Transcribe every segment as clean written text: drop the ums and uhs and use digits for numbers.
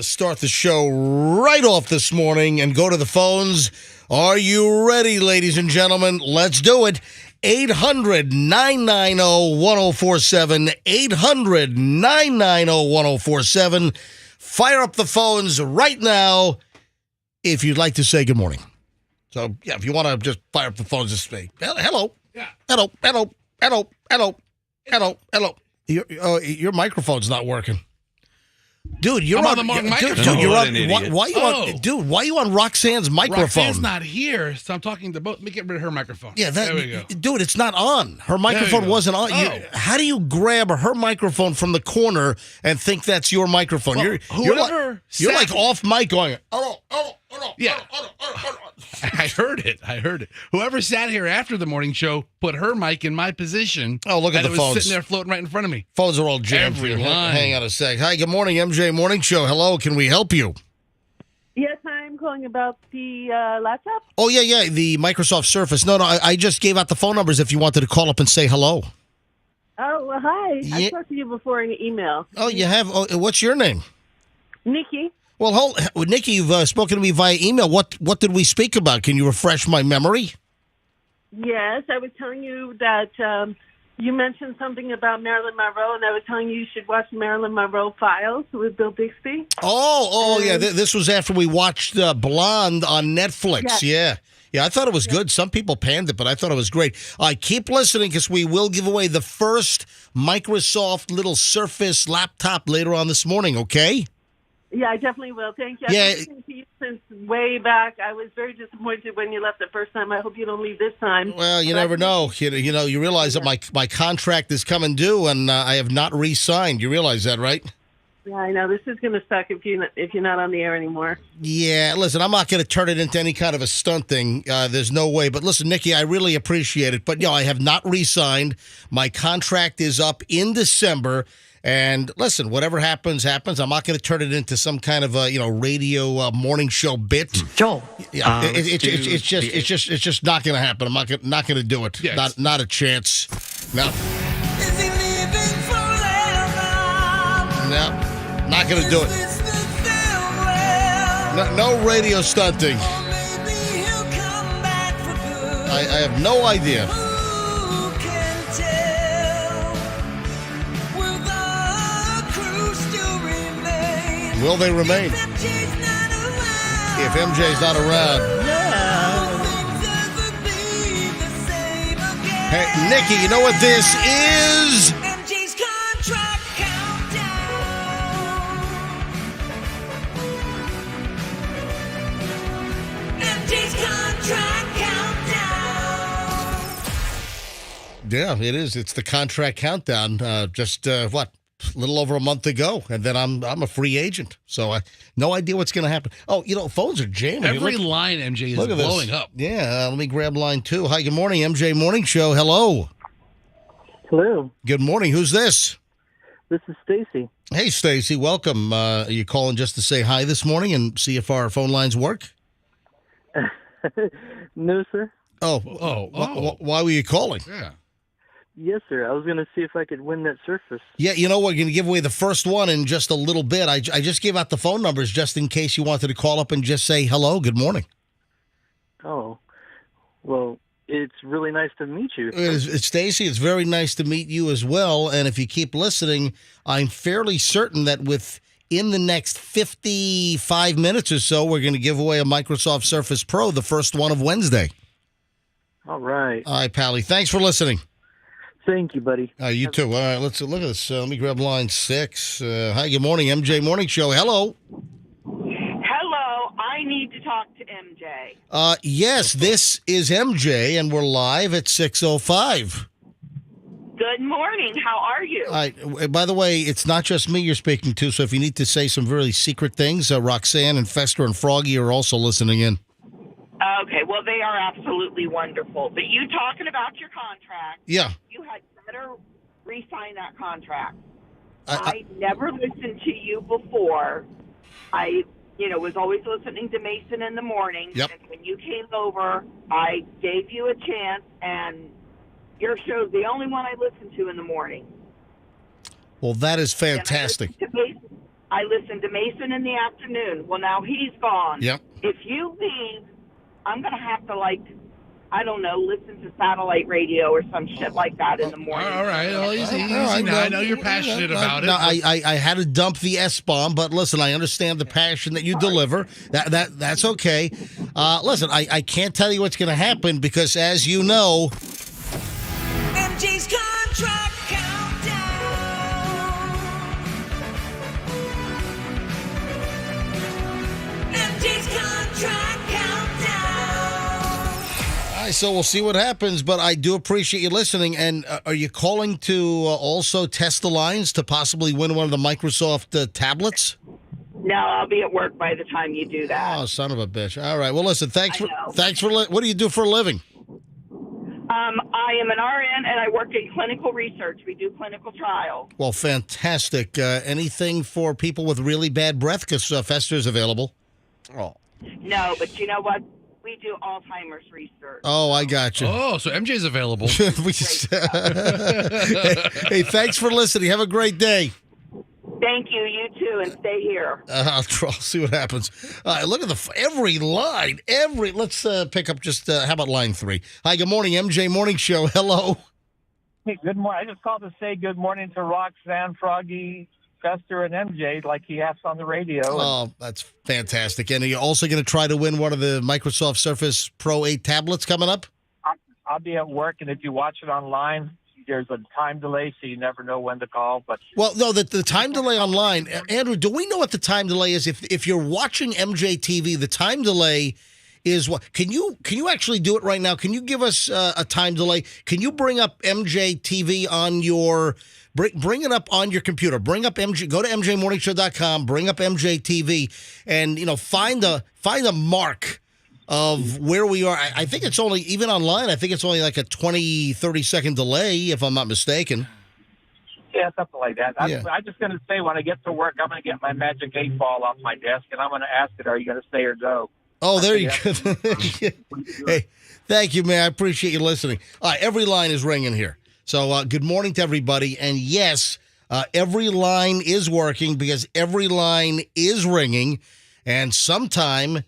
Start the show right off this morning and go to the phones. Are you ready, ladies and gentlemen? Let's do it. 800-990-1047. 800-990-1047. Fire up the phones right now if you'd like to say good morning. So, yeah, if you want to just fire up the phones, just say hello. Yeah. Hello. Your microphone's not working. Dude, you're on the wrong microphone. Dude, you're An on. Why are you on Roxanne's microphone? Roxanne's not here, so I'm talking to both. Let me get rid of her microphone. Yeah, there we go. Dude, it's not on. Her microphone wasn't on. How do you grab her microphone from the corner and think that's your microphone? Well, you're like off mic going. Yeah. I heard it. Whoever sat here after the morning show put her mic in my position. Oh, look at the phones. It was sitting there floating right in front of me. Phones are all jammed. Every line. Hang on a sec. Hi, good morning, MJ Morning Show. Hello, can we help you? Yes, I'm calling about the laptop. Oh, yeah, the Microsoft Surface. No, I just gave out the phone numbers if you wanted to call up and say hello. Oh, well, hi. Yeah. I talked to you before in an email. Oh, you have? Oh, what's your name? Nikki. Well, Nikki, you've spoken to me via email. What did we speak about? Can you refresh my memory? Yes, I was telling you that you mentioned something about Marilyn Monroe, and I was telling you should watch Marilyn Monroe Files with Bill Bixby. Yeah. This was after we watched Blonde on Netflix. Yes. Yeah, I thought it was good. Some people panned it, but I thought it was great. Keep listening because we will give away the first Microsoft little Surface laptop later on this morning, okay? Yeah, I definitely will. Thank you. Yeah. I've been listening to you since way back. I was very disappointed when you left the first time. I hope you don't leave this time. Well, you never know. You realize that my contract is coming due, and I have not re-signed. You realize that, right? Yeah, I know. This is going to suck if you're not on the air anymore. Yeah, listen, I'm not going to turn it into any kind of a stunt thing. There's no way. But listen, Nikki, I really appreciate it. But, I have not re-signed. My contract is up in December. And listen, whatever happens. I'm not going to turn it into some kind of a radio morning show bit. Joel, yeah, it's just not going to happen. I'm not going to do it. Yes. Not a chance. No. is he living forever? No, not going to do it. Is this the farewell? No radio stunting. Or maybe he'll come back for good. I have no idea. Who can tell? Will the crew still remain? Will they remain? If MJ's not around. If MJ's not around. Will things ever be the same again? Hey, Nikki, you know what this is? MJ's contract countdown. MJ's contract countdown. Yeah, it is. It's the contract countdown. Just a little over a month ago, and then I'm a free agent. So no idea what's going to happen. Oh, phones are jamming. Every line, MJ, is blowing up. Yeah, let me grab line 2. Hi, good morning, MJ Morning Show. Hello. Hello, Good morning. Who's this? this is Stacy. Hey, Stacy. Welcome. Are you calling just to say hi this morning and see if our phone lines work? No, sir. Why were you calling? Yeah. Yes, sir. I was going to see if I could win that Surface. Yeah, we're going to give away the first one in just a little bit. I just gave out the phone numbers just in case you wanted to call up and just say hello, good morning. Oh, well, it's really nice to meet you. It's Stacy. It's very nice to meet you as well. And if you keep listening, I'm fairly certain that within the next 55 minutes or so, we're going to give away a Microsoft Surface Pro, the first one of Wednesday. All right. All right, Pally. Thanks for listening. Thank you, buddy. You too. All right, let's look at this. Let me grab line 6. Hi, good morning, MJ Morning Show. Hello. Hello, I need to talk to MJ. Yes, this is MJ, and we're live at 6:05. Good morning. How are you? By the way, it's not just me you're speaking to, so if you need to say some really secret things, Roxanne and Fester and Froggy are also listening in. Okay, well, they are absolutely wonderful. But you talking about your contract, Yeah. you had better re-sign that contract. I never listened to you before. I was always listening to Mason in the morning. Yep. And when you came over, I gave you a chance, and your show's the only one I listen to in the morning. Well, that is fantastic. I listen to Mason in the afternoon. Well, now he's gone. Yep. If you leave, I'm going to have to, like, I don't know, listen to satellite radio or some shit like that in the morning. All right. Well, easy. All right, Now, I know you're passionate about it. No, I had to dump the S-bomb, but listen, I understand the passion that you deliver. That's okay. Listen, I can't tell you what's going to happen because, as you know, MJ's contract countdown. MJ's contract countdown. all right, so we'll see what happens, but I do appreciate you listening. And are you calling to also test the lines to possibly win one of the Microsoft tablets? No, I'll be at work by the time you do that. Oh, son of a bitch. All right. Well, listen, thanks I know. for what do you do for a living? I am an RN, and I work in clinical research. We do clinical trials. Well, fantastic. Anything for people with really bad breath because Fester's available? Oh. No, but you know what? We do Alzheimer's research. Oh, I got you. Oh, so MJ's available. Hey, thanks for listening. Have a great day. Thank you. You too, and stay here. I'll see what happens. Look at every line. Let's pick up just, how about line 3? Hi, good morning, MJ Morning Show. Hello. Hey, good morning. I just called to say good morning to Roxanne, Froggy, Fester, and MJ, like he asked on the radio. Oh, that's fantastic. And are you also going to try to win one of the Microsoft Surface Pro 8 tablets coming up? I'll be at work, and if you watch it online, there's a time delay, so you never know when to call. But well, no, the time delay online, Andrew, do we know what the time delay is? If you're watching MJ TV, the time delay is what? Can you actually do it right now? Can you give us a time delay? Can you bring up MJ TV on your bring it up on your computer? Bring up MJ. Go to mjmorningshow.com. Bring up MJ TV, and find a mark of where we are. I think it's only, even online, I think it's only like a 20-30 second delay, if I'm not mistaken. yeah, something like that. Yeah. I'm just going to say when I get to work, I'm going to get my magic 8 ball off my desk, and I'm going to ask it, are you going to stay or go? Oh, there you go. Hey, thank you, man. I appreciate you listening. All right, every line is ringing here. So good morning to everybody. And yes, every line is working because every line is ringing. And sometime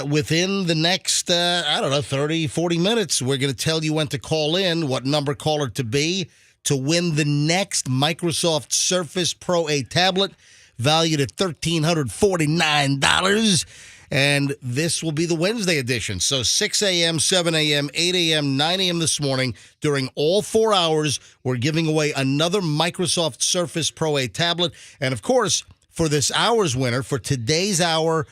within the next, 30, 40 minutes, we're going to tell you when to call in, what number caller to be, to win the next Microsoft Surface Pro 8 tablet, valued at $1,349. And this will be the Wednesday edition. So 6 a.m., 7 a.m., 8 a.m., 9 a.m. this morning, during all 4 hours, we're giving away another Microsoft Surface Pro 8 tablet. And, of course, for this hour's winner, for today's hour,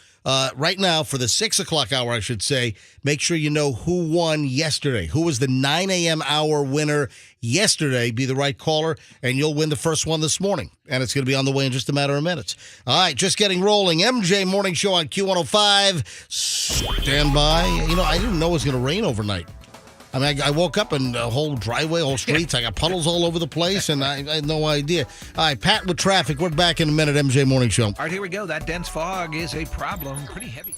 right now, for the 6 o'clock hour, I should say, make sure you know who won yesterday. Who was the 9 a.m. hour winner yesterday? Be the right caller, and you'll win the first one this morning. And it's going to be on the way in just a matter of minutes. All right, just getting rolling. MJ Morning Show on Q105. Stand by. I didn't know it was going to rain overnight. I mean, I woke up and the whole driveway, whole streets, I got puddles all over the place, and I had no idea. All right, Pat with traffic. We're back in a minute, MJ Morning Show. All right, here we go. That dense fog is a problem. Pretty heavy.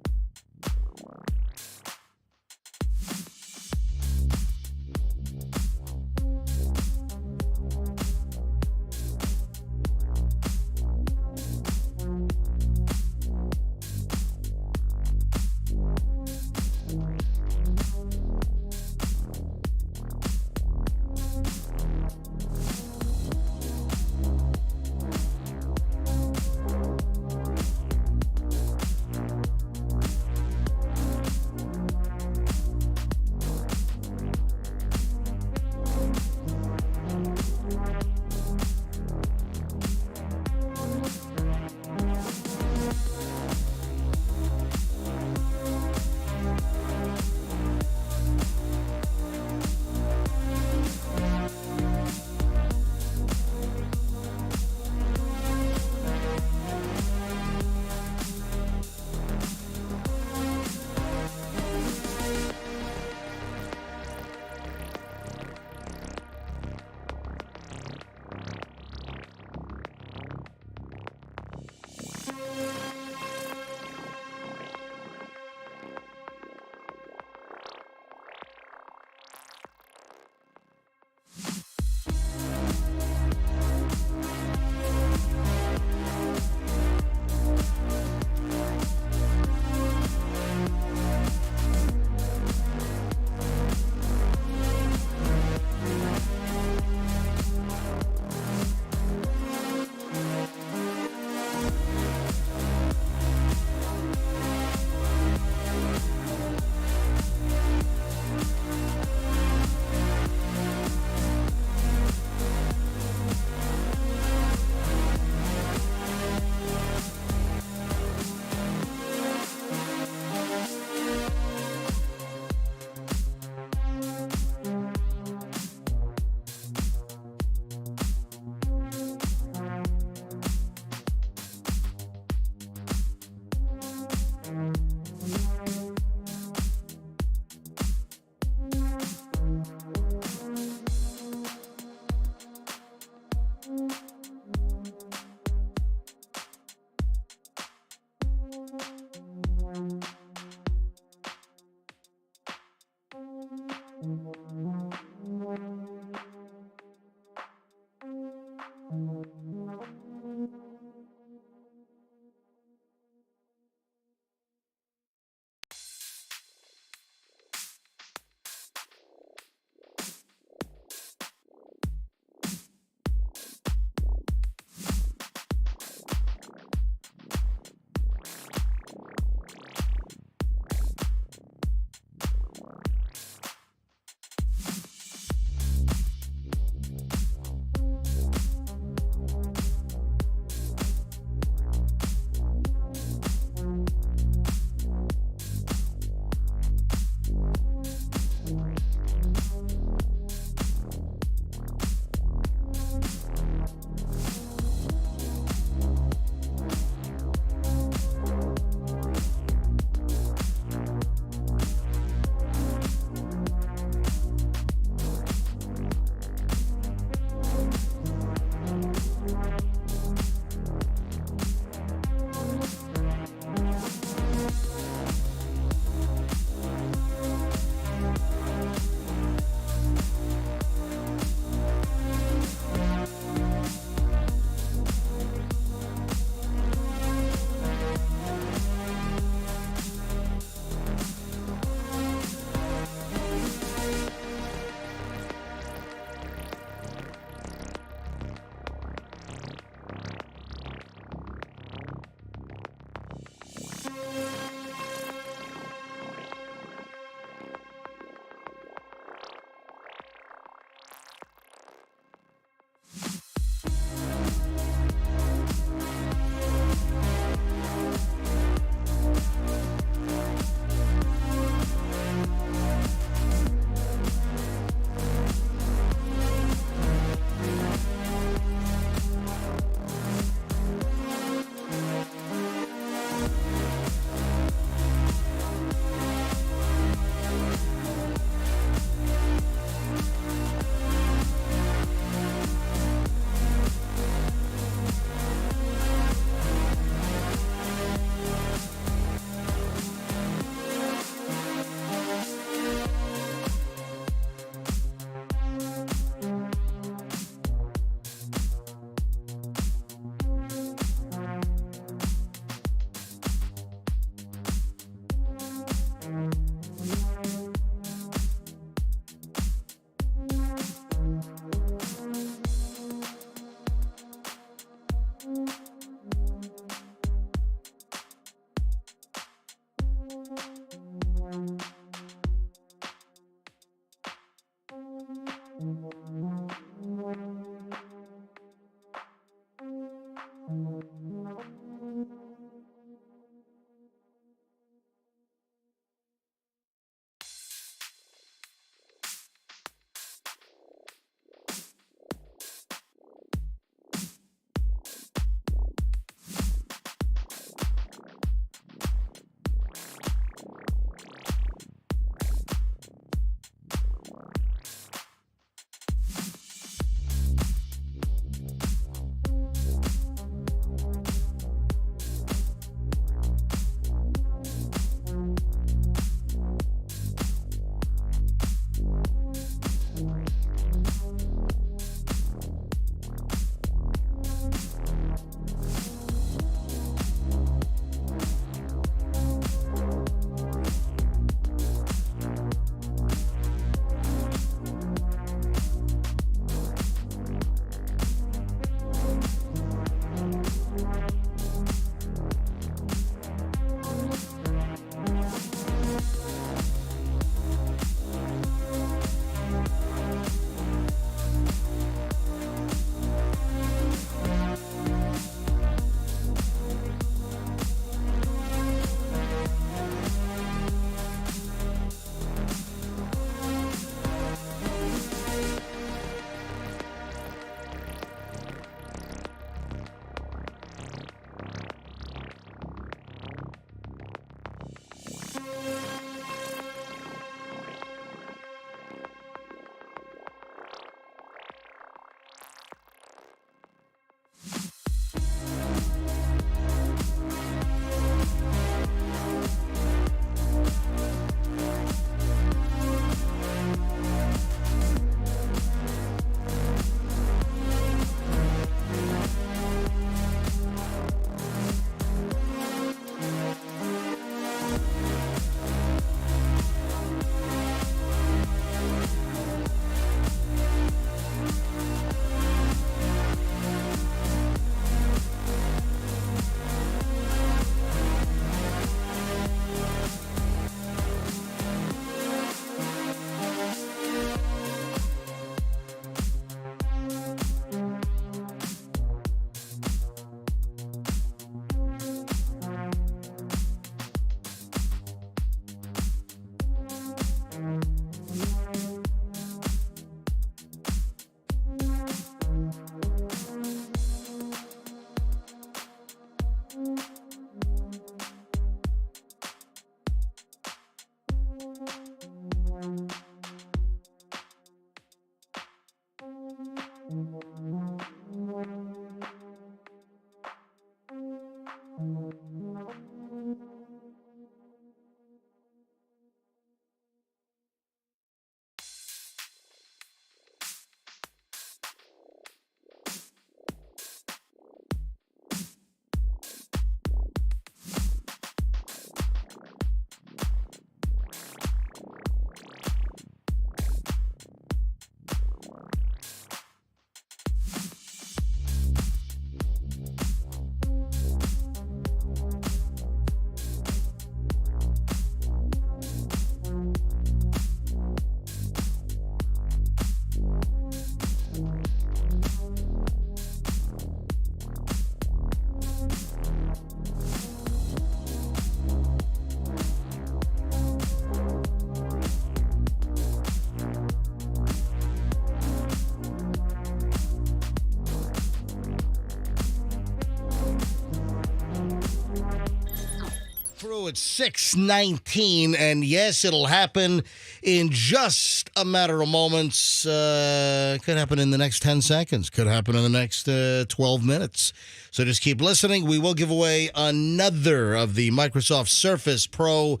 It's 6:19, and yes, it'll happen in just a matter of moments. Could happen in the next 10 seconds. Could happen in the next 12 minutes. So just keep listening. We will give away another of the Microsoft Surface Pro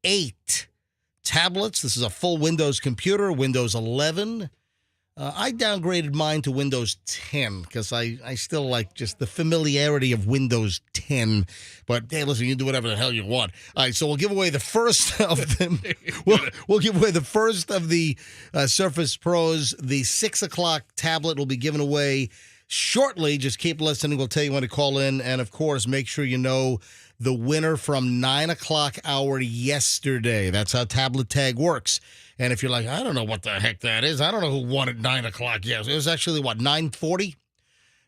8 tablets. This is a full Windows computer, Windows 11. I downgraded mine to Windows 10 because I still like just the familiarity of Windows 10. But hey, listen, you can do whatever the hell you want. All right, so we'll give away the first of them. We'll give away the first of the Surface Pros. The 6 o'clock tablet will be given away shortly. Just keep listening. We'll tell you when to call in. And, of course, make sure you know the winner from 9 o'clock hour yesterday. That's how Tablet Tag works. And if you're like, I don't know what the heck that is. I don't know who won at 9 o'clock. Yes, it was actually, 9:40?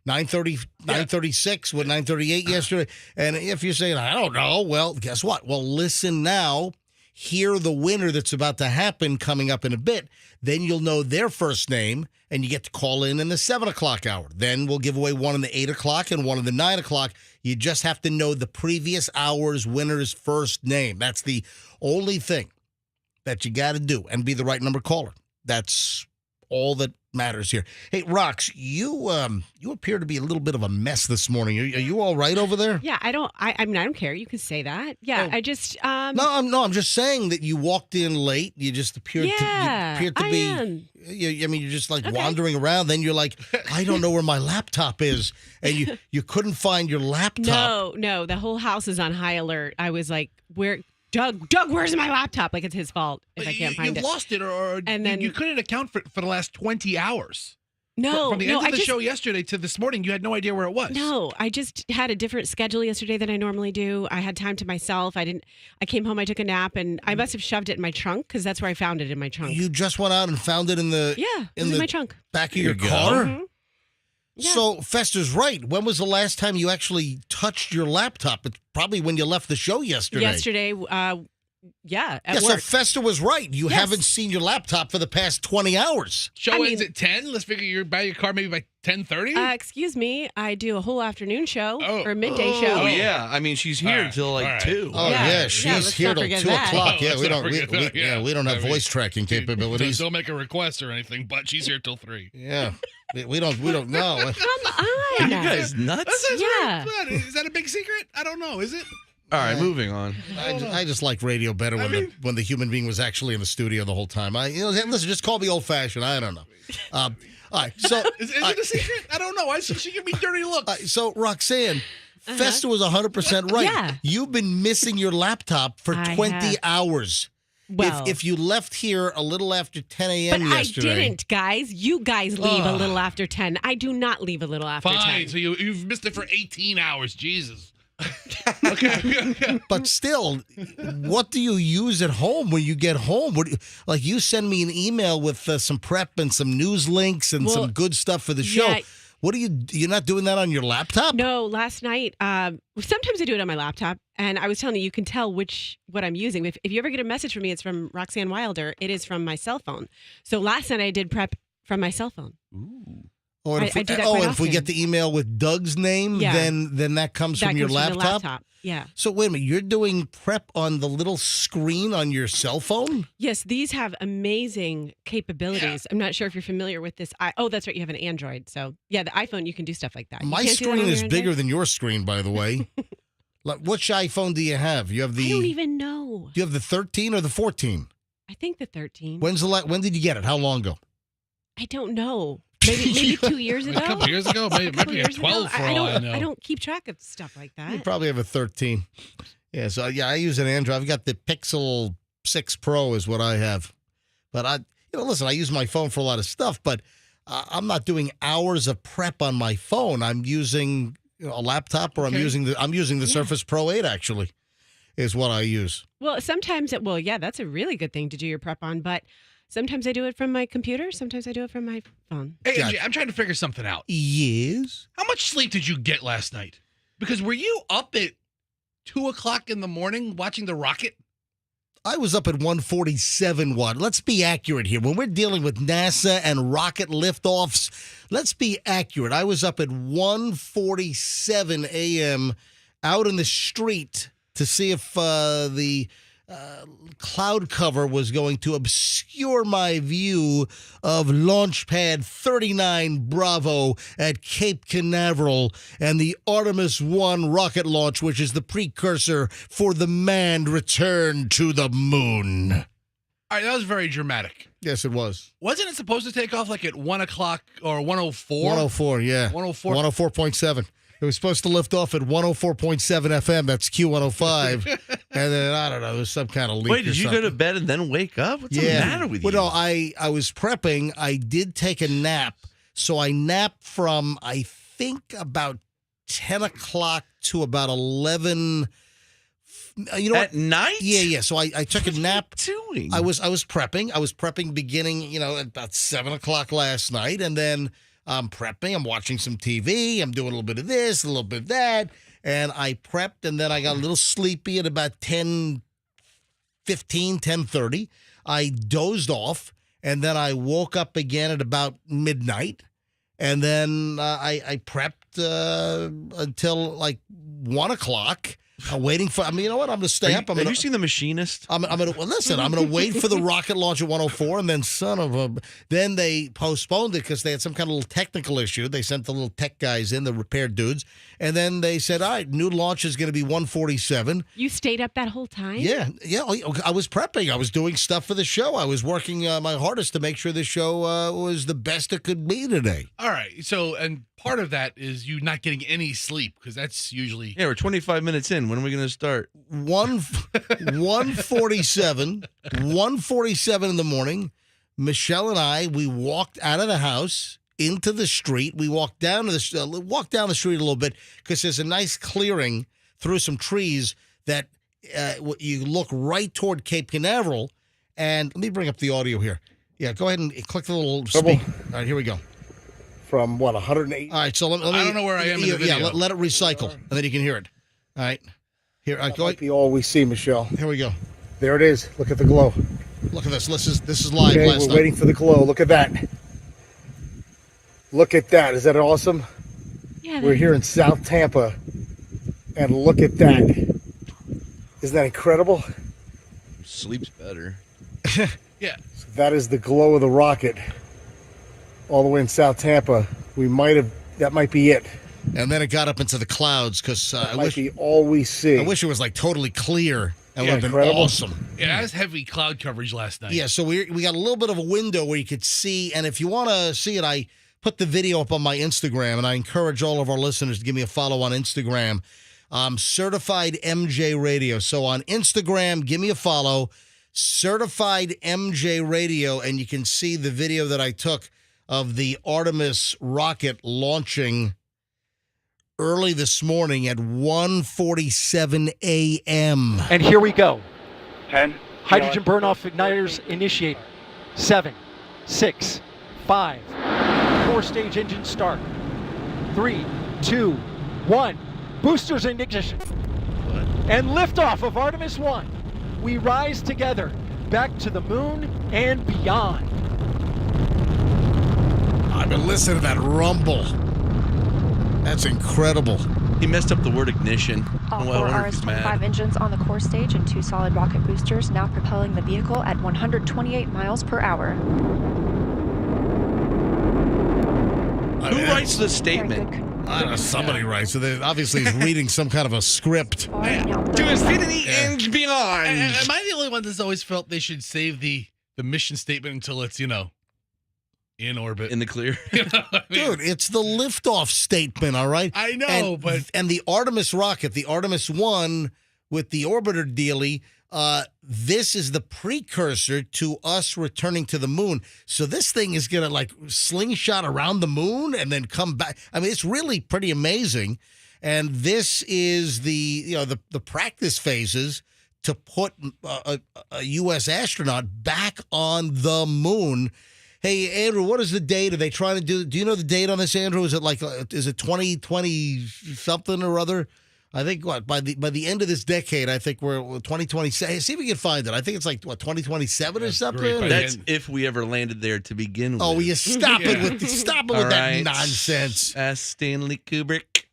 9:30, 9:36, 9:38 yesterday. And if you're saying, I don't know, well, guess what? Well, listen now. Hear the winner that's about to happen coming up in a bit. Then you'll know their first name, and you get to call in the 7 o'clock hour. Then we'll give away one in the 8 o'clock and one in the 9 o'clock. You just have to know the previous hour's winner's first name. That's the only thing that you got to do, and be the right number caller. That's all that matters here. Hey, Rox, you appear to be a little bit of a mess this morning. Are you all right over there? Yeah, I mean, I don't care. You can say that. Yeah, Oh. I just No, I'm just saying that you walked in late. You just appeared to I be. am. I mean, you're just like Okay. wandering around. Then you're like, I don't know where my laptop is, and you couldn't find your laptop. No, the whole house is on high alert. I was like, where Doug, where's my laptop? Like, it's his fault if I can't find you it. lost it, or And then- you couldn't account for the last 20 hours. No, From the end of the I show yesterday to this morning, you had no idea where it was. No, I just had a different schedule yesterday than I normally do. I had time to myself. I came home, I took a nap, and I must have shoved it in my trunk because that's where I found it, in my trunk. You just went out and found it in the it was in my trunk. back of your There you go. car. Mhm. Yeah. So Fester's right. When was the last time you actually touched your laptop? It's probably when you left the show yesterday. Yesterday, at So work. Fester was right. You Yes. haven't seen your laptop for the past 20 hours. Show I ends mean- at 10. Let's figure you're by your car maybe by 10:30. Excuse me, I do a whole afternoon show Oh. or midday show. Oh, yeah. I mean, she's here All right. until like All right. 2. Oh Yeah. yeah, she's let's here not till forget 2 that. o'clock. Oh, Yeah, let's we not don't. forget that. Yeah, we don't have I mean, voice tracking capabilities. Don't make a request or anything, but she's here till 3. Yeah, we don't know. Come Are on. you guys nuts? Yeah. Is that a big secret? I don't know. Is it? All right, moving on. I just like radio better when the human being was actually in the studio the whole time. Listen, just call me old fashioned. I don't know. All right, so Is it a secret? I don't know. She give me dirty looks. so Roxanne, Fester was 100% right. Yeah. You've been missing your laptop for I 20 have. hours. Well, If you left here a little after 10 a.m. but yesterday. I didn't, guys. You guys leave a little after 10. I do not leave a little after Fine. 10. So you've missed it for 18 hours. Jesus. Okay. But still, what do you use at home when you get home? Like you send me an email with some prep and some news links and some good stuff for the show. yeah. What you're not doing that on your laptop? No, last night, sometimes I do it on my laptop, and I was telling you can tell what I'm using. If you ever get a message from me, it's from Roxanne Wilder. It is from my cell phone. So last night I did prep from my cell phone. Or if, I do that quite if we often. get the email with Doug's name, Yeah. then that comes That from your comes from the laptop? laptop. Yeah. So wait a minute, you're doing prep on the little screen on your cell phone? Yes, these have amazing capabilities. I'm not sure if you're familiar with this. That's right. You have an Android. So, yeah, the iPhone, you can do stuff like that. You My can't do that screen on is your bigger Android? than your screen, by the way. Like, which iPhone do you have? You have I don't the even know. Do you have the 13 or the 14? I think the 13. When did you get it? How long ago? I don't know. Maybe 2 years A ago. couple years ago, maybe A couple a years 12 ago. for all I know. I don't keep track of stuff like You that. probably have a 13. Yeah, so I use an Android. I've got the Pixel 6 Pro is what I have. But listen, I use my phone for a lot of stuff, but I'm not doing hours of prep on my phone. I'm using a laptop, or I'm using the Surface Pro 8 actually, is what I use. Well, sometimes that's a really good thing to do your prep on, but sometimes I do it from my computer. Sometimes I do it from my phone. Hey, Gotcha. MJ, I'm trying to figure something out. Yes. How much sleep did you get last night? Because were you up at 2 o'clock in the morning watching the rocket? I was up at 147 watt. Let's be accurate here. When we're dealing with NASA and rocket liftoffs, let's be accurate. I was up at 1:47 a.m. out in the street to see if the cloud cover was going to obscure my view of Launch Pad 39 Bravo at Cape Canaveral and the Artemis 1 rocket launch, which is the precursor for the manned return to the moon. All right, that was very dramatic. Yes, it was. Wasn't it supposed to take off like at 1 o'clock or 104? 104, yeah. 104? 104.7. It was supposed to lift off at 104.7 FM. That's Q105. And then, I don't know, there's some kind of leak. Wait, did you go to bed and then wake up? What's the matter with you? Well, no, I was prepping. I did take a nap. So I napped from, I think, about 10 o'clock to about 11. You know At night? Yeah. So I took a nap. What are you doing? I was prepping. I was prepping beginning, at about 7 o'clock last night. And then I'm prepping. I'm watching some TV. I'm doing a little bit of this, a little bit of that. And I prepped, and then I got a little sleepy at about 10:15, 10:30. I dozed off, and then I woke up again at about midnight. And then I prepped until like 1 o'clock. I'm waiting for. You know what? I'm going to stay up. Have you seen The Machinist? I'm going to listen. I'm going to wait for the rocket launch at 104, and then then they postponed it because they had some kind of little technical issue. They sent the little tech guys in, the repair dudes, and then they said, "All right, new launch is going to be 147." You stayed up that whole time? Yeah. I was prepping. I was doing stuff for the show. I was working my hardest to make sure the show was the best it could be today. All right. So, and part of that is you not getting any sleep because that's usually. Yeah, we're 25 minutes in. When are we going to start? 1:47 in the morning. Michelle and I, we walked out of the house into the street. We walked down the street a little bit because there's a nice clearing through some trees that you look right toward Cape Canaveral. And let me bring up the audio here. Yeah, go ahead and click the little speak. All right, here we go. From 108. All right, so let me. I don't know where I am in the video. Yeah, let it recycle, and then you can hear it. All right. Here, That might be all we see, Michelle. Here we go. There it is. Look at the glow. Look at this. This is live Okay, last we're night. waiting for the glow. Look at that. Look at that. Is that awesome? Yeah. We're here in South Tampa, and look at that. Isn't that incredible? Sleep's better. Yeah. So that is the glow of the rocket. All the way in South Tampa. That might be it. And then it got up into the clouds because That might be all we see. I wish it was like totally clear. That would have been incredible. awesome. Yeah, that was heavy cloud coverage last night. Yeah, so we got a little bit of a window where you could see, and if you want to see it, I put the video up on my Instagram, and I encourage all of our listeners to give me a follow on Instagram. Certified MJ Radio. So on Instagram, give me a follow, Certified MJ Radio, and you can see the video that I took of the Artemis rocket launching early this morning at 1:47 a.m. And here we go. 10. Hydrogen burn-off igniters initiate. 7, 6, 5. 4-stage engine start. 3, 2, 1. Boosters in ignition. And liftoff of Artemis 1. We rise together back to the moon and beyond. I've been listening to that rumble. That's incredible. He messed up the word ignition. All Well, I 4 wonder if he's mad. RS-25 engines on the core stage and 2 solid rocket boosters now propelling the vehicle at 128 miles per hour. Who writes the statement? I don't know, somebody writes. So they obviously he's reading some kind of a script. To infinity and beyond. Am I the only one that's always felt they should save the mission statement until it's, in orbit? In the clear. Dude, it's the liftoff statement, all right? I know, And the Artemis rocket, the Artemis 1 with the orbiter dealie, this is the precursor to us returning to the moon. So this thing is going to like slingshot around the moon and then come back. I mean, it's really pretty amazing. And this is the practice phases to put a U.S. astronaut back on the moon. Hey, Andrew, what is the date? Are they trying to do? Do you know the date on this, Andrew? Is it 2020 something or other? I think by the end of this decade, I think we're 2020. See if we can find it. I think it's 2027 or something. That's if we ever landed there to begin with. Oh, will you stop it with that nonsense? Stanley Kubrick,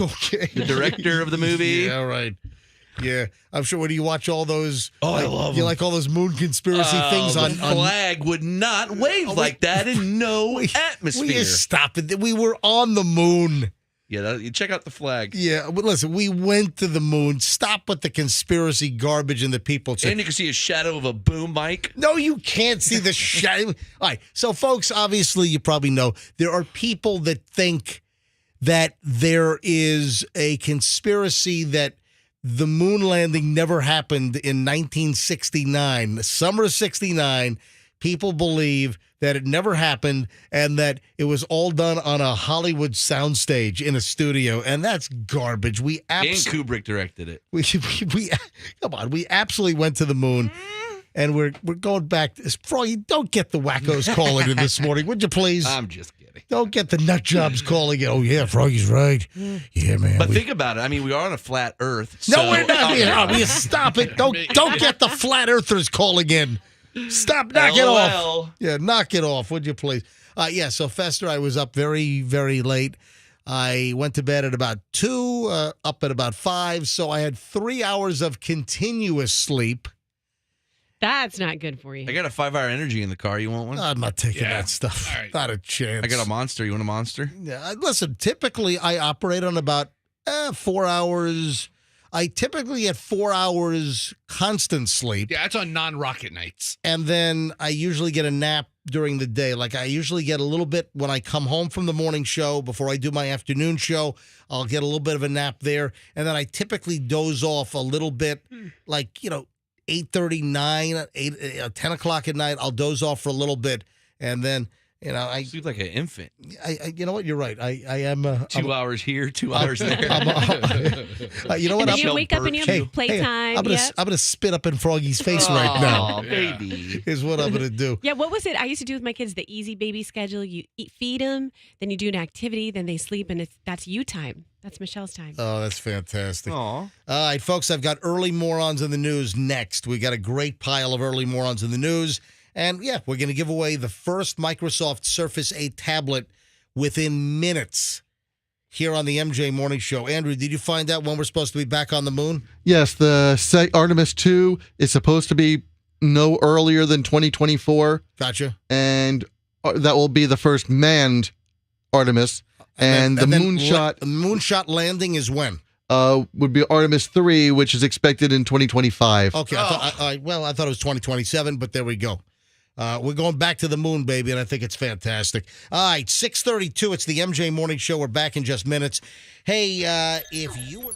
Okay, the director of the movie. Yeah, right. Yeah, I'm sure when you watch all those, I love you them. like all those moon conspiracy things the on flag would not wave like that in no atmosphere. We stop it. We were on the moon. Yeah, you check out the flag. Yeah, but listen, we went to the moon. Stop with the conspiracy garbage and the people. And you can see a shadow of a boom mic. No, you can't see the shadow. All right, so folks, obviously you probably know there are people that think that there is a conspiracy that the moon landing never happened in 1969. The summer of 69, people believe that it never happened and that it was all done on a Hollywood soundstage in a studio, and that's garbage. And Kubrick directed it. We come on, we absolutely went to the moon, and we're going back. Froggy, don't get the wackos calling in this morning, would you please? I'm just kidding. Don't get the nut jobs calling in. Oh yeah, Froggy's right. Yeah, man. But think about it. I mean, we are on a flat Earth. No, so- we're not. Stop it. Don't get the flat earthers calling in. Stop. Knock it off. LOL. Yeah, knock it off, would you please? Yeah, so Fester, I was up very, very late. I went to bed at about 2, up at about 5, so I had 3 hours of continuous sleep. That's not good for you. I got a 5-hour energy in the car. You want one? I'm not taking that stuff. All right. Not a chance. I got a Monster. You want a Monster? Yeah, listen, typically I operate on about 4 hours. I typically get 4 hours constant sleep. Yeah, that's on non-rocket nights. And then I usually get a nap during the day. Like I usually get a little bit when I come home from the morning show before I do my afternoon show. I'll get a little bit of a nap there. And then I typically doze off a little bit, like, 8:30, 9, 8, 10 o'clock at night. I'll doze off for a little bit. And then, I sleep like an infant. you know what? You're right. I am 2 hours here, 2 hours there. You know what? And then you wake up and you have playtime. I'm gonna spit up in Froggy's face right now. Baby. Is what I'm gonna do. Yeah, what was it I used to do with my kids? The easy baby schedule. You feed them, then you do an activity, then they sleep, and that's you time. That's Michelle's time. Oh, that's fantastic. Aw. All right, folks, I've got early morons in the news next. We got a great pile of early morons in the news. And, yeah, we're going to give away the first Microsoft Surface 8 tablet within minutes here on the MJ Morning Show. Andrew, did you find out when we're supposed to be back on the moon? Yes, the Artemis 2 is supposed to be no earlier than 2024. Gotcha. And that will be the first manned Artemis. And the moonshot landing is when? Would be Artemis 3, which is expected in 2025. Okay, I thought it was 2027, but there we go. We're going back to the moon, baby, and I think it's fantastic. All right, 6:32. It's the MJ Morning Show. We're back in just minutes. Hey, if you would...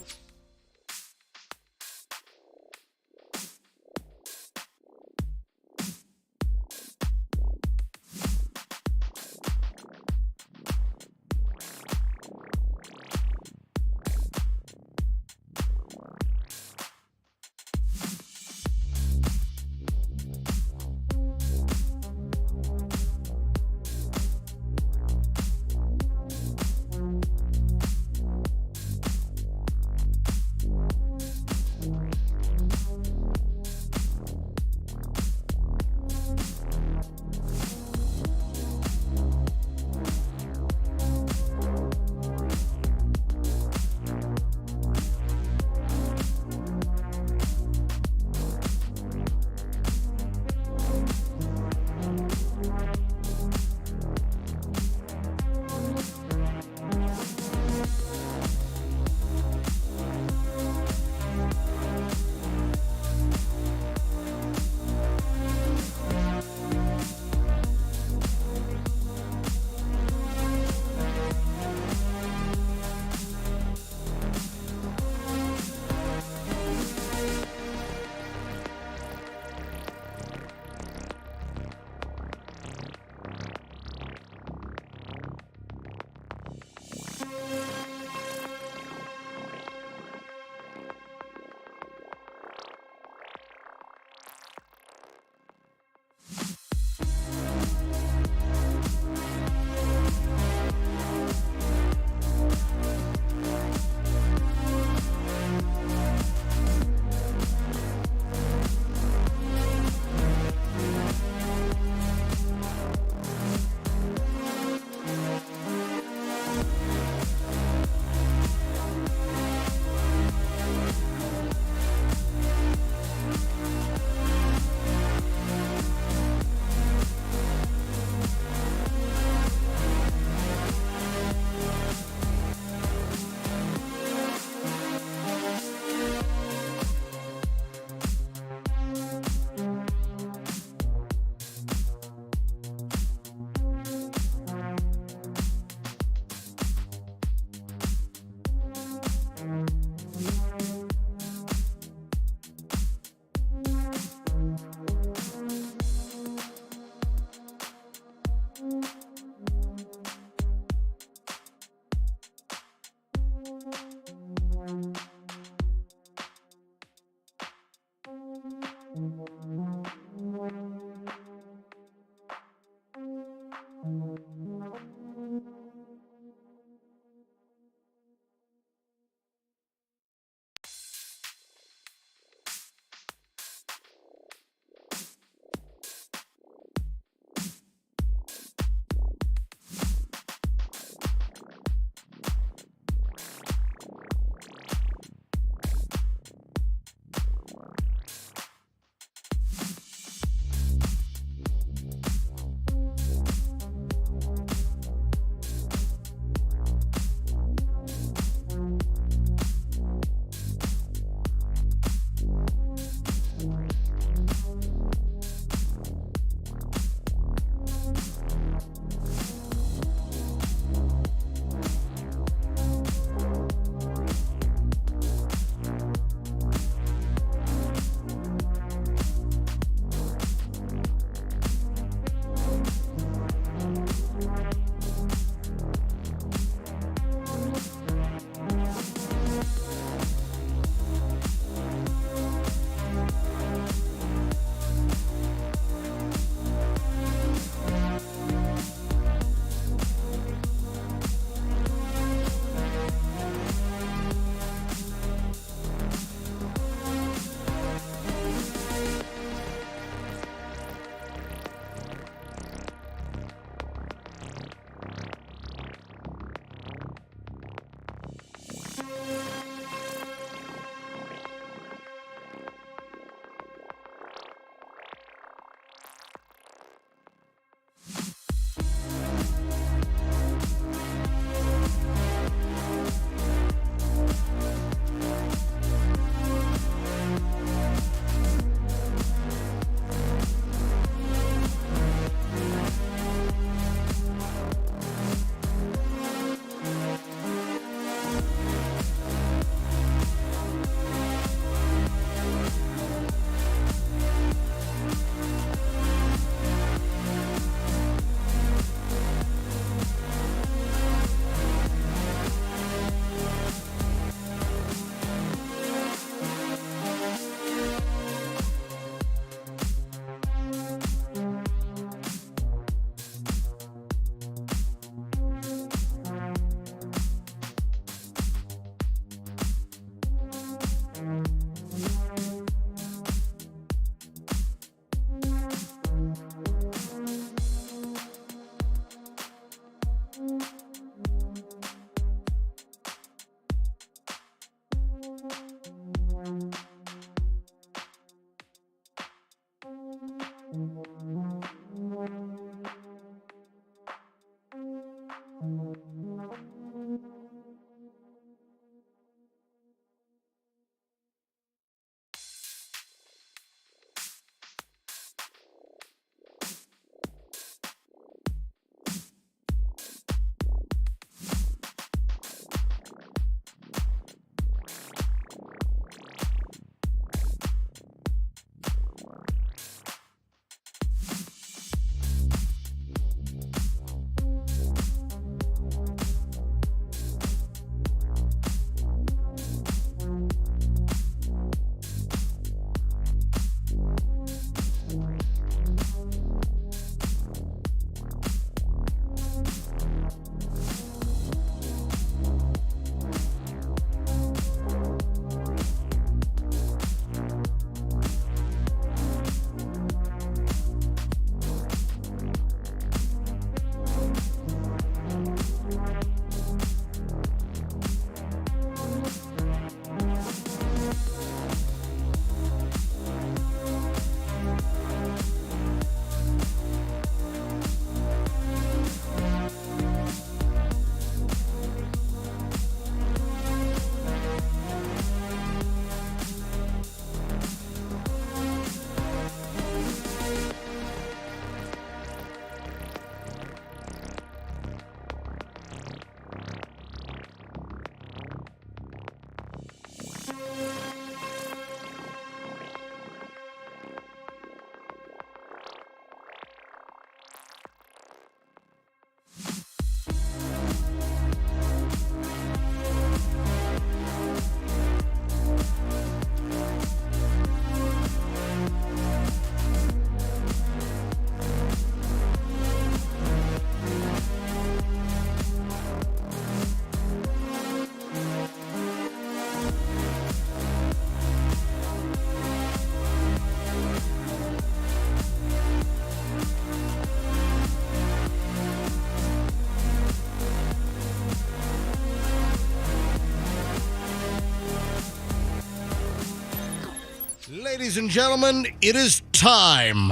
Ladies and gentlemen, it is time.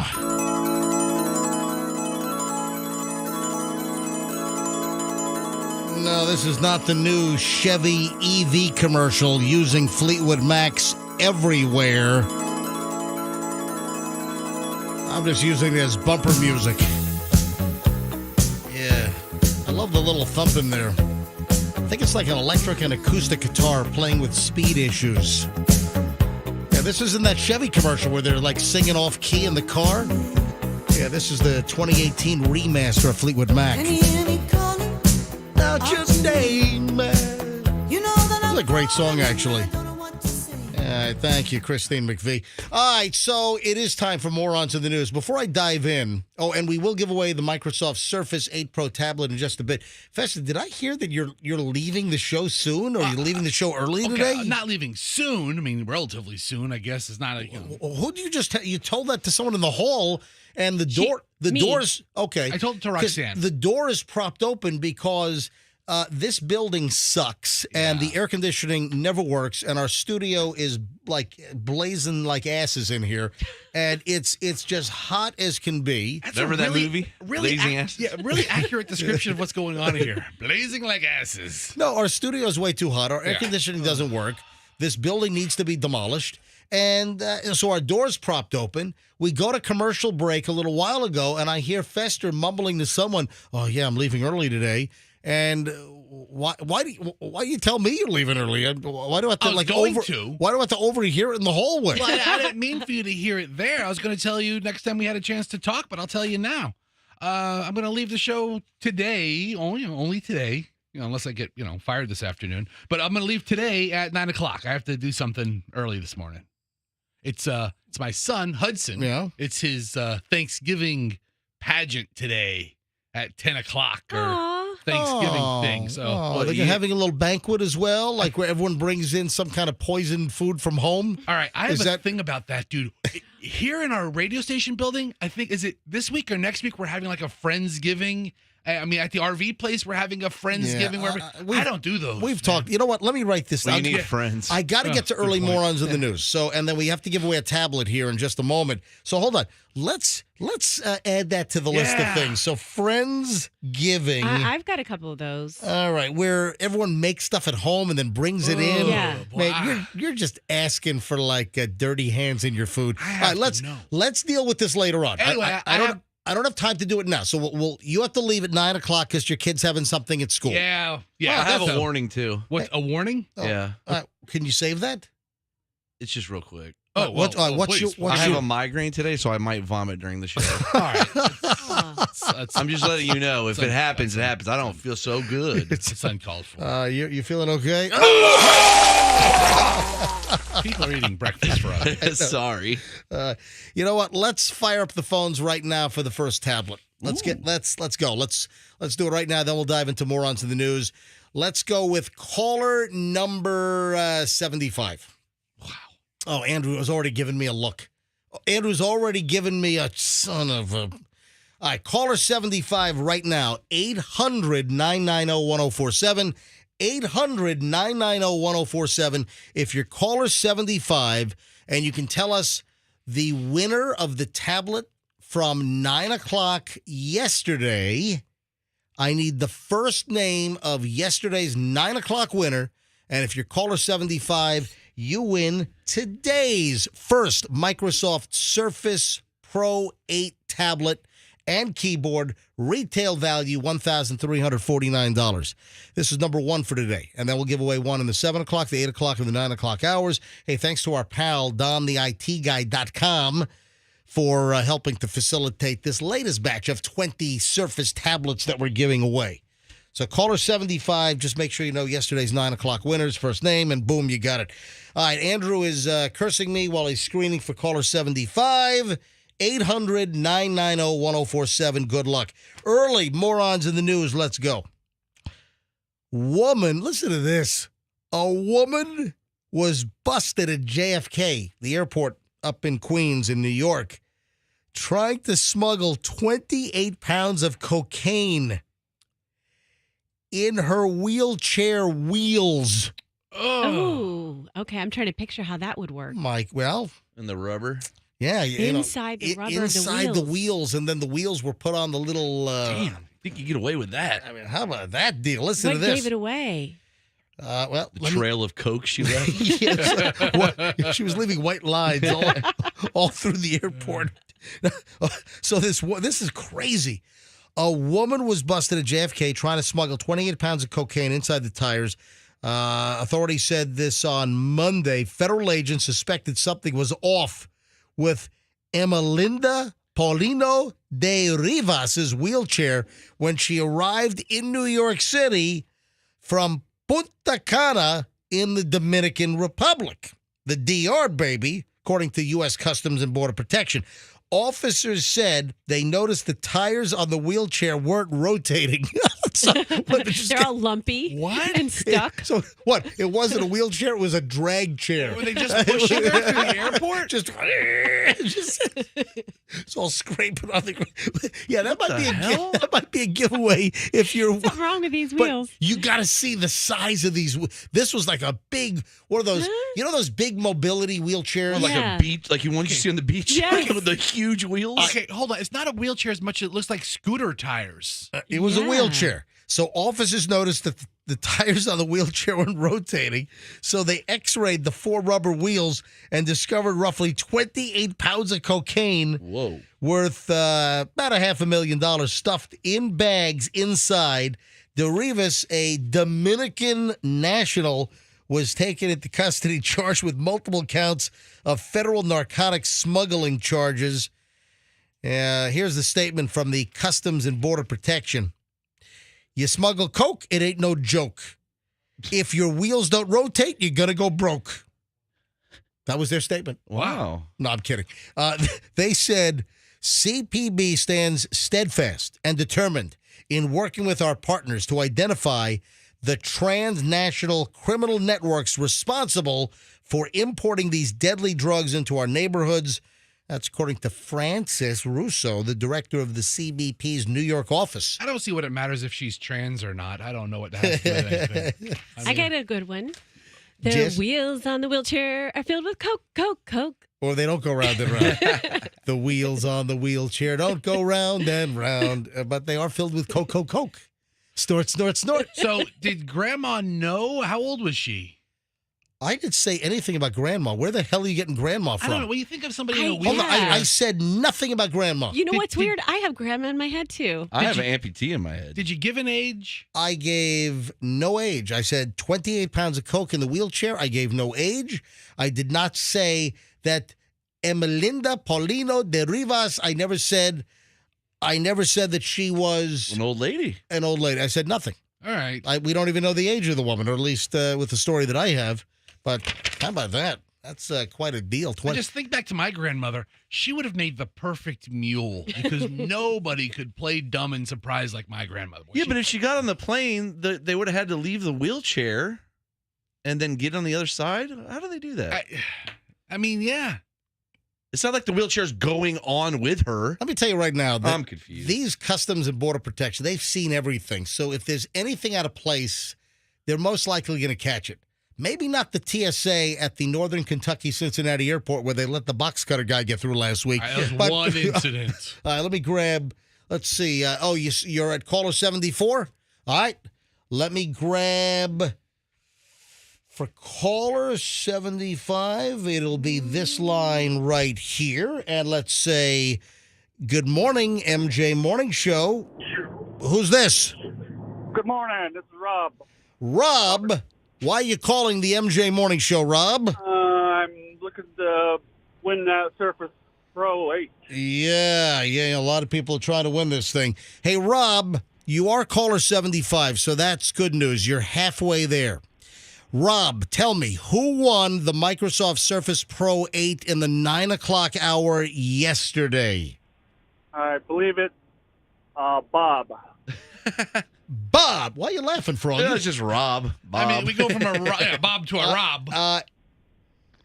No, this is not the new Chevy EV commercial using Fleetwood Mac's Everywhere. I'm just using it as bumper music. Yeah, I love the little thump in there. I think it's like an electric and acoustic guitar playing with speed issues. Yeah, this isn't that Chevy commercial where they're like singing off key in the car. Yeah, this is the 2018 remaster of Fleetwood Mac. Out your name, man. This is a great song, actually. Thank you, Christine McVie. All right, so it is time for Morons in the News. Before I dive in, and we will give away the Microsoft Surface 8 Pro tablet in just a bit. Festa, did I hear that you're leaving the show soon, or you're leaving the show early today? I'm not leaving soon. I mean, relatively soon, I guess. It's not a... Who do you just... You told that to someone in the hall, and the door's... Okay. I told it to Roxanne. The door is propped open because... this building sucks, and the air conditioning never works, and our studio is like blazing like asses in here, and it's just hot as can be. Remember that movie? Blazing Asses? Yeah, really accurate description of what's going on here. Blazing like asses. No, our studio is way too hot. Our air conditioning doesn't work. This building needs to be demolished, and so our door's propped open. We go to commercial break a little while ago, and I hear Fester mumbling to someone, "Oh yeah, I'm leaving early today." And why do you tell me you're leaving early? Why do I have to Why do I have to overhear it in the hallway? Well, I didn't mean for you to hear it there. I was going to tell you next time we had a chance to talk, but I'll tell you now. I'm going to leave the show today, only today, unless I get fired this afternoon. But I'm going to leave today at 9:00. I have to do something early this morning. It's my son Hudson. Yeah. It's his Thanksgiving pageant today at 10:00 or Thanksgiving thing. So they're having a little banquet as well, like where everyone brings in some kind of poisoned food from home. All right, I have a thing about that, dude. Here in our radio station building, I think, is it this week or next week, we're having like a Friendsgiving. I mean, at the RV place, we're having a Friendsgiving. I don't do those. We've talked. You know what? Let me write this down. You need friends. I got to get to early morons in the news. And then we have to give away a tablet here in just a moment. So hold on. Let's add that to the list of things. So Friendsgiving. I've got a couple of those. All right, where everyone makes stuff at home and then brings it in. Yeah. Man, you're just asking for like dirty hands in your food. All right, let's deal with this later on. Anyway, I don't have time to do it now, so you have to leave at 9:00 because your kid's having something at school. Yeah. I have a warning too. What, a warning? Oh, yeah. Can you save that? It's just real quick. What's I have a migraine today, so I might vomit during the show. All right. I'm just letting you know. If it happens, it happens. I don't feel so good. It's uncalled for. You feeling okay? People are eating breakfast for us. Sorry. You know what? Let's fire up the phones right now for the first tablet. Let's go. Let's do it right now. Then we'll dive into Morons in the News. Let's go with caller number 75. Wow. Oh, Andrew has already given me a look. Andrew's already given me a son of a... All right, caller 75 right now, 800-990-1047. 800-990-1047. If you're caller 75 and you can tell us the winner of the tablet from 9:00 yesterday, I need the first name of yesterday's 9:00 winner. And if you're caller 75, you win today's first Microsoft Surface Pro 8 tablet and keyboard, retail value $1,349. This is number one for today. And then we'll give away one in the 7 o'clock, the 8 o'clock, and the 9 o'clock hours. Hey, thanks to our pal, DonTheITGuy.com, for helping to facilitate this latest batch of 20 Surface tablets that we're giving away. So caller 75, just make sure you know yesterday's 9 o'clock winner's first name, and boom, you got it. All right, Andrew is cursing me while he's screening for caller 75. 800-990-1047. Good luck. Early Morons in the News. Let's go. Woman, listen to this. A woman was busted at JFK, the airport up in Queens in New York, trying to smuggle 28 pounds of cocaine in her wheelchair wheels. Oh, okay. I'm trying to picture how that would work. Mike, well, And the rubber. yeah, Inside the rubber, the inside the wheels. wheels, and then the wheels were put on the little. Damn, I think you get away with that. I mean, how about that deal? Listen What to this. gave it away? Well, The trail of coke she left. Yes. She was leaving white lines all through the airport. So this is crazy. A woman was busted at JFK trying to smuggle 28 pounds of cocaine inside the tires. Authorities said this on Monday. Federal agents suspected something was off with Emelinda Paulino de Rivas' wheelchair when she arrived in New York City from Punta Cana in the Dominican Republic. The DR, baby, according to U.S. Customs and Border Protection. Officers said they noticed the tires on the wheelchair weren't rotating. They're all lumpy and stuck. So what? It wasn't a wheelchair. It was a drag chair. Were they just pushing her through the airport? Just it's all scraping on the ground. Yeah, that might be a giveaway if you're. What's wrong with these But wheels? you got to see the size of these. This was like a big one of those. You know those big mobility wheelchairs, Like a beach, like you want you see on the beach, Yes. with the huge wheels. Okay, hold on. It's not a wheelchair as much as it looks like scooter tires. It was a wheelchair. So officers noticed that the tires on the wheelchair weren't rotating. So they x-rayed the 4 rubber wheels and discovered roughly 28 pounds of cocaine. Whoa. Worth about $500,000 stuffed in bags inside. De Rivas, a Dominican national, was taken into custody, charged with multiple counts of federal narcotics smuggling charges. Here's the statement from the Customs and Border Protection. You smuggle coke, it ain't no joke. If your wheels don't rotate, you're going to go broke. That was their statement. Wow. No, I'm kidding. They said CPB stands steadfast and determined in working with our partners to identify the transnational criminal networks responsible for importing these deadly drugs into our neighborhoods. That's according to Francis Russo, the director of the CBP's New York office. I don't see what it matters if she's trans or not. I don't know what that has to do with anything. I got a good one. The Just- wheels on the wheelchair are filled with coke, coke, coke. Or they don't go round and round. The wheels on the wheelchair don't go round and round, but they are filled with coke, coke, coke. Snort, snort, snort. So did Grandma know? How old was she? I didn't say anything about Grandma. Where the hell are you getting Grandma from? I don't know. When you think of somebody in a I- wheelchair. Hold on, I said nothing about Grandma. You know what's weird? I have grandma in my head too. I have an amputee in my head. Did you give an age? I gave no age. I said 28 pounds of coke in the wheelchair. I gave no age. I did not say that Emelinda Paulino de Rivas. I never said that she was An old lady. an old lady. I said nothing. All right. We don't even know the age of the woman, or at least with the story that I have. But how about that? That's quite a deal. I just think back to my grandmother. She would have made the perfect mule because nobody could play dumb and surprised like my grandmother. Yeah, but if she got on the plane, they would have had to leave the wheelchair and then get on the other side. How do they do that? I mean, yeah. It's not like the wheelchair's going on with her. Let me tell you right now. I'm confused. These Customs and Border Protection, they've seen everything. So if there's anything out of place, they're most likely going to catch it. Maybe not the TSA at the Northern Kentucky-Cincinnati airport where they let the box cutter guy get through last week. That was one incident. Let me grab, let's see. You're at caller 74? All right. Let me grab, for caller 75, it'll be this line right here. And let's say, good morning, MJ Morning Show. Who's this? Good morning. This is Rob. Rob. Why are you calling the MJ Morning Show, Rob? I'm looking to win that Surface Pro 8. Yeah, a lot of people are trying to win this thing. Hey, Rob, you are caller 75, so that's good news. You're halfway there. Rob, tell me, who won the Microsoft Surface Pro 8 in the 9 o'clock hour yesterday? I believe it's Bob. Bob, why are you laughing, Froggy? It's just Rob. Bob. I mean, we go from a Bob to a Rob.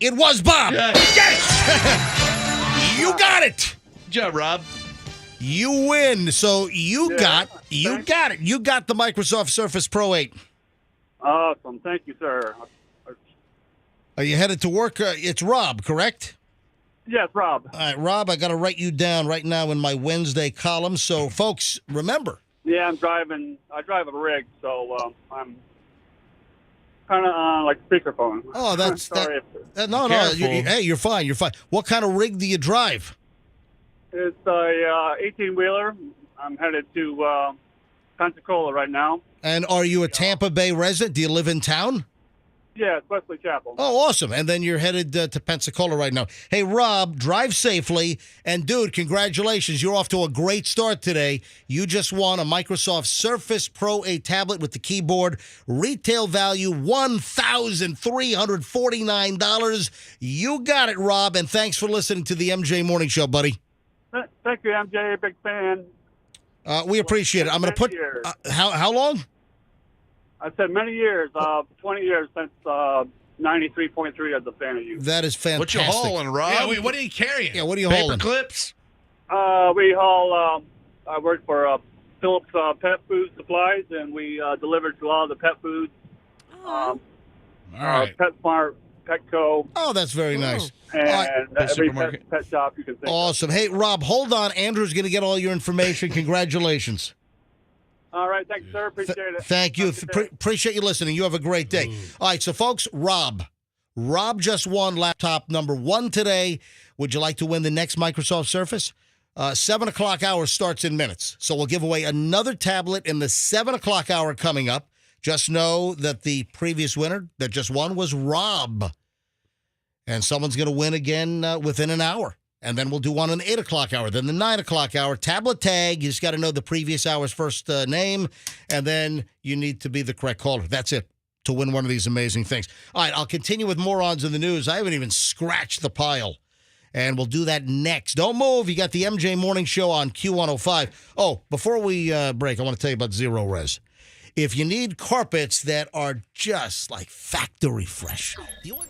It was Bob. Yes! You got it. Good job, Rob. You win. So you got it. You got the Microsoft Surface Pro 8. Awesome. Thank you, sir. Are you headed to work? It's Rob, correct? Yes, Rob. All right, Rob, I got to write you down right now in my Wednesday column. So, folks, remember. Yeah, I'm driving. I drive a rig, so I'm kind of on like speakerphone. Oh, that's sorry. no. Hey, you're fine. You're fine. What kind of rig do you drive? It's a 18-wheeler. I'm headed to Pensacola right now. And are you a Tampa Bay resident? Do you live in town? Yeah, it's Wesley Chapel. Oh, awesome. And then you're headed to Pensacola right now. Hey, Rob, drive safely. And, dude, congratulations. You're off to a great start today. You just won a Microsoft Surface Pro 8 tablet with the keyboard. Retail value $1,349. You got it, Rob. And thanks for listening to the MJ Morning Show, buddy. Thank you, MJ. Big fan. We appreciate it. I'm going to put how long? I said many years, 20 years since 93.3 as a fan of you. That is fantastic. What you hauling, Rob? Yeah, wait, what are you carrying? Yeah, what are you Paper hauling? clips? We haul, I work for Phillips Pet Food Supplies, and we deliver to all the pet foods. All right. PetSmart, Petco. Oh, that's very nice. And every pet shop you can think Awesome. Hey, Rob, hold on. Andrew's going to get all your information. Congratulations. All right. Thanks, sir. Appreciate it. Thank you. Appreciate you listening. You have a great day. All right. So, folks, Rob just won laptop number 1 today. Would you like to win the next Microsoft Surface? 7 o'clock hour starts in minutes. So we'll give away another tablet in the 7 o'clock hour coming up. Just know that the previous winner that just won was Rob. And someone's going to win again within an hour. And then we'll do one in the 8 o'clock hour, then the 9 o'clock hour. Tablet tag, you just got to know the previous hour's first name, and then you need to be the correct caller. That's it to win one of these amazing things. All right, I'll continue with morons in the news. I haven't even scratched the pile. And we'll do that next. Don't move. You got the MJ Morning Show on Q105. Oh, before we break, I want to tell you about Zero Res. If you need carpets that are just like factory fresh, do you want...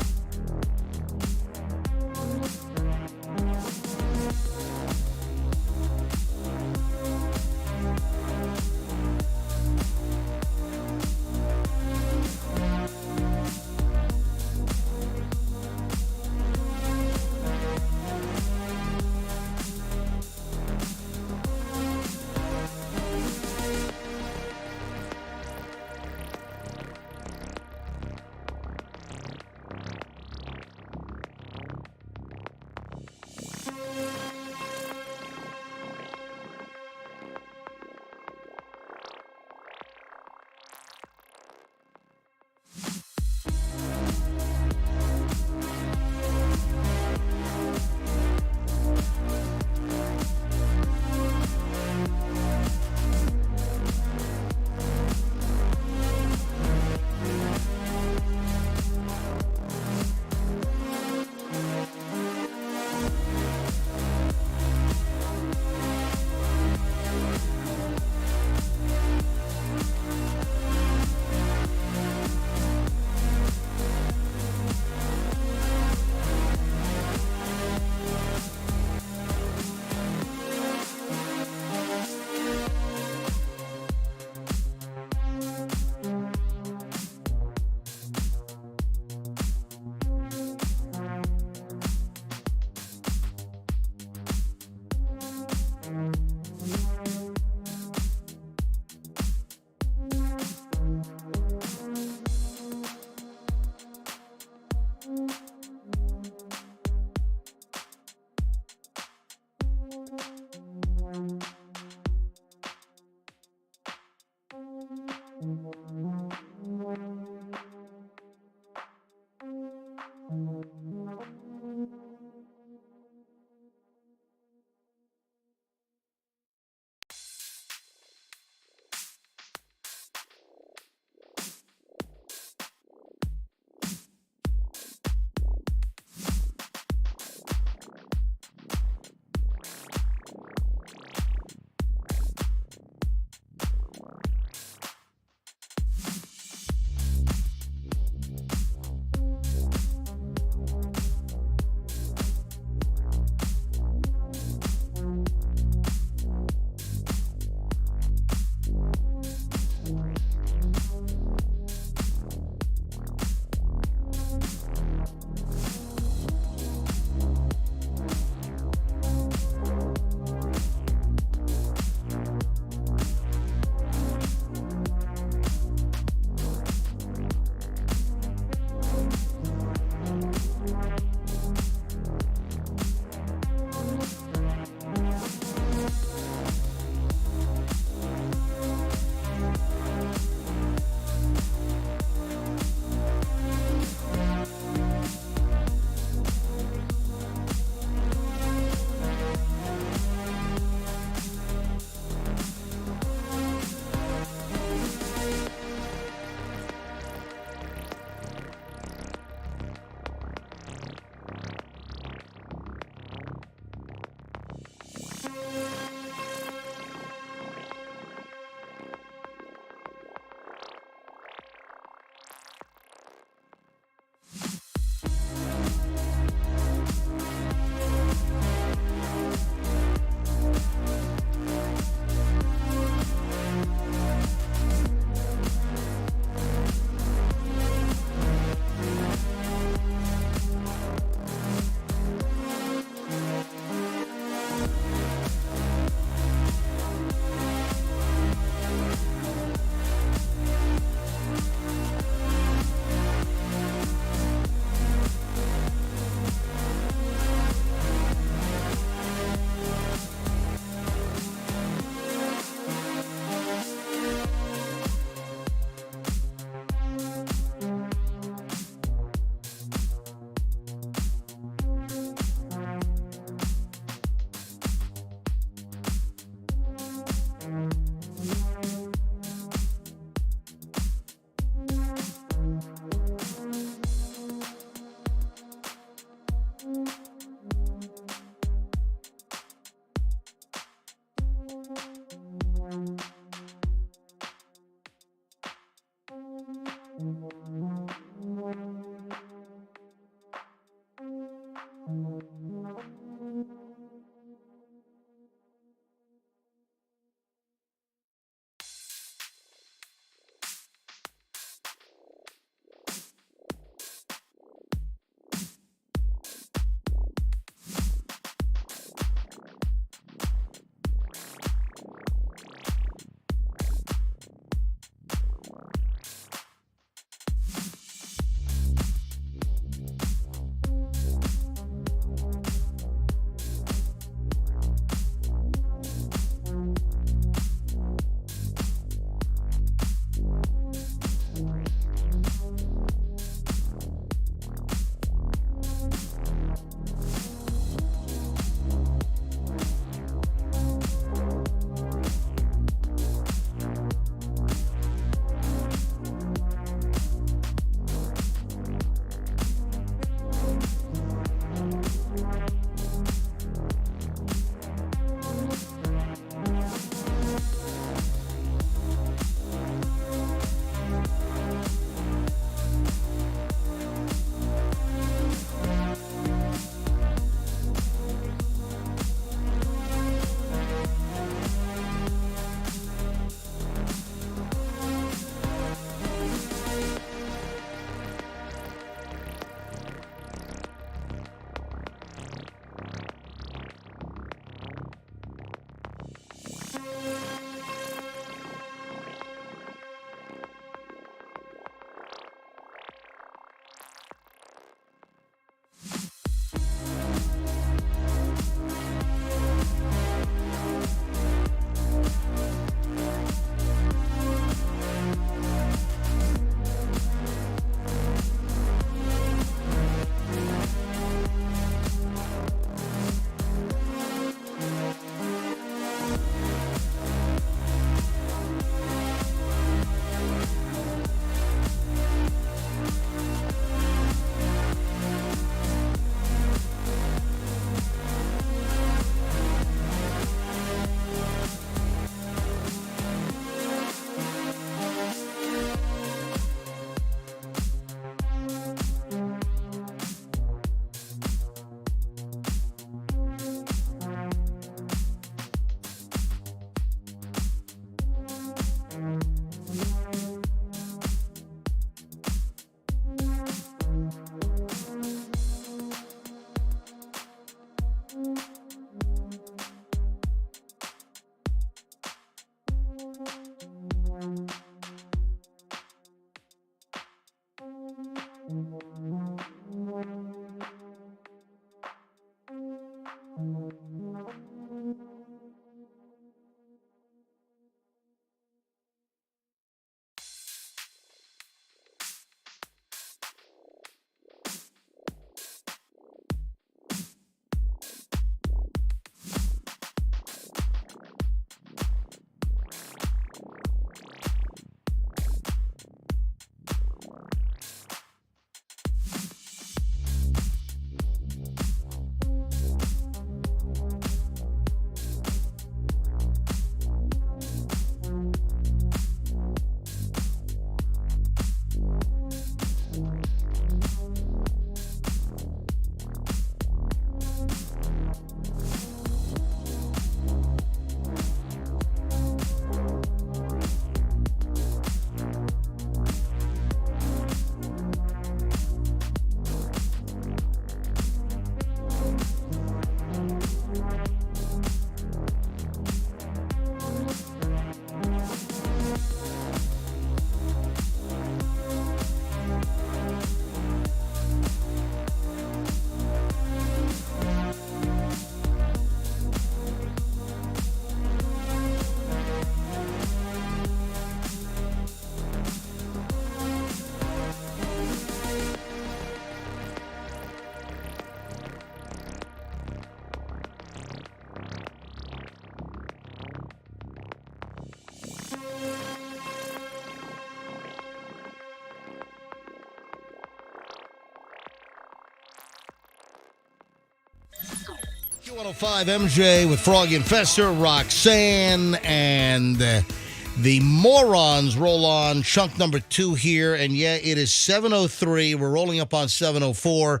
Q105 MJ with Froggy and Fester, Roxanne, and the morons roll on chunk number 2 here. And yeah, it is 7:03. We're rolling up on 7:04.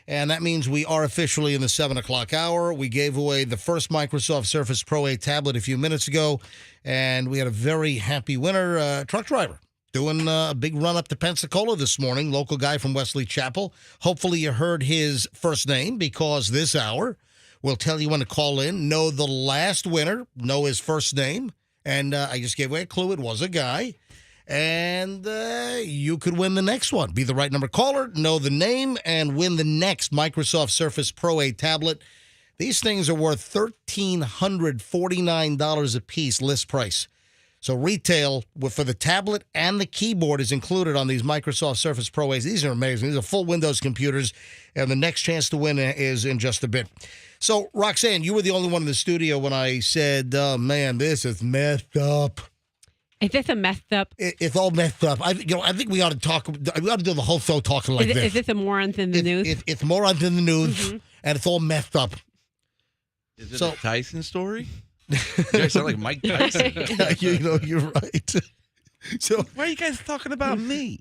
And that means we are officially in the 7 o'clock hour. We gave away the first Microsoft Surface Pro 8 tablet a few minutes ago. And we had a very happy winner, truck driver, doing a big run up to Pensacola this morning. Local guy from Wesley Chapel. Hopefully you heard his first name, because this hour we'll tell you when to call in, know the last winner, know his first name. And I just gave away a clue. It was a guy. And you could win the next one. Be the right number caller, know the name, and win the next Microsoft Surface Pro 8 tablet. These things are worth $1,349 a piece, list price. So retail for the tablet and the keyboard is included on these Microsoft Surface Pro 8s. These are amazing. These are full Windows computers, and the next chance to win is in just a bit. So, Roxanne, you were the only one in the studio when I said, oh, man, this is messed up. Is this a messed up? It's all messed up. I think we ought to talk. We ought to do the whole show talking like this. Is this a morons in the news? It's morons in the news, and it's all messed up. Is it a Tyson story? You guys sound like Mike Tyson. You're right. So why are you guys talking about me?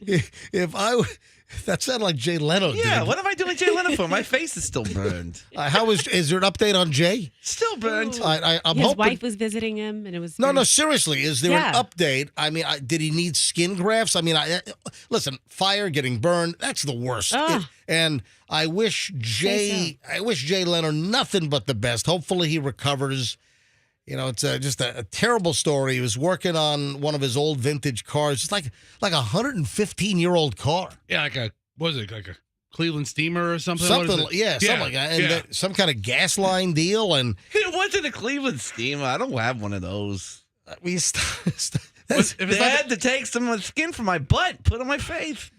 That sounded like Jay Leno. Yeah, did. what am I doing Jay Leno for? My face is still burned. Is there an update on Jay? Still burnt. I'm His hoping. wife was visiting him, and it was No, seriously. Is there an update? I mean, did he need skin grafts? I mean, listen, fire, getting burned, that's the worst. And I wish Jay Leno nothing but the best. Hopefully he recovers. You know, it's just a terrible story. He was working on one of his old vintage cars. It's like a 115-year-old car. Yeah, like a Cleveland steamer or something? Something like that. And some kind of gas line deal. And it wasn't a Cleveland steamer. I don't have one of those. If they had to take some of the skin from my butt, put on my face.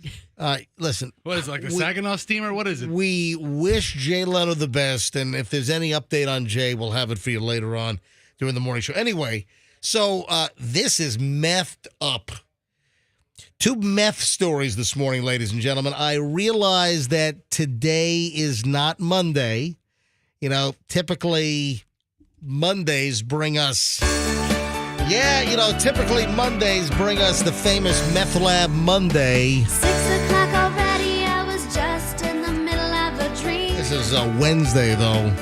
Listen. What is it, like the Saginaw steamer? What is it? We wish Jay Leno the best, and if there's any update on Jay, we'll have it for you later on during the morning show. Anyway, so this is methed up. 2 meth stories this morning, ladies and gentlemen. I realize that today is not Monday. You know, typically Mondays bring us... typically Mondays bring us the famous Meth Lab Monday. 6 o'clock already, I was just in the middle of a dream. This is a Wednesday, though.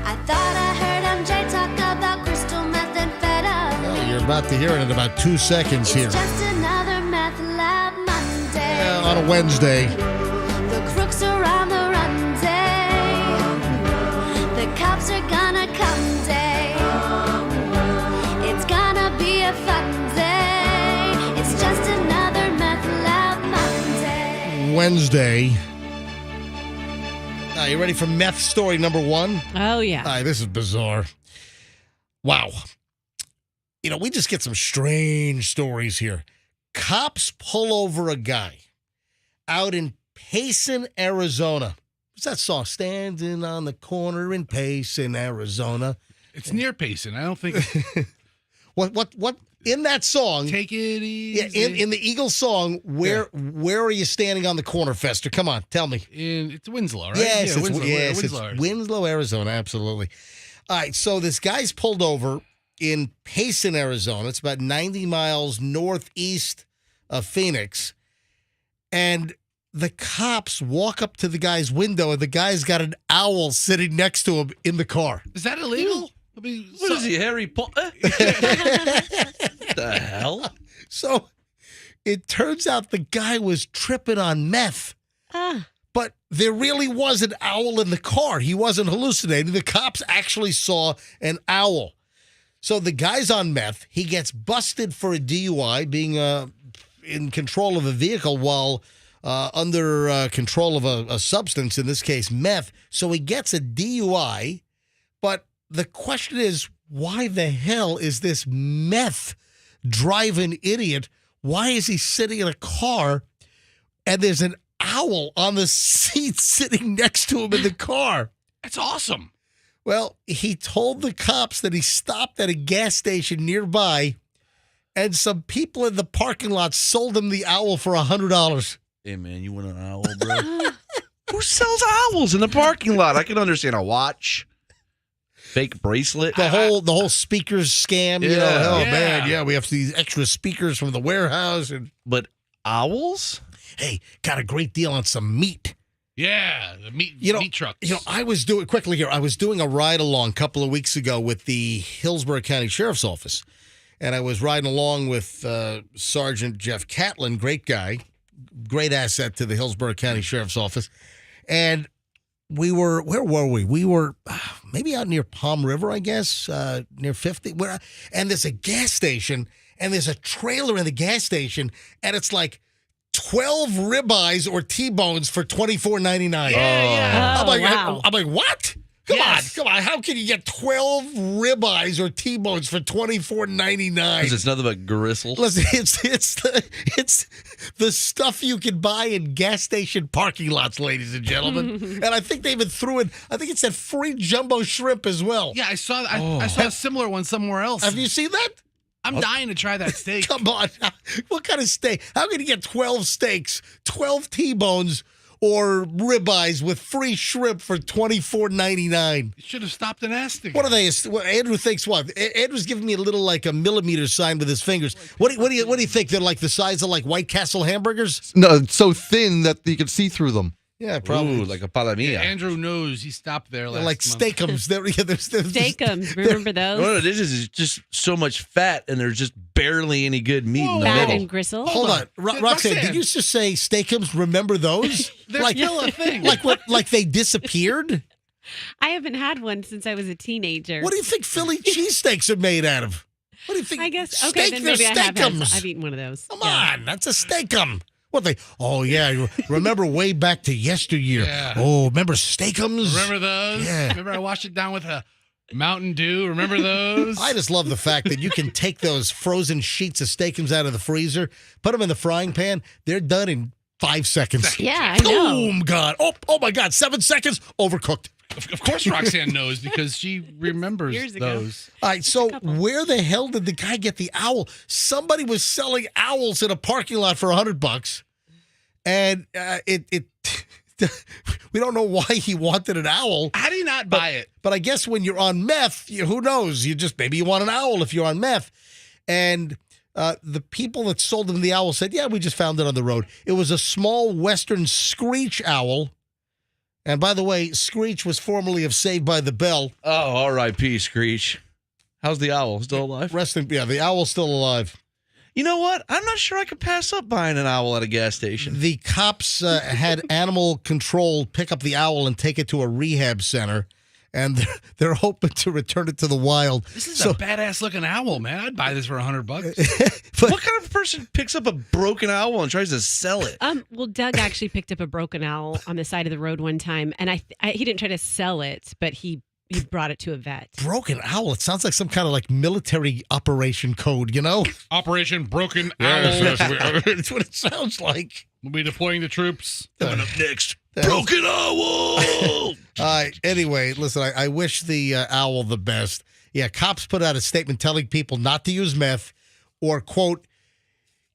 I thought I heard MJ talk about crystal methamphetamine. Well, you're about to hear it in about 2 seconds here. It's just another Meth Lab Monday. On a Wednesday. The crooks are on the run day. The cops are gonna come day. It's gonna be a fun day. It's just another Meth Lab Monday. Wednesday. You ready for meth story number 1? Oh, yeah. This is bizarre. Wow. You know, we just get some strange stories here. Cops pull over a guy out in Payson, Arizona. What's that song? Standing on the corner in Payson, Arizona. It's near Payson. I don't think... What in that song? Take it easy. Yeah, in the Eagles song, where are you standing on the corner, Fester? Come on, tell me. It's Winslow, right? Yes, Winslow, it's Winslow, Arizona, absolutely. All right, so this guy's pulled over in Payson, Arizona. It's about 90 miles northeast of Phoenix. And the cops walk up to the guy's window, and the guy's got an owl sitting next to him in the car. Is that illegal? I mean, what is he, Harry Potter? What the hell? So it turns out the guy was tripping on meth. But there really was an owl in the car. He wasn't hallucinating. The cops actually saw an owl. So the guy's on meth. He gets busted for a DUI, being in control of a vehicle while under control of a substance, in this case, meth. So he gets a DUI, but the question is, why the hell is this meth driving idiot? Why is he sitting in a car and there's an owl on the seat sitting next to him in the car? That's awesome. Well, he told the cops that he stopped at a gas station nearby and some people in the parking lot sold him the owl for $100. Hey, man, you want an owl, bro? Who sells owls in the parking lot? I can understand a watch, fake bracelet. The whole speakers scam. You know, Yeah. oh Yeah. man, yeah, we have these extra speakers from the warehouse. And But owls? hey, got a great deal on some meat. Yeah, the meat trucks. I was doing quickly here. I was doing a ride along a couple of weeks ago with the Hillsborough County Sheriff's Office, and I was riding along with Sergeant Jeff Catlin, great guy, great asset to the Hillsborough County Sheriff's Office, and where were we? We were maybe out near Palm River, I guess, near 50. And there's a gas station, and there's a trailer in the gas station, and it's like 12 ribeyes or T-bones for $24.99. Yeah. I'm like, wow. What? Come on. How can you get 12 ribeyes or T-bones for $24.99? Because it's nothing but gristle. Listen, it's the stuff you can buy in gas station parking lots, ladies and gentlemen. And I think they even threw in, I think it said free jumbo shrimp as well. Yeah, I saw I saw a similar one somewhere else. Have you seen that? I'm dying to try that steak. Come on. What kind of steak? How can you get 12 steaks, 12 T-bones, or ribeyes with free shrimp for $24.99? You should have stopped and asked again. What are they? What, Andrew thinks what? Andrew's giving me a little like a millimeter sign with his fingers. What do you think? They're like the size of like White Castle hamburgers? No, it's so thin that you can see through them. Yeah, probably. Ooh, like a palomilla. Andrew knows he stopped there They're last like month. steakums. Steakums. Remember those? No, this is just so much fat, and there's just barely any good meat in the Fat middle. and gristle. Hold on. Roxanne, did you just say steakums? Remember those? They're still a thing. Like what? Like they disappeared? I haven't had one since I was a teenager. What do you think Philly cheesesteaks are made out of? What do you think? I guess, okay, then maybe I have had some. I've eaten one of those. Come on, that's a steakum. What they? Oh yeah, remember way back to yesteryear. Yeah. Oh, remember steakums? Remember those? Yeah. Remember I washed it down with a Mountain Dew? Remember those? I just love the fact that you can take those frozen sheets of steakums out of the freezer, put them in the frying pan. They're done in 5 seconds. Yeah, I know. Boom, God. Oh my God, 7 seconds, overcooked. Of course Roxanne knows because she remembers Years ago. those. All right, so where the hell did the guy get the owl? Somebody was selling owls in a parking lot for $100, and we don't know why he wanted an owl. How do you not buy it? But I guess when you're on meth, who knows? Maybe you want an owl if you're on meth. And the people that sold him the owl said, yeah, we just found it on the road. It was a small western screech owl. And by the way, Screech was formerly of Saved by the Bell. Oh, R.I.P. Screech. How's the owl? Still alive? The owl's still alive. You know what? I'm not sure I could pass up buying an owl at a gas station. The cops had animal control pick up the owl and take it to a rehab center, and they're hoping to return it to the wild. This is a badass looking owl, man. I'd buy this for $100. What kind of person picks up a broken owl and tries to sell it? Well, Doug actually picked up a broken owl on the side of the road one time, and he didn't try to sell it, but he brought it to a vet. Broken owl. It sounds like some kind of like military operation code, you know? Operation Broken Owl. That's what it sounds like. We'll be deploying the troops. Coming up next, Broken Owl. All right. Anyway, listen, I wish the owl the best. Yeah, cops put out a statement telling people not to use meth or, quote,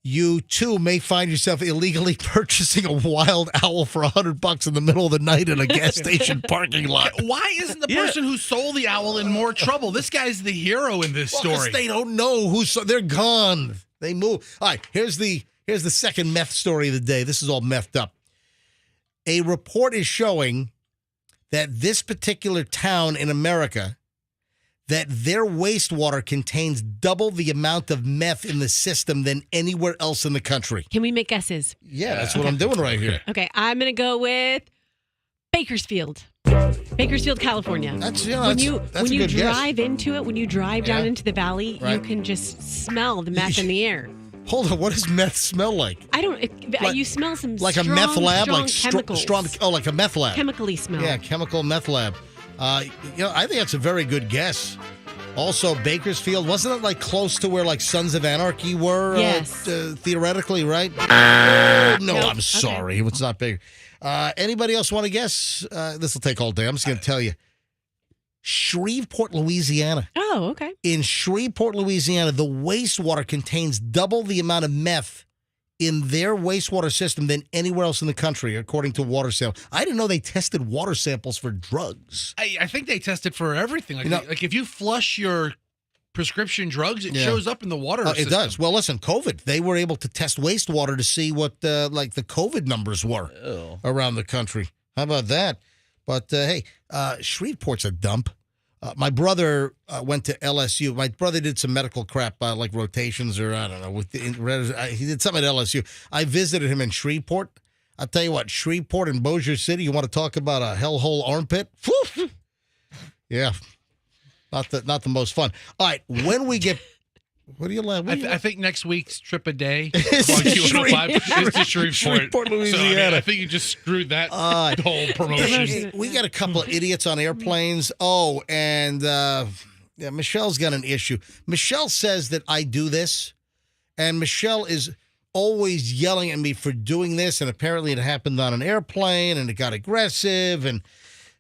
you too may find yourself illegally purchasing a wild owl for $100 in the middle of the night in a gas station parking lot. Why isn't the person who sold the owl in more trouble? This guy's the hero in this story. 'Cause they don't know they're gone. They move. All right, here's the second meth story of the day. This is all methed up. A report is showing that this particular town in America, that their wastewater contains double the amount of meth in the system than anywhere else in the country. Can we make guesses? Yeah, that's what I'm doing right here. Okay, I'm going to go with Bakersfield, California. That's when a you good guess. drive into it, when you drive down into the valley, you Right. can just smell the meth in the air. Hold on, what does meth smell like? You smell some Like strong, a meth lab, strong like chemicals. like a meth lab. Chemically smell. Yeah, chemical meth lab. I think that's a very good guess. Also, Bakersfield, wasn't it like close to where like Sons of Anarchy were? Yes. Theoretically, right? No, Nope. I'm sorry. It's not big. Anybody else want to guess? This will take all day. I'm just going to tell you. Shreveport, Louisiana. Oh, okay. In Shreveport, Louisiana, the wastewater contains double the amount of meth in their wastewater system than anywhere else in the country, according to water samples. I didn't know they tested water samples for drugs. I think they tested for everything. Like if you flush your prescription drugs, it shows up in the water system. It does. Well, listen, COVID, they were able to test wastewater to see what the COVID numbers were around the country. How about that? But hey, Shreveport's a dump. My brother went to LSU. My brother did some medical crap, like rotations or I don't know. He did something at LSU. I visited him in Shreveport. I'll tell you what, Shreveport and Bossier City, you want to talk about a hellhole armpit? Whew. Yeah, not the most fun. All right, when we get... What do you laugh? I think next week's trip a day on Q105 is to Shreveport, Louisiana. So, I think you just screwed that whole promotion. We got a couple of idiots on airplanes. Oh, and Michelle's got an issue. Michelle says that I do this, and Michelle is always yelling at me for doing this, and apparently it happened on an airplane, and it got aggressive, and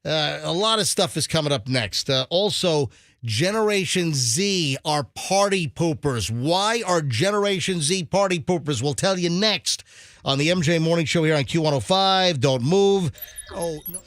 a lot of stuff is coming up next. Also, Generation Z are party poopers. Why are Generation Z party poopers? We'll tell you next on the MJ Morning Show here on Q105. Don't move. Oh, no.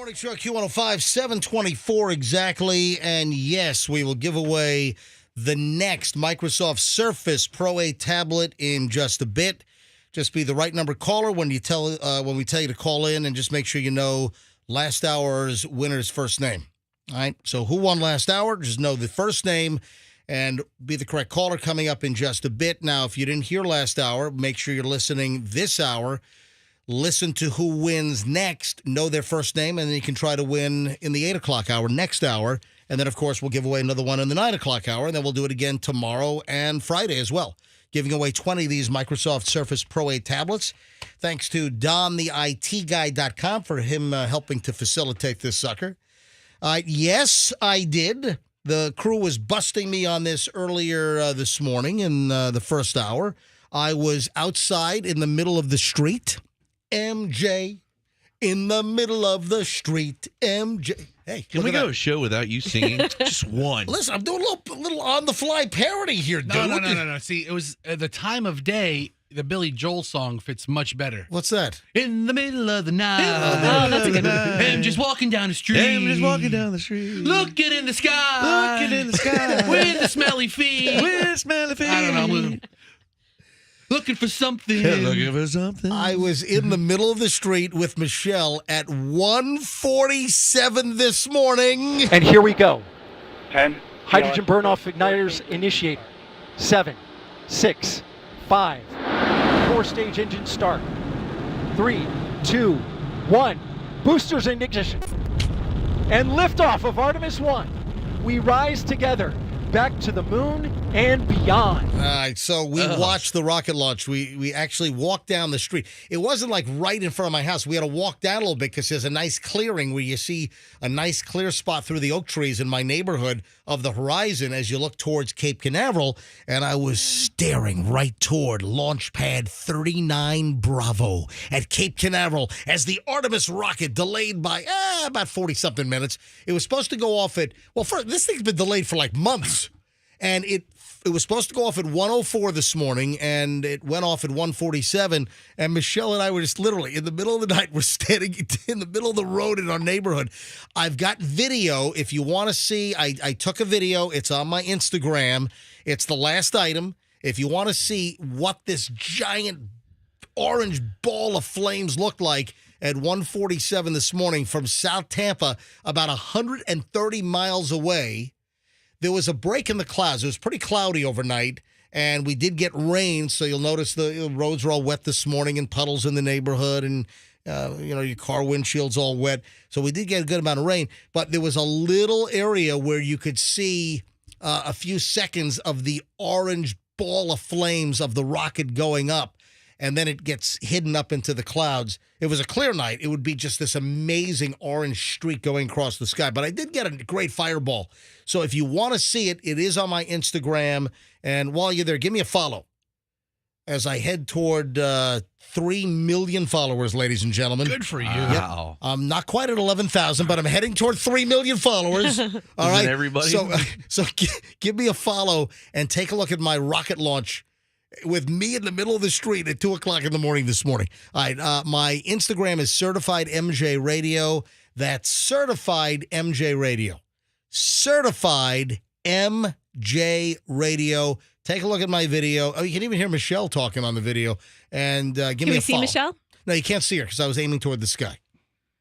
Morning Show Q105, 724 exactly. And yes, we will give away the next Microsoft Surface Pro 8 tablet in just a bit. Just be the right number caller when we tell you to call in, and just make sure you know last hour's winner's first name. All right. So who won last hour? Just know the first name and be the correct caller coming up in just a bit. Now, if you didn't hear last hour, make sure you're listening this hour. Listen to who wins next, know their first name, and then you can try to win in the 8 o'clock hour, next hour. And then, of course, we'll give away another one in the 9 o'clock hour, and then we'll do it again tomorrow and Friday as well. Giving away 20 of these Microsoft Surface Pro 8 tablets. Thanks to DonTheITGuy.com for him helping to facilitate this sucker. Yes, I did. The crew was busting me on this earlier this morning in the first hour. I was outside in the middle of the street. MJ, in the middle of the street. MJ. Hey, can we go a show without you singing? Just one. Listen, I'm doing a little on-the-fly parody here, dude. No. See, it was the time of day. The Billy Joel song fits much better. What's that? In the middle of the night. Oh, that's a good one. I'm just walking down the street. Looking in the sky. With the smelly feet. I don't know. Looking for something. I was in the middle of the street with Michelle at 1:47 this morning. And here we go. 10. Hydrogen burn-off igniters initiated. 7, 6, 5. 4-stage engine start. 3, 2, 1. Boosters in ignition. And liftoff of Artemis 1. We rise together back to the moon and beyond. All right, so we watched the rocket launch. We actually walked down the street. It wasn't like right in front of my house. We had to walk down a little bit because there's a nice clearing where you see a nice clear spot through the oak trees in my neighborhood of the horizon as you look towards Cape Canaveral, and I was staring right toward Launch Pad 39 Bravo at Cape Canaveral as the Artemis rocket delayed by about 40-something minutes. It was supposed to go off at, first, this thing's been delayed for like months. And it was supposed to go off at 1:04 this morning, and it went off at 1:47. And Michelle and I were just literally in the middle of the night. We're standing in the middle of the road in our neighborhood. I've got video. If you want to see, I took a video. It's on my Instagram. It's the last item. If you want to see what this giant orange ball of flames looked like at 1:47 this morning from South Tampa, about 130 miles away. There was a break in the clouds. It was pretty cloudy overnight, and we did get rain, so you'll notice the roads are all wet this morning and puddles in the neighborhood, and your car windshield's all wet. So we did get a good amount of rain, but there was a little area where you could see a few seconds of the orange ball of flames of the rocket going up, and then it gets hidden up into the clouds. It was a clear night. It would be just this amazing orange streak going across the sky. But I did get a great fireball. So if you want to see it, it is on my Instagram. And while you're there, give me a follow as I head toward 3 million followers, ladies and gentlemen. Good for you. Wow. I'm not quite at 11,000, but I'm heading toward 3 million followers. All right, everybody? So give me a follow and take a look at my rocket launch with me in the middle of the street at 2 o'clock in the morning this morning. All right, my Instagram is Certified MJ Radio. That's Certified MJ Radio. Certified MJ Radio. Take a look at my video. Oh, you can even hear Michelle talking on the video. And give me a follow. Can we see Michelle? No, you can't see her because I was aiming toward the sky.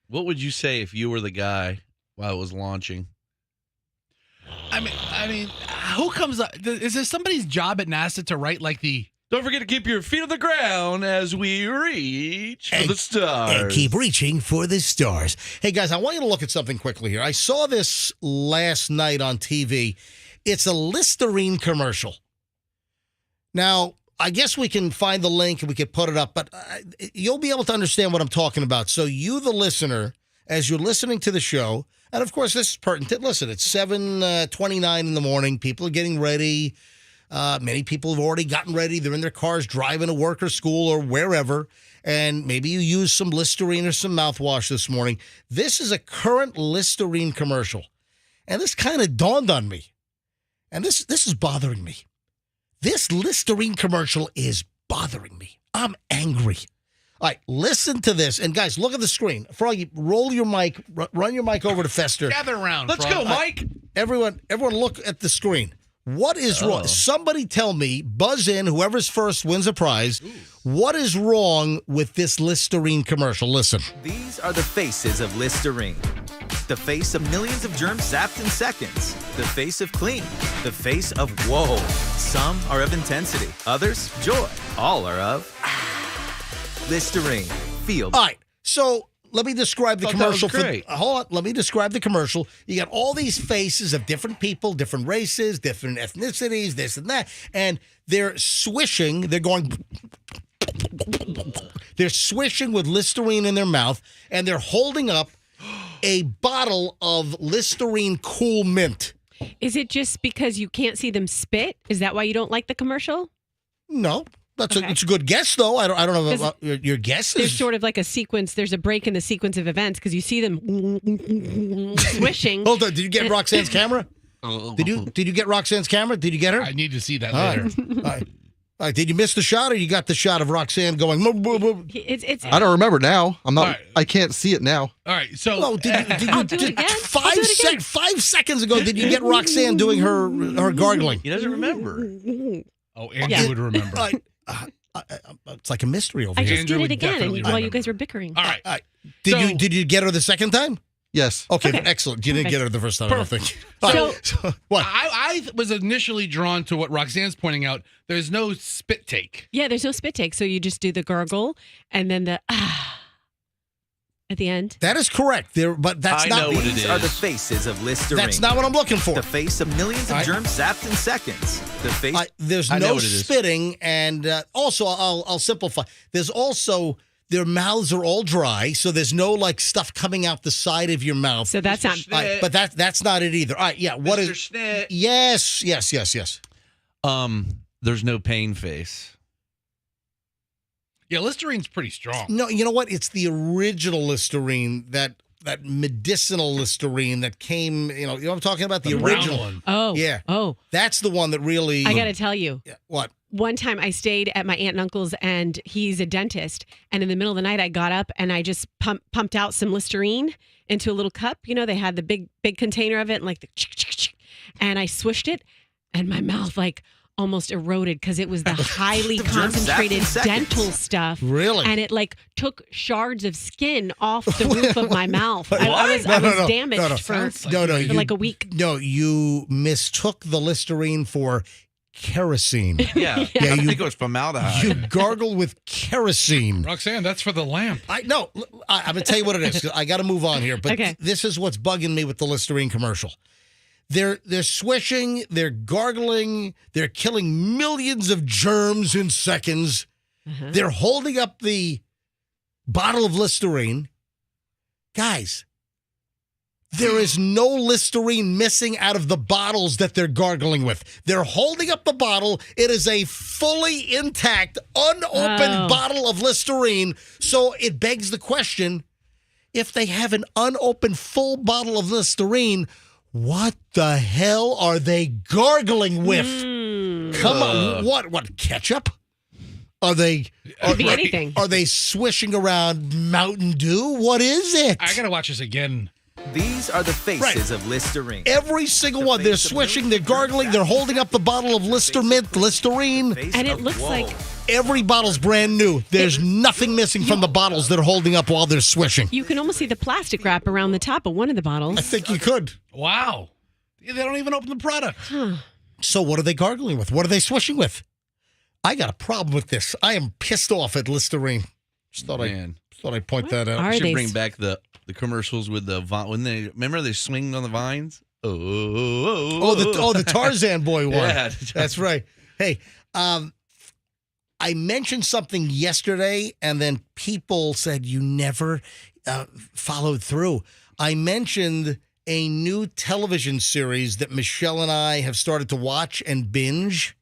What would you say if you were the guy while it was launching? I mean, who comes up? Is there somebody's job at NASA to write like the? Don't forget to keep your feet on the ground as we reach for the stars. And keep reaching for the stars. Hey, guys, I want you to look at something quickly here. I saw this last night on TV. It's a Listerine commercial. Now, I guess we can find the link and we can put it up, but you'll be able to understand what I'm talking about. So you, the listener, as you're listening to the show, and of course this is pertinent. Listen, it's 7:29 in the morning. People are getting ready. Many people have already gotten ready. They're in their cars driving to work or school or wherever. And maybe you use some Listerine or some mouthwash this morning. This is a current Listerine commercial. And this kind of dawned on me. And this is bothering me. This Listerine commercial is bothering me. I'm angry. All right, listen to this. And guys, look at the screen. Froggy, roll your mic, run your mic over to Fester. Gather around. Let's Frog. go, Mike. Everyone look at the screen. What is wrong? Somebody tell me, buzz in, whoever's first wins a prize. Ooh. What is wrong with this Listerine commercial? Listen. These are the faces of Listerine. The face of millions of germs zapped in seconds. The face of clean. The face of whoa. Some are of intensity. Others, joy. All are of Listerine. Feel. All right, so let me describe the commercial. Hold on, let me describe the commercial. You got all these faces of different people, different races, different ethnicities, this and that, and they're swishing. They're going. They're swishing with Listerine in their mouth, and they're holding up a bottle of Listerine Cool Mint. Is it just because you can't see them spit? Is that why you don't like the commercial? No. It's a good guess, though. I don't know about your guess. There's sort of like a sequence. There's a break in the sequence of events because you see them swishing. Hold on. Did you get Roxanne's camera? Did you get Roxanne's camera? Did you get her? I need to see that later. All right. Did you miss the shot, or you got the shot of Roxanne going? It's. I don't remember now. I'm not. Right. I can't see it now. All right. So. Oh, did you do it again? 5 seconds ago, did you get Roxanne doing her gargling? He doesn't remember. Oh, Andrew would remember. It's like a mystery over here. I just did it again while you guys were bickering. All right. Did you get her the second time? Yes. Okay. Excellent. You didn't get her the first time, Perfect. I don't think. So what? I was initially drawn to what Roxanne's pointing out. There's no spit take. Yeah, there's no spit take. So you just do the gargle and then the at the end. That is correct. But that's I not know what it is. These are the faces of Listerine. That's not what I'm looking for. The face of millions of germs zapped in seconds. The face. There's no spitting, and also I'll simplify. There's also their mouths are all dry, so there's no like stuff coming out the side of your mouth. So that's not. But that's not it either. All right, yeah. What is? Schnitt. Yes. There's no pain face. Yeah, Listerine's pretty strong. No, you know what? It's the original Listerine, that medicinal Listerine that came, you know what I'm talking about? The original one. Oh. Yeah. Oh. That's the one that really... I got to tell you. Yeah, what? One time I stayed at my aunt and uncle's, and he's a dentist. And in the middle of the night, I got up and I just pumped out some Listerine into a little cup. You know, they had the big container of it, and like the and I swished it, and my mouth like almost eroded because it was the highly concentrated dental stuff. Really? And it like took shards of skin off the roof of my mouth. I was damaged for like a week. No, you mistook the Listerine for kerosene. Yeah. I think it was formaldehyde. You gargle with kerosene. Roxanne, that's for the lamp. I'm going to tell you what it is. I got to move on here. But okay. This is what's bugging me with the Listerine commercial. They're swishing, they're gargling, they're killing millions of germs in seconds. Uh-huh. They're holding up the bottle of Listerine. Guys, there is no Listerine missing out of the bottles that they're gargling with. They're holding up the bottle. It is a fully intact, unopened bottle of Listerine. So it begs the question, if they have an unopened full bottle of Listerine, what the hell are they gargling with? Come on, what ketchup? Could be anything. Are they swishing around Mountain Dew? What is it? I gotta watch this again. These are the faces of Listerine. Every single one. They're swishing, they're gargling, they're holding up the bottle of Listerine. And it looks like every bottle's brand new. There's nothing missing from the bottles they're holding up while they're swishing. you can almost see the plastic wrap around the top of one of the bottles. I think you could. Wow. They don't even open the product. So what are they gargling with? What are they swishing with? I got a problem with this. I am pissed off at Listerine. Just thought I'd point that out. We should bring back the commercials with the when they remember they swinged on the vines. The Tarzan boy one. Yeah, that's right. Hey, I mentioned something yesterday, and then people said you never followed through. I mentioned a new television series that Michelle and I have started to watch and binge.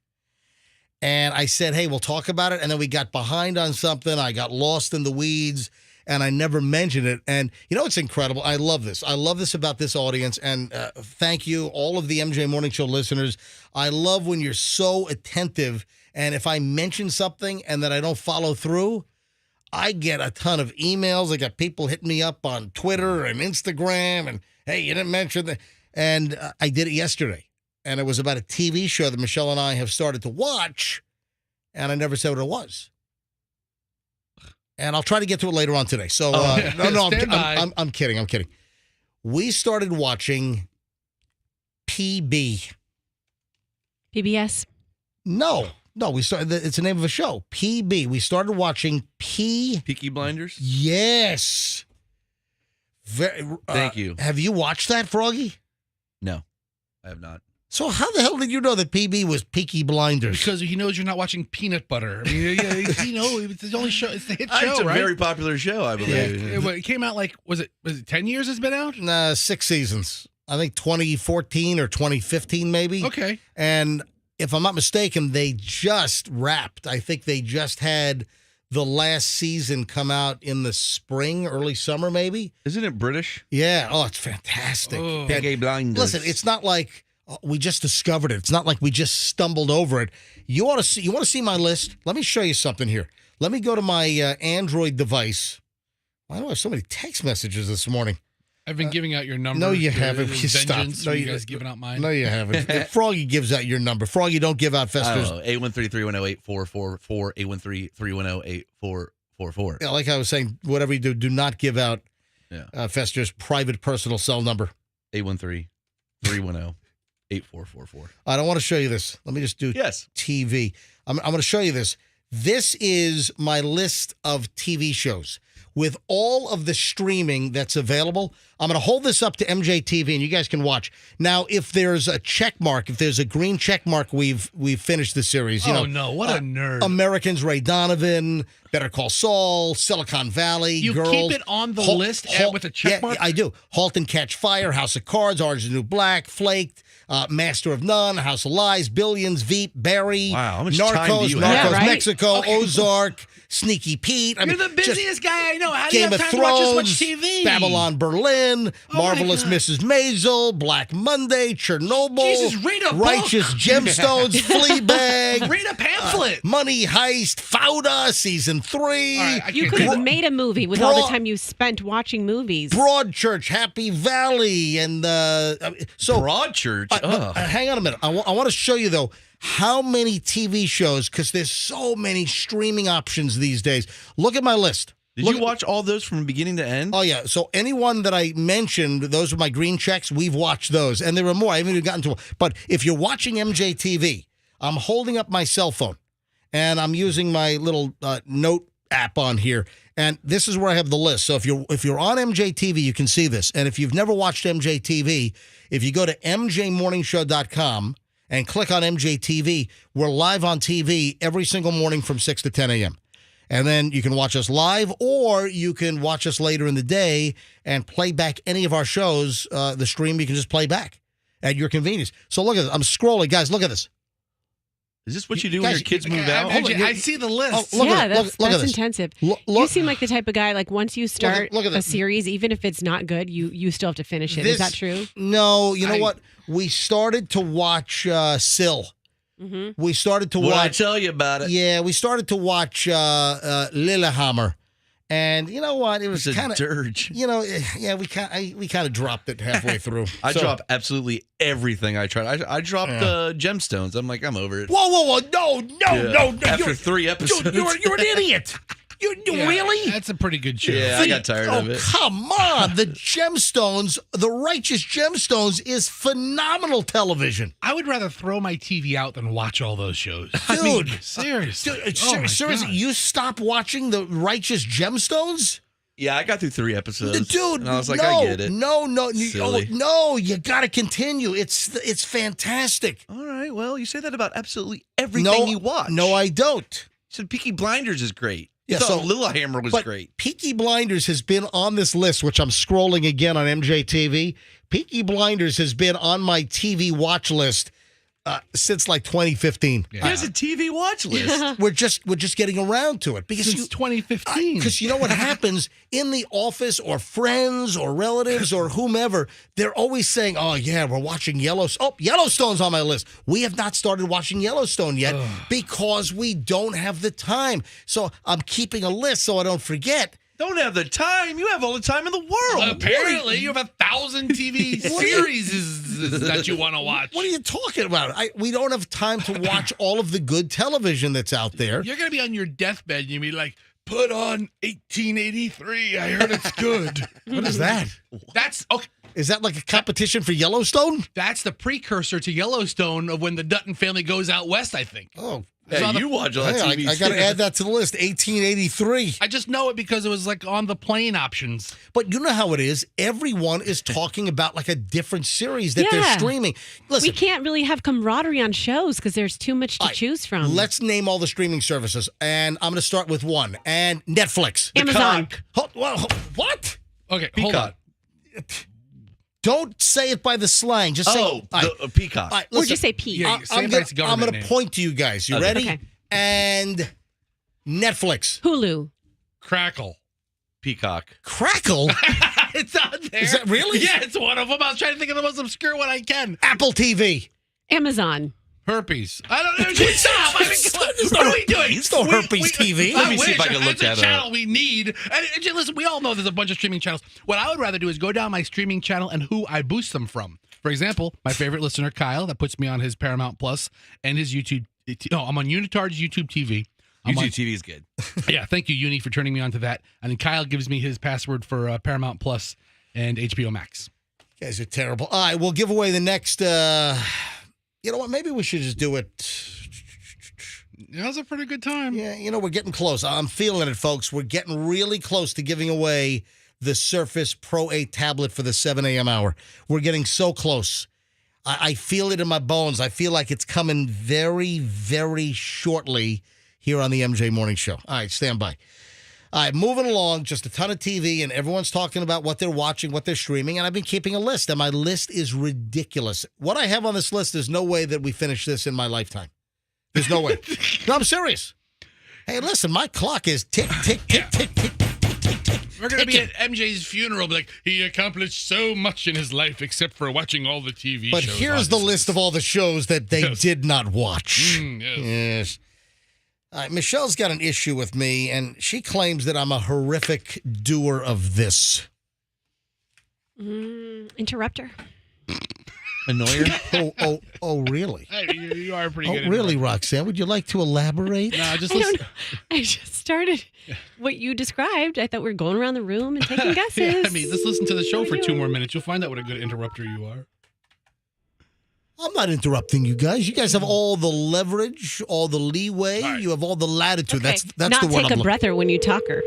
And I said, hey, we'll talk about it. And then we got behind on something. I got lost in the weeds, and I never mentioned it. And you know, it's incredible. I love this. I love this about this audience. And thank you, all of the MJ Morning Show listeners. I love when you're so attentive. And if I mention something and that I don't follow through, I get a ton of emails. I got people hitting me up on Twitter and Instagram, and hey, you didn't mention that. And I did it yesterday, and it was about a TV show that Michelle and I have started to watch, and I never said what it was. And I'll try to get to it later on today. So no, I'm kidding. I'm kidding. We started watching PB. PBS? No, we started. It's the name of a show. PB. We started watching Peaky Blinders? Yes. Thank you. Have you watched that, Froggy? No, I have not. So how the hell did you know that PB was Peaky Blinders? Because he knows you're not watching Peanut Butter. I mean, it's the only show. It's the hit show, It's a right? very popular show, I believe. Yeah. It came out like was it 10 years? It's been out. 6 seasons. I think 2014 or 2015, maybe. Okay. And if I'm not mistaken, they just wrapped. I think they just had the last season come out in the spring, early summer, maybe. Isn't it British? Yeah. Oh, it's fantastic. Peaky Blinders. Listen, it's not like we just discovered it. It's not like we just stumbled over it. You want to see my list? Let me show you something here. Let me go to my Android device. Why do I have so many text messages this morning? I've been giving out your number. No, you haven't. You stop. No, you guys giving out mine. No, you haven't. Froggy gives out your number. Froggy, don't give out Fester's. 813-310-8444, 813-310-8444. Yeah, like I was saying, whatever you do not give out Fester's private personal cell number. 813-310-8444. I don't want to show you this. Let me just do TV. I'm going to show you this. This is my list of TV shows with all of the streaming that's available. I'm going to hold this up to MJTV, and you guys can watch. Now, if there's a check mark, if there's a green check mark, we've finished the series. No, what a nerd. Americans, Ray Donovan, Better Call Saul, Silicon Valley, You Girls. keep it on the list with a check mark? I do. Halt and Catch Fire, House of Cards, Orange is the New Black, Flaked, Master of None, House of Lies, Billions, Veep, Barry, Wow, how much time do Narcos, you have? Mexico, Ozark, Sneaky Pete. You're the busiest guy I know. How do you Game have of time to watch this much Thrones, TV? Babylon Berlin, Oh my Marvelous God. Mrs. Maisel, Black Monday, Chernobyl, Jesus, read a book. Righteous Gemstones, Fleabag, Read a pamphlet. Money Heist, Fauda, Season 3. You could have made a movie with all the time you spent watching movies. Broadchurch, Happy Valley, and so Broadchurch. hang on a minute. I want to show you though how many TV shows, because there's so many streaming options these days. Look at my list. Did you watch all those from beginning to end? Oh yeah. So anyone that I mentioned, those are my green checks. We've watched those, and there are more. I haven't even gotten to. But if you're watching MJTV, I'm holding up my cell phone, and I'm using my little note app on here. And this is where I have the list. So if you're on MJTV, you can see this. And if you've never watched MJTV, if you go to mjmorningshow.com and click on MJTV, we're live on TV every single morning from 6 to 10 a.m. And then you can watch us live, or you can watch us later in the day and play back any of our shows. The stream you can just play back at your convenience. So look at this. I'm scrolling. Guys, look at this. Is this what you do when your kids move out? I see the list. Look at it. That's Look at this. intensive. Look- You seem like the type of guy, like once you start look at a this. series, even if it's not good, you still have to finish it. Is that true? No. You know what? We started to watch Sill. Mm-hmm. We started to What did I watch. tell you about it? Yeah, we started to watch Lillehammer. And you know what? It was It's a kind of dirge. You know, yeah, we kind of dropped it halfway through. I So- drop absolutely everything I tried. I dropped Gemstones. I'm like, I'm over it. Whoa! No! After 3 episodes. You're an idiot. You really? That's a pretty good show. Yeah, I got tired of it. Come on. The Gemstones, the Righteous Gemstones is phenomenal television. I would rather throw my TV out than watch all those shows. Dude. Seriously. Seriously, you stop watching the Righteous Gemstones? Yeah, I got through 3 episodes. Dude, and I was like, no, I get it. No, Silly. you got to continue. It's fantastic. All right, well, you say that about absolutely everything you watch. No, I don't. You said Peaky Blinders is great. Yeah, You thought so- Lillehammer was but great. Peaky Blinders has been on this list, which I'm scrolling again on MJTV. Peaky Blinders has been on my TV watch list Since like 2015. There's a TV watch list. We're just getting around to it because Since 2015. Because you know what happens in the office or friends or relatives or whomever, they're always saying, "Oh yeah, we're watching Yellowstone. Oh, Yellowstone's on my list." We have not started watching Yellowstone yet because we don't have the time. So I'm keeping a list so I don't forget. Don't have the time. You have all the time in the world. Apparently, you have 1,000 TV series that you want to watch. What are you talking about? We don't have time to watch all of the good television that's out there. You're going to be on your deathbed and you'll be like, put on 1883. I heard it's good. What is that? That's okay. Is that like a competition for Yellowstone? That's the precursor to Yellowstone of when the Dutton family goes out west, I think. Oh. Yeah, you watch all that TV. I got to add that to the list. 1883. I just know it because it was like on the plane options. But you know how it is. Everyone is talking about like a different series that they're streaming. Listen, we can't really have camaraderie on shows because there's too much to choose from. Let's name all the streaming services, and I'm going to start with one. And Netflix, Amazon. What? Okay, hold on. Don't say it by the slang. Just say the Peacock. Or just say P. Yeah, I'm going to point to you guys. You ready? Okay. And Netflix. Hulu. Crackle. Peacock. Crackle? It's on there. Is that really? Yeah, it's one of them. I was trying to think of the most obscure one I can. Apple TV. Amazon. Herpes. I don't know. Stop. I mean, what are we doing? It's no Herpes TV. Let me see if I can look that up. It's a channel we need. And listen, we all know there's a bunch of streaming channels. What I would rather do is go down my streaming channel and who I boost them from. For example, my favorite listener, Kyle, that puts me on his Paramount Plus and his YouTube. No, I'm on Unitard's YouTube TV. YouTube TV is good. Yeah, thank you, Uni, for turning me on to that. And then Kyle gives me his password for Paramount Plus and HBO Max. You guys are terrible. All right, we'll give away the next... You know what? Maybe we should just do it. That was a pretty good time. Yeah, you know, we're getting close. I'm feeling it, folks. We're getting really close to giving away the Surface Pro 8 tablet for the 7 a.m. hour. We're getting so close. I feel it in my bones. I feel like it's coming very, very shortly here on the MJ Morning Show. All right, stand by. All right, moving along, just a ton of TV, and everyone's talking about what they're watching, what they're streaming, and I've been keeping a list, and my list is ridiculous. What I have on this list, there's no way that we finish this in my lifetime. There's no way. No, I'm serious. Hey, listen, my clock is tick, tick, tick, tick, tick, tick, tick, tick. We're going to be at MJ's funeral, like, he accomplished so much in his life except for watching all the TV but shows. But here's the list of all the shows that they did not watch. Yes. Michelle's got an issue with me, and she claims that I'm a horrific doer of this. Interrupter. Annoyer? Oh, really? You are pretty good. Oh, really, Roxanne? Would you like to elaborate? No, I don't know. I just started what you described. I thought we were going around the room and taking guesses. Yeah, I mean, just listen to the show for 2 more minutes. You'll find out what a good interrupter you are. I'm not interrupting you guys. You guys have all the leverage, all the leeway. Right. You have all the latitude. Okay. That's not the word. Not take a breather when you talk her.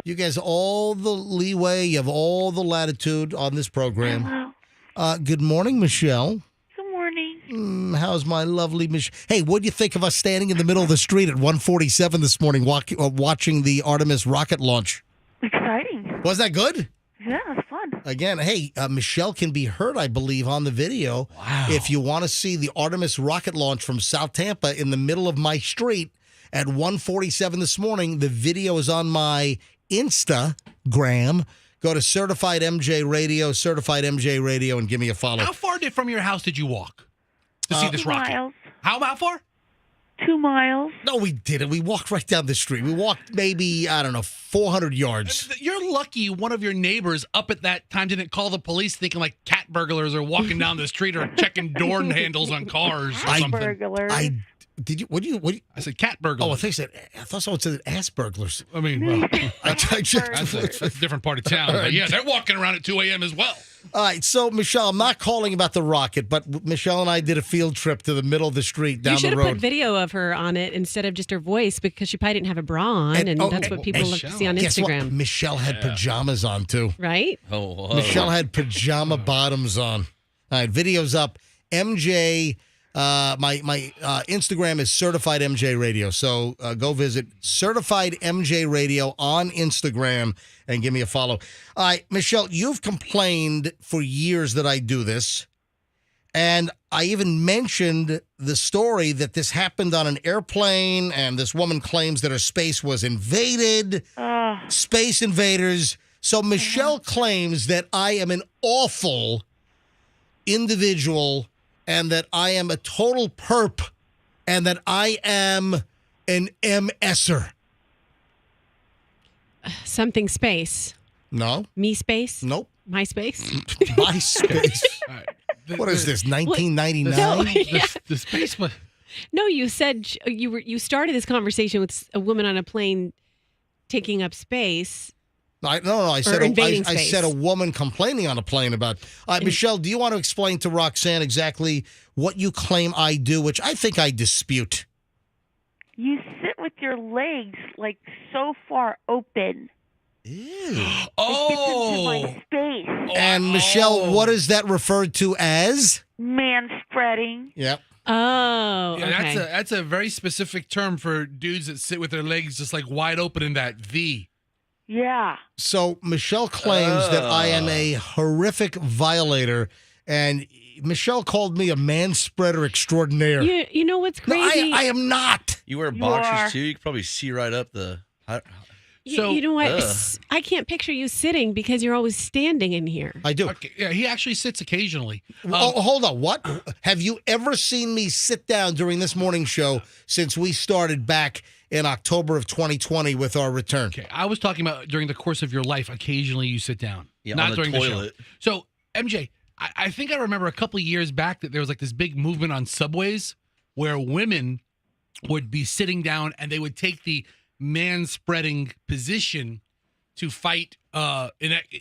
You guys have all the leeway. You have all the latitude on this program. Hello. Good morning, Michelle. Good morning. How's my lovely Michelle? Hey, what do you think of us standing in the middle of the street at 1:47 this morning watching the Artemis rocket launch? Exciting. Was that good? Yeah, it was fun. Again, hey, Michelle can be heard, I believe, on the video. Wow. If you want to see the Artemis rocket launch from South Tampa in the middle of my street at 1:47 this morning, the video is on my Instagram. Go to Certified MJ Radio, and give me a follow. How far from your house did you walk to see this rocket? 2 miles. How far? 2 miles. No, we didn't. We walked right down the street. We walked maybe, 400 yards. You're lucky one of your neighbors up at that time didn't call the police thinking like cat burglars are walking down the street or checking door handles on cars or something. Burglars. Did you? What do you? I said cat burglars. Oh, I thought someone said ass burglars. I mean, well, that's a different part of town. But yeah, they're walking around at 2 a.m. as well. All right, so Michelle, I'm not calling about the rocket, but Michelle and I did a field trip to the middle of the street down the road. You should have put video of her on it instead of just her voice because she probably didn't have a bra on, and that's what people look to see on guess Instagram. What? Michelle had pajamas on too. Right? Oh, Michelle had pajama bottoms on. All right, video's up. MJ. My Instagram is Certified MJ Radio, so go visit Certified MJ Radio on Instagram and give me a follow. All right, Michelle, you've complained for years that I do this, And I even mentioned the story that this happened on an airplane, and this woman claims that her space was invaded. Space invaders. So Michelle claims that I am an awful individual and that I am a total perp and that I am an MSer. Something space. No. Me space? Nope. My space? My space. What is this, 1999? The space was... No, you said you started this conversation with a woman on a plane taking up space. I said a woman complaining on a plane about. Michelle, do you want to explain to Roxanne exactly what you claim I do, which I think I dispute? You sit with your legs like so far open. Ew. Oh. It gets into my space. And Michelle, what is that referred to as? Man spreading. Yep. Oh, yeah, okay. That's a very specific term for dudes that sit with their legs just like wide open in that V. Yeah. So Michelle claims that I am a horrific violator, and Michelle called me a man spreader extraordinaire. You know what's crazy? No, I am not. You wear boxers too. You can probably see right up the. You know what? I can't picture you sitting because you're always standing in here. I do. Okay, yeah, he actually sits occasionally. Hold on. What? Have you ever seen me sit down during this morning show since we started back in October of 2020 with our return? Okay, I was talking about during the course of your life, occasionally you sit down. Yeah, not on the during toilet. the show. So, MJ, I think I remember a couple of years back that there was like this big movement on subways where women would be sitting down and they would take the man-spreading position to fight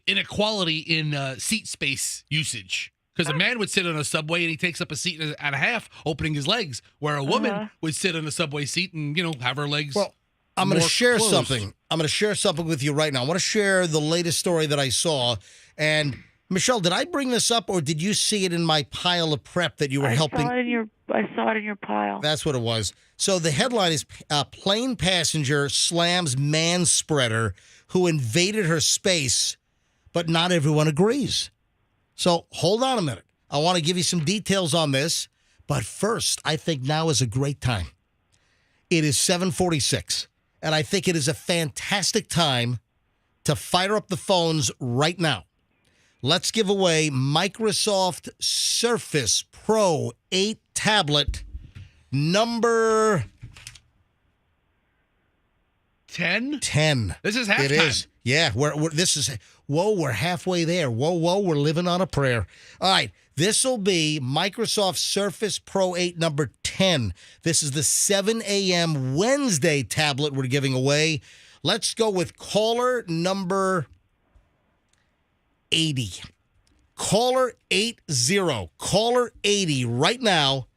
inequality in seat space usage. Because a man would sit on a subway and he takes up a seat and a half, opening his legs, where a woman would sit on a subway seat and, have her legs. Well, I'm going to share closed. something. I'm going to share something with you right now. I want to share the latest story that I saw. And Michelle, did I bring this up, or did you see it in my pile of prep that you were helping? I saw it in your pile. That's what it was. So the headline is plane passenger slams man spreader who invaded her space, but not everyone agrees. So hold on a minute. I want to give you some details on this. But first, I think now is a great time. It is 7:46, and I think it is a fantastic time to fire up the phones right now. Let's give away Microsoft Surface Pro 8 tablet number 10? 10. This is halftime. It is. Yeah, we're halfway there. Whoa, we're living on a prayer. All right, this will be Microsoft Surface Pro 8 number 10. This is the 7 a.m. Wednesday tablet we're giving away. Let's go with caller number 80. Caller 80. Caller 80 right now.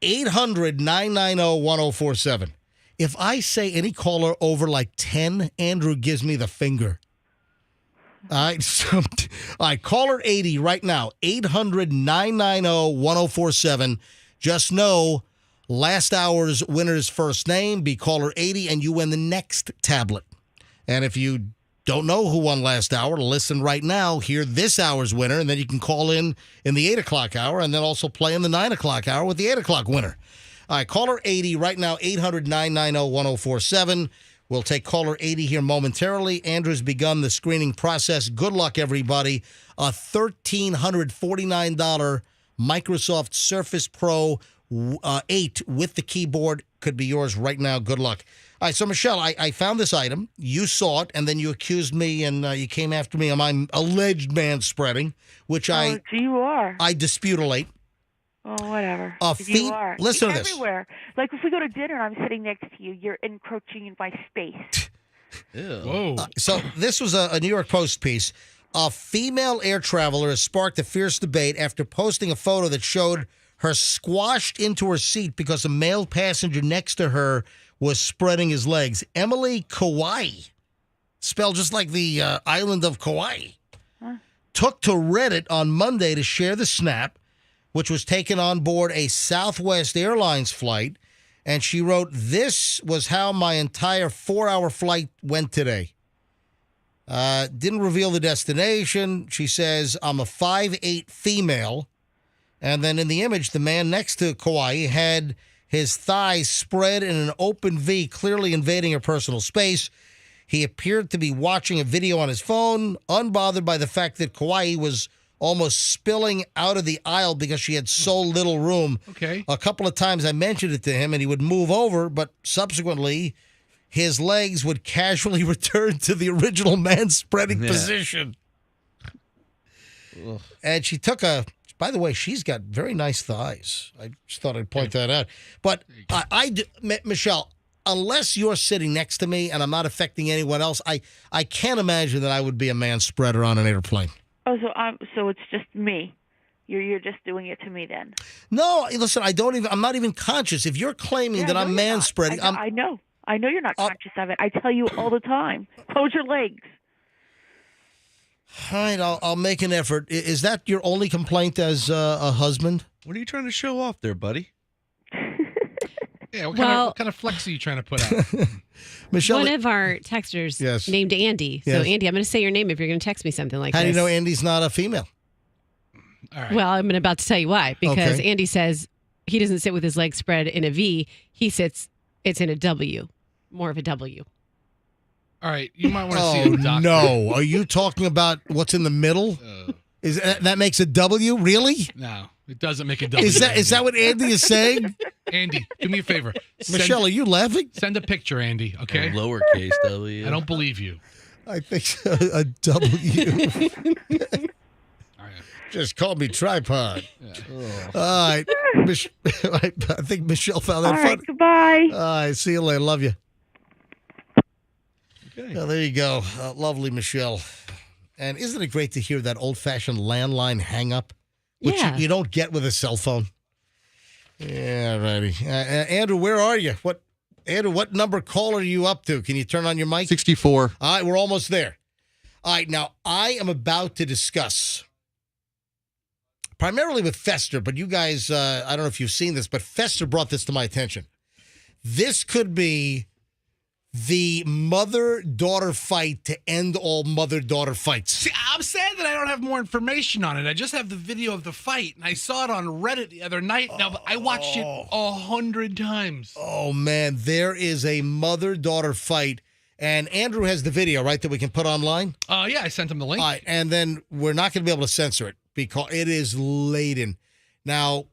800-990-1047. If I say any caller over like 10, Andrew gives me the finger. All right, caller 80 right now. 800-990-1047. Just know last hour's winner's first name, be caller 80, and you win the next tablet. And if you don't know who won last hour, listen right now, hear this hour's winner, and then you can call in the 8 o'clock hour and then also play in the 9 o'clock hour with the 8 o'clock winner. All right, caller 80 right now, 800-990-1047. We'll take caller 80 here momentarily. Andrew's begun the screening process. Good luck, everybody. A $1,349 Microsoft Surface Pro 8 with the keyboard could be yours right now. Good luck. All right, so Michelle, I found this item. You saw it, and then you accused me, and you came after me on my alleged man-spreading, which you are. I dispute. Oh, whatever. You are. Listen You're to this. Everywhere. Like if we go to dinner and I'm sitting next to you, you're encroaching in my space. Ew. Whoa. So this was a New York Post piece. A female air traveler has sparked a fierce debate after posting a photo that showed her squashed into her seat because a male passenger next to her was spreading his legs. Emily Kauai, spelled just like the island of Kauai, took to Reddit on Monday to share the snap, which was taken on board a Southwest Airlines flight. And she wrote, "This was how my entire 4-hour flight went today." Didn't reveal the destination. She says, "I'm a 5'8" female And then in the image, the man next to Kauai had his thighs spread in an open V, clearly invading her personal space. He appeared to be watching a video on his phone, unbothered by the fact that Kauai was almost spilling out of the aisle because she had so little room. Okay. A couple of times I mentioned it to him, and he would move over, but subsequently his legs would casually return to the original man-spreading position. Ugh. And she took a... By the way, she's got very nice thighs. I just thought I'd point that out. But Michelle, unless you're sitting next to me and I'm not affecting anyone else, I can't imagine that I would be a man-spreader on an airplane. Oh, so it's just me. You're just doing it to me then. No, listen, I'm not even conscious. If you're claiming that I'm man-spreading, I know you're not conscious of it. I tell you all the time. Close your legs. All right, I'll make an effort. Is that your only complaint as a husband? What are you trying to show off there, buddy? Yeah, what kind of flex are you trying to put out? Michelle, one of our texters named Andy. So, Yes. Andy, I'm going to say your name if you're going to text me something like how this. do you know Andy's not a female? All right. Well, I'm about to tell you why. Because Okay. Andy says he doesn't sit with his legs spread in a V. He sits, it's in a W, more of a W. All right, you might want to see a doctor. No. Are you talking about what's in the middle? Is that makes a W? Really? No, it doesn't make a W. Is that what Andy is saying? Andy, do me a favor. Michelle, are you laughing? Send a picture, Andy, okay? A lowercase W. I don't believe you. I think so, a W. Just call me tripod. All right. I think Michelle found that All right, funny. goodbye. All right, see you later. Love you. Okay. Well, there you go. Lovely Michelle. And isn't it great to hear that old-fashioned landline hang-up, which Yeah. you don't get with a cell phone? Yeah, righty. Andrew, where are you? Andrew, what number call are you up to? Can you turn on your mic? 64. All right, we're almost there. All right, now I am about to discuss, primarily with Fester, but you guys, I don't know if you've seen this, but Fester brought this to my attention. This could be the mother-daughter fight to end all mother-daughter fights. See, I'm sad that I don't have more information on it. I just have the video of the fight, and I saw it on Reddit the other night. Now, I watched it 100 times. Oh, man, there is a mother-daughter fight. And Andrew has the video, right, that we can put online? Yeah, I sent him the link. All right, and then we're not going to be able to censor it because it is laden. Now,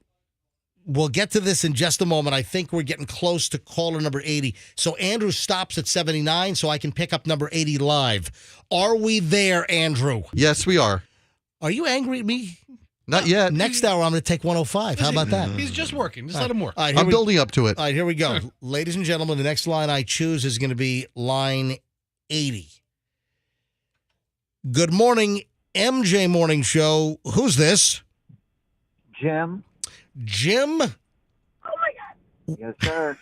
we'll get to this in just a moment. I think we're getting close to caller number 80. So Andrew stops at 79, so I can pick up number 80 live. Are we there, Andrew? Yes, we are. Are you angry at me? Not yet. Next hour, I'm going to take 105. How about that? He's just working. Just let him work. All right, I'm building up to it. All right, here we go. Ladies and gentlemen, the next line I choose is going to be line 80. Good morning, MJ Morning Show. Who's this? Jim. Jim? Oh my God. Yes, sir.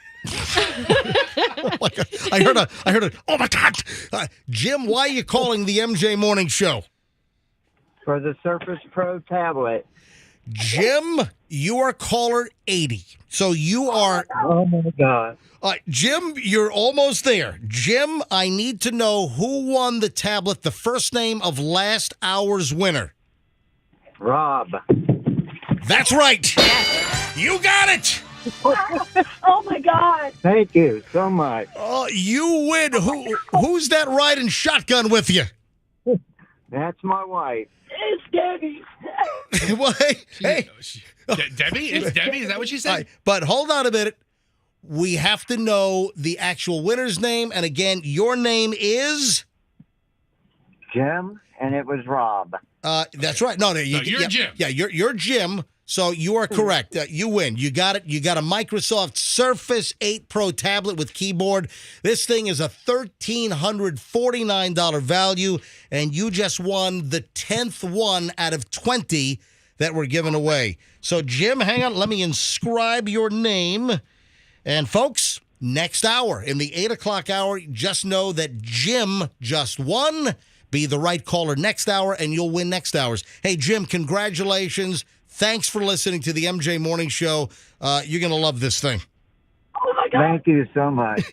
Oh my God. I heard a, oh my God. Jim, why are you calling the MJ Morning Show? For the Surface Pro tablet. Jim, you are caller 80. So you are. Oh my God. Jim, you're almost there. Jim, I need to know who won the tablet, the first name of last hour's winner. Rob. That's right. You got it. Oh my God. Thank you so much. Oh, you win. Who's that riding shotgun with you? That's my wife. It's Debbie. Well, hey. Debbie? It's Debbie? Is that what she said? All right, but hold on a minute. We have to know the actual winner's name. And again, your name is? Jim, and it was Rob. That's right. No, you're Jim. Yeah, you're Jim. So you are correct. You win. You got it. You got a Microsoft Surface 8 Pro tablet with keyboard. This thing is a $1,349 value, and you just won the 10th one out of 20 that were given away. So, Jim, hang on. Let me inscribe your name. And, folks, next hour, in the 8 o'clock hour, just know that Jim just won. Be the right caller next hour, and you'll win next hour's. Hey, Jim, congratulations. Thanks for listening to the MJ Morning Show. You're going to love this thing. Oh, my God. Thank you so much.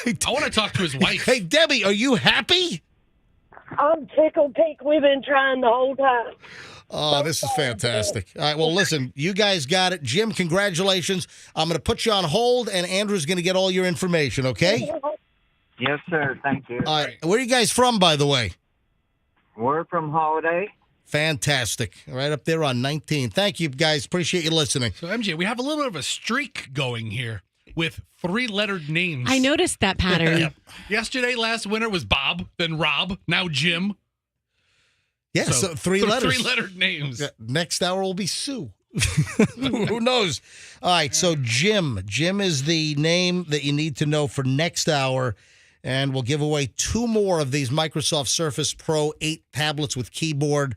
I want to talk to his wife. Hey, Debbie, are you happy? I'm tickled pink. We've been trying the whole time. Oh, this is fantastic. All right, well, listen, you guys got it. Jim, congratulations. I'm going to put you on hold, and Andrew's going to get all your information, okay? Yes, sir. Thank you. All right. Where are you guys from, by the way? We're from Holiday. Fantastic. Right up there on 19. Thank you, guys. Appreciate you listening. So, MJ, we have a little bit of a streak going here with 3-lettered names. I noticed that pattern. Yep. Yesterday, last winner was Bob, then Rob, now Jim. Yeah, so 3 letters. 3-lettered names. Yeah, next hour will be Sue. Who knows? All right, so Jim. Jim is the name that you need to know for next hour. And we'll give away 2 more of these Microsoft Surface Pro 8 tablets with keyboard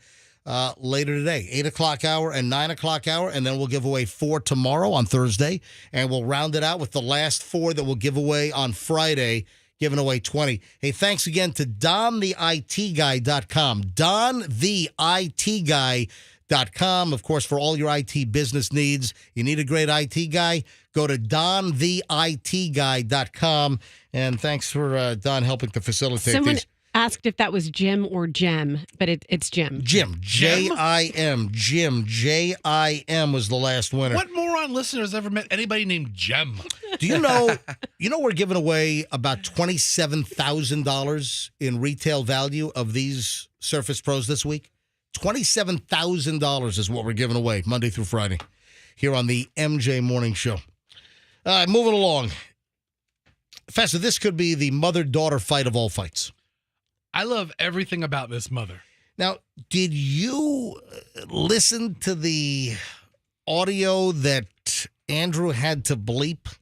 later today. 8 o'clock hour and 9 o'clock hour. And then we'll give away 4 tomorrow on Thursday. And we'll round it out with the last 4 that we'll give away on Friday, giving away 20. Hey, thanks again to DonTheITGuy.com. DonTheITGuy.com. Of course, for all your IT business needs, you need a great IT guy, go to DonTheITGuy.com. And thanks for Don helping to facilitate Someone these. asked if that was Jim or Gem, but it's Jim. Jim, J-I-M. Jim, J-I-M was the last winner. What moron listener has ever met anybody named Jem? Do you know we're giving away about $27,000 in retail value of these Surface Pros this week? $27,000 is what we're giving away Monday through Friday here on the MJ Morning Show. All right, moving along. Festa, this could be the mother-daughter fight of all fights. I love everything about this mother. Now, did you listen to the audio that Andrew had to bleep?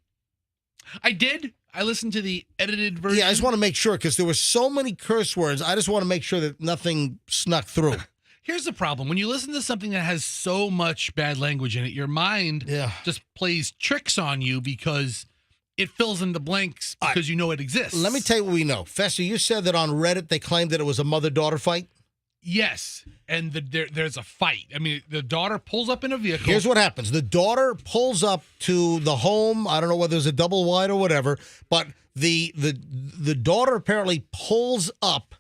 I did. I listened to the edited version. Yeah, I just want to make sure because there were so many curse words. I just want to make sure that nothing snuck through. Here's the problem. When you listen to something that has so much bad language in it, your mind just plays tricks on you because it fills in the blanks because you know it exists. Let me tell you what we know. Festa, you said that on Reddit they claimed that it was a mother-daughter fight? Yes, and there's a fight. I mean, the daughter pulls up in a vehicle. Here's what happens. The daughter pulls up to the home. I don't know whether it's a double wide or whatever, but the daughter apparently pulls up,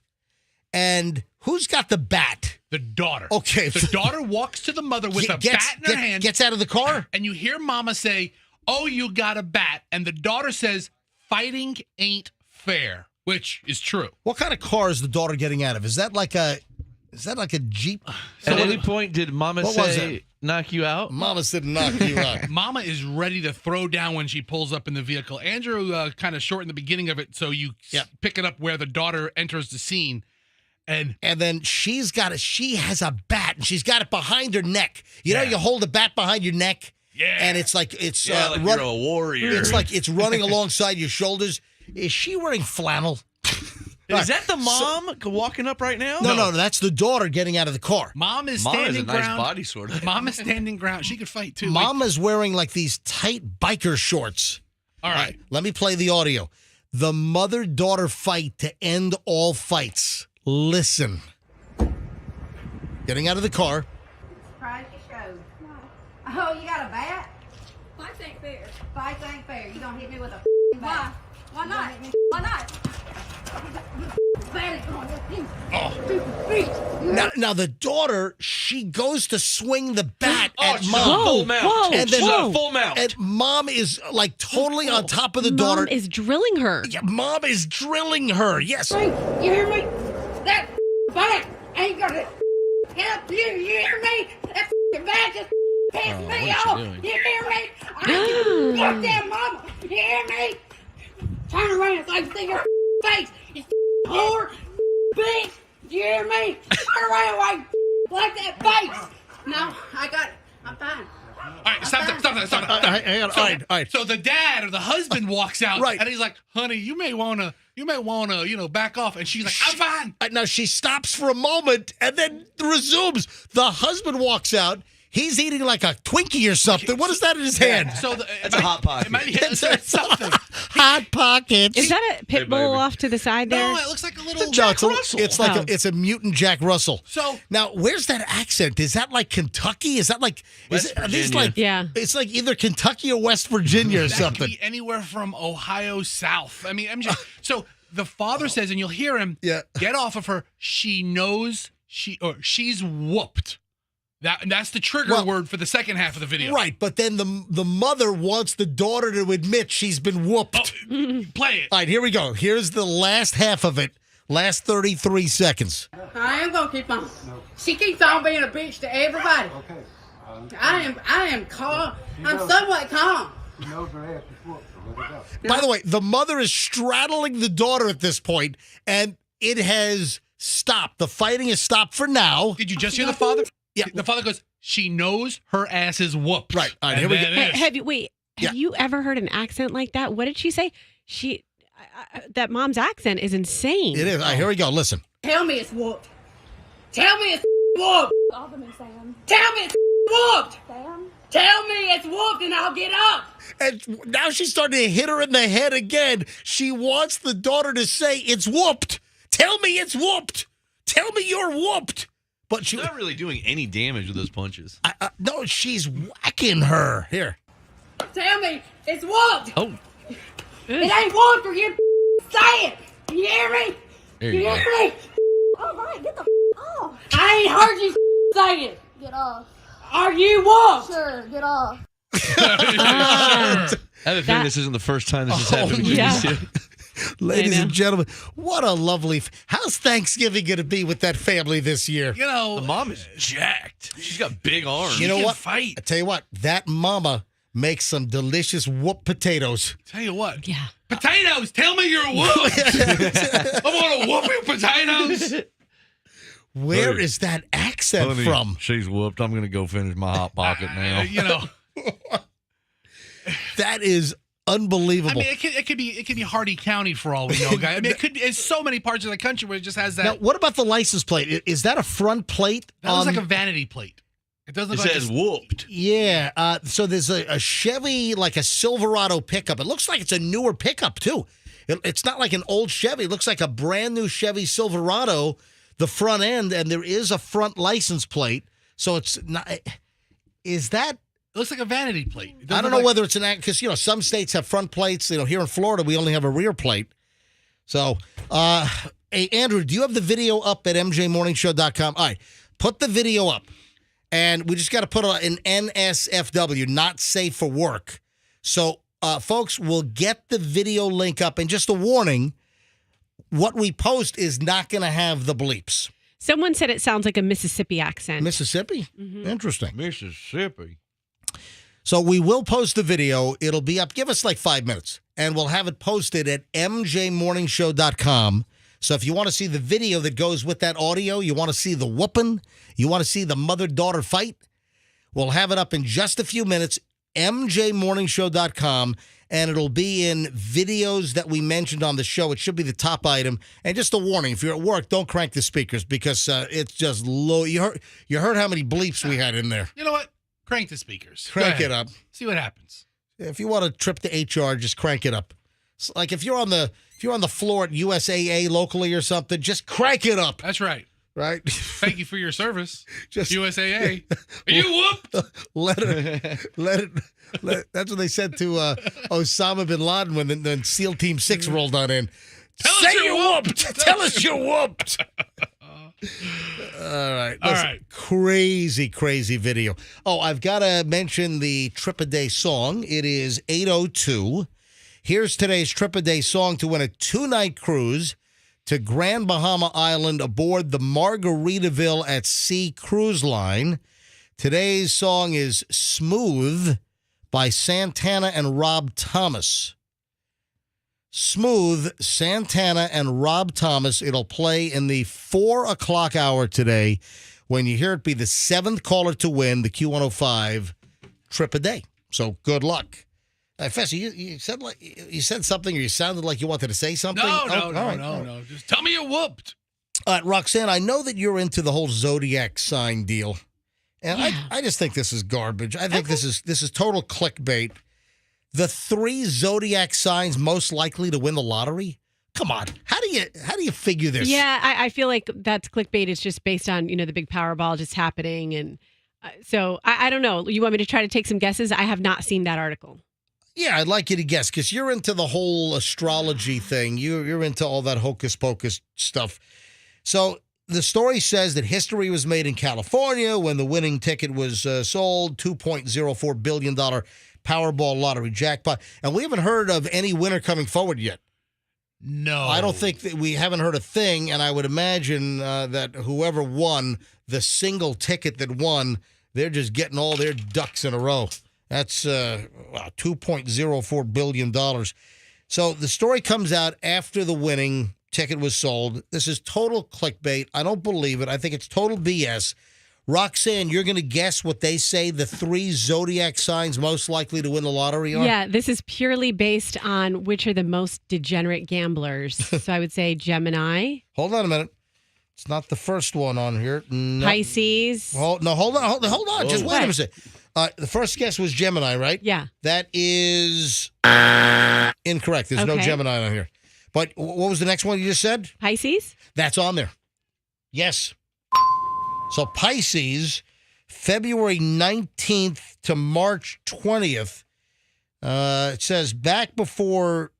and who's got the bat? The daughter. Okay. The daughter walks to the mother with a bat in her hand. Gets out of the car. And you hear mama say, "Oh, you got a bat." And the daughter says, "Fighting ain't fair," which is true. What kind of car is the daughter getting out of? Is that like a Jeep? At any point, did Mama say, "Knock you out"? Mama said, "Knock you out." Mama is ready to throw down when she pulls up in the vehicle. Andrew kind of shortened the beginning of it, so you pick it up where the daughter enters the scene. And then she has a bat, and she's got it behind her neck. You know, you hold a bat behind your neck. Yeah. And it's like like you're a warrior. It's like it's running alongside your shoulders. Is she wearing flannel? Is that the mom walking up right now? No, that's the daughter getting out of the car. Mom is Mom standing has a nice ground. body, sort of. Mom is standing ground. She could fight too. Mama's wearing like these tight biker shorts. All right. Let me play the audio. The mother-daughter fight to end all fights. Listen. Getting out of the car. Surprise your show. Oh, you got a bat? Fights ain't fair. Fights ain't fair. You gonna hit me with a bat? Why not? Why not? Now the daughter, she goes to swing the bat at she's mom. a full mount. And then She's a full mount. And mom is like totally on top of the daughter. Mom is drilling her. Yeah, mom is drilling her. Yes. You hear me? That bat ain't gonna help you. You hear me? That bat just pissed me off. You hear me? I fuck that mama. You hear me? Turn around so I can see your face. You whore, bitch. You hear me? Turn around like that face. No, I got it. I'm fine. All right, stop that. Hang on. All right. So the dad or the husband walks out, Right. and he's like, "Honey, you may wanna, back off." And she's like, "I'm fine." Now she stops for a moment and then resumes. The husband walks out. He's eating like a Twinkie or something. What is that in his hand? So That's a Hot Pocket. It might be something. Hot Pockets. Is that a pit bull off to the side there? No, it looks like a little Jack Russell. It's like it's a mutant Jack Russell. So now, where's that accent? Is that like Kentucky? Is that like are these like It's like either Kentucky or West Virginia or that something. could be anywhere from Ohio south. I mean, MJ. So the father says, and you'll hear him, "Get off of her. She knows she's whooped." That's the trigger word for the second half of the video. Right, but then the mother wants the daughter to admit she's been whooped. Play it. All right, here we go. Here's the last half of it. Last 33 seconds. I am gonna keep on. She keeps on being a bitch to everybody. Okay. I am calm. I'm somewhat calm. By the way, the mother is straddling the daughter at this point, and it has stopped. The fighting has stopped for now. Did you just hear the father? Yeah. The father goes, she knows her ass is whooped. Right. All right, here we go. Have you ever heard an accent like that? What did she say? That mom's accent is insane. It is. All right, here we go. Listen. Tell me it's whooped. Tell me it's whooped. Tell me it's whooped. Tell me it's whooped and I'll get up. And now she's starting to hit her in the head again. She wants the daughter to say, it's whooped. Tell me it's whooped. Tell me you're whooped. But she's not really doing any damage with those punches. No, she's whacking her. Here. Tell me it's whooped. Oh. It ain't whooped or you say it. You hear me? There you you hear go. me? All right, get the off. I ain't heard you say it. Get off. Are you whooped? Sure, get off. I have a feeling this isn't the first time this has happened. Yeah. Ladies and gentlemen, what a lovely... How's Thanksgiving going to be with that family this year? You know... The mom is jacked. She's got big arms. You know what? Fight. I tell you what, that mama makes some delicious whooped potatoes. Tell you what. Yeah. Potatoes, tell me you're whooped. I want to whoop your potatoes. Where is that accent Honey, from? She's whooped. I'm going to go finish my Hot Pocket now. You know. That is unbelievable. I mean, it could be Hardy County for all we know, guys. I mean, it could be in so many parts of the country where it just has that. Now, what about the license plate? Is that a front plate? That looks like a vanity plate. It doesn't look like says whooped. Yeah. So there's a Chevy, like a Silverado pickup. It looks like it's a newer pickup, too. It's not like an old Chevy. It looks like a brand new Chevy Silverado, the front end, and there is a front license plate. So it's not. Is that. It looks like a vanity plate. I don't know whether it's an act because some states have front plates. Here in Florida, we only have a rear plate. So, hey, Andrew, do you have the video up at mjmorningshow.com? All right, put the video up, and we just got to put an NSFW, not safe for work. So, folks, we'll get the video link up, and just a warning: what we post is not going to have the bleeps. Someone said it sounds like a Mississippi accent. Mississippi? Mm-hmm. Interesting. Mississippi. So we will post the video. It'll be up. Give us like 5 minutes, and we'll have it posted at mjmorningshow.com. So if you want to see the video that goes with that audio, you want to see the whooping, you want to see the mother-daughter fight, we'll have it up in just a few minutes, mjmorningshow.com, and it'll be in videos that we mentioned on the show. It should be the top item. And just a warning, if you're at work, don't crank the speakers because it's just low. You heard how many bleeps we had in there. You know what? Crank the speakers. Crank it up. See what happens. If you want to trip to HR, just crank it up. It's like if you're on the floor at USAA locally or something, just crank it up. That's right. Right. Thank you for your service. Just USAA. Are you whooped? Let it. That's what they said to Osama bin Laden when SEAL Team 6 rolled on in. Say you're whooped. Tell us you're whooped. All right. Listen, right. Crazy, crazy video. Oh, I've got to mention the Trip a Day song. It is 8:02. Here's today's Trip a Day song to win a 2-night cruise to Grand Bahama Island aboard the Margaritaville at Sea cruise line. Today's song is Smooth by Santana and Rob Thomas. Smooth, Santana and Rob Thomas. It'll play in the 4 o'clock hour today. When you hear it, be the 7th caller to win the Q105 Trip a Day. So good luck. Fessy, you said something, or you sounded like you wanted to say something. No. Just tell me you're whooped. Roxanne, I know that you're into the whole Zodiac sign deal, and I just think this is garbage. I think this is total clickbait. The 3 Zodiac signs most likely to win the lottery. Come on, how do you figure this? Yeah, I feel like that's clickbait. It's just based on the big Powerball just happening, and so I don't know. You want me to try to take some guesses? I have not seen that article. Yeah, I'd like you to guess because you're into the whole astrology thing. You're into all that hocus pocus stuff. So the story says that history was made in California when the winning ticket was sold, $2.04 billion Powerball lottery jackpot. And we haven't heard of any winner coming forward yet. No. I don't think that we haven't heard a thing, and I would imagine that whoever won the single ticket that won, they're just getting all their ducks in a row. That's $2.04 billion. So the story comes out after the winning ticket was sold. This is total clickbait. I don't believe it. I think it's total BS. Roxanne, you're going to guess what they say the 3 Zodiac signs most likely to win the lottery are? Yeah, this is purely based on which are the most degenerate gamblers. So I would say Gemini. Hold on a minute. It's not the first one on here. No. Pisces. Hold on. Whoa. Just wait a second. The first guess was Gemini, right? Yeah. That is incorrect. There's no Okay. Gemini on here. But what was the next one you just said? Pisces? That's on there. Yes. So Pisces, February 19th to March 20th. It says, back before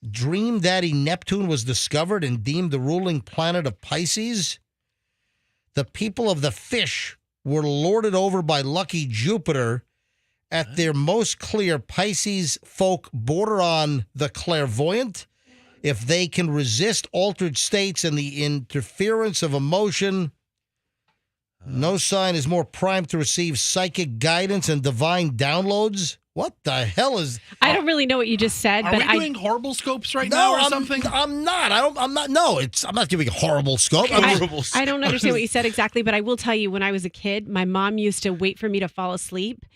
Dream Daddy Neptune was discovered and deemed the ruling planet of Pisces, the people of the fish were lorded over by lucky Jupiter. At their most clear, Pisces folk border on the clairvoyant. If they can resist altered states and the interference of emotion, no sign is more primed to receive psychic guidance and divine downloads. What the hell is? I don't really know what you just said, Are but we doing horrible scopes right now or something? I'm not. I'm not. No, I'm not giving a horrible scope. I don't understand what you said exactly, but I will tell you, when I was a kid, my mom used to wait for me to fall asleep.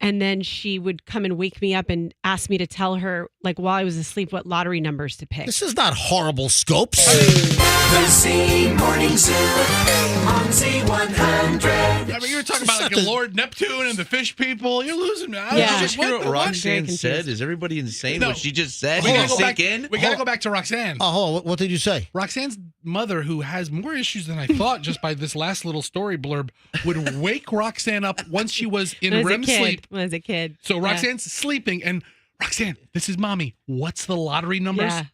And then she would come and wake me up and ask me to tell her, like, while I was asleep, what lottery numbers to pick. This is not horrible scopes. The Z Morning Zoo on Z100. I mean, you were talking about like Lord Neptune and the fish people. You're losing me. Did you just hear what Roxanne said? Is everybody insane? No. What she just said? We You gotta gonna go sink back- in? We got to go back to Roxanne. Oh, hold on. What did you say? Roxanne's mother, who has more issues than I thought just by this last little story blurb, would wake Roxanne up once she was in When I was a REM kid. sleep. When I was a kid. So Yeah. Roxanne's sleeping, and Roxanne, this is mommy. What's the lottery numbers? Yeah.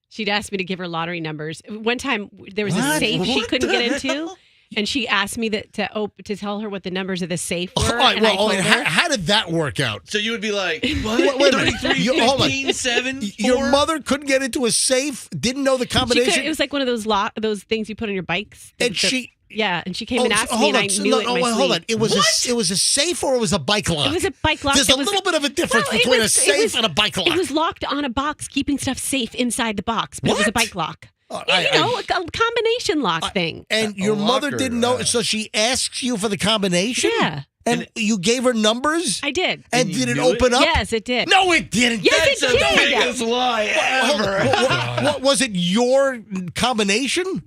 She'd asked me to give her lottery numbers. One time there was a What? safe she What couldn't the get into, hell? and she asked me to tell her what the numbers of the safe were. All right, and I well, told and her. how did that work out? So you would be like, Wait what? a minute. 33, Hold on. 15, 7, 4? Your mother couldn't get into a safe, didn't know the She combination? could, it was like one of those things you put on your bikes. And she- Yeah, and she came and asked me, hold and I on. knew it in my Hold on. sleep. It was a safe or it was a bike lock? It was a bike lock. There's that a was- little bit of a difference Well, it between was- a it safe was- and a bike lock. It was locked on a box, keeping stuff safe inside the box, but it was a bike lock. Oh, Yeah, a combination lock thing. And your mother didn't know, so she asks you for the combination? Yeah. And you gave her numbers? I did. And did it open up? Yes, it did. No, it didn't. Yes, That's it the did. biggest lie Hold on. ever. What was it? Your combination?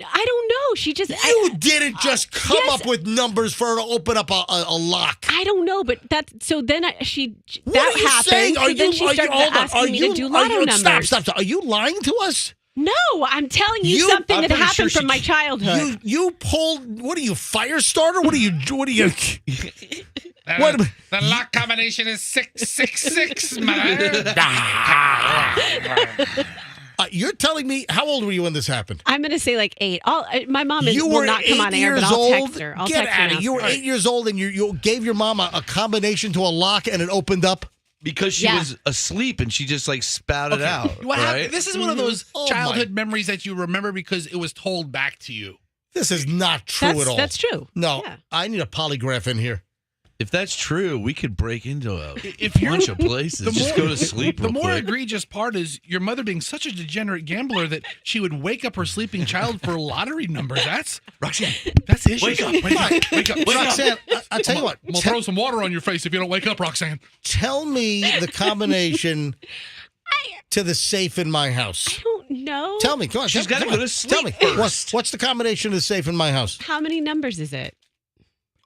I don't know. She just You didn't just come yes. up with numbers for her to open up a lock. I don't know, but so then that What are you happened. saying? So then she started asking me to do lotto numbers. Stop. Are you lying to us? No, I'm telling you something that happened from my childhood. You pulled. What are you, fire starter? What are you? The lock combination is 666, mother. You're telling me, how old were you when this happened? I'm going to say like 8. My mom You will were not come 8 on air, but years I'll old. text her. I'll Get text her. out of and it. You were ask her. 8 years old and you gave your mom a combination to a lock and it opened up? Because she was asleep and she just like spouted out. What right? happened? This is one of those Oh, childhood memories that you remember because it was told back to you. This is not true at all. That's true. No, I need a polygraph in here. If that's true, we could break into a If you're- bunch of places. Just go to sleep The real more quick. egregious part is your mother being such a degenerate gambler that she would wake up her sleeping child for lottery numbers. That's Roxanne. That's the issue. Wake up. Wake up. Roxanne, I'll tell you what. I'm gonna throw some water on your face if you don't wake up, Roxanne. Tell me the combination to the safe in my house. I don't know. Tell me. Come on. She's tell me, gotta come go on. to sleep Tell me. first. What's the combination of the safe in my house? How many numbers is it?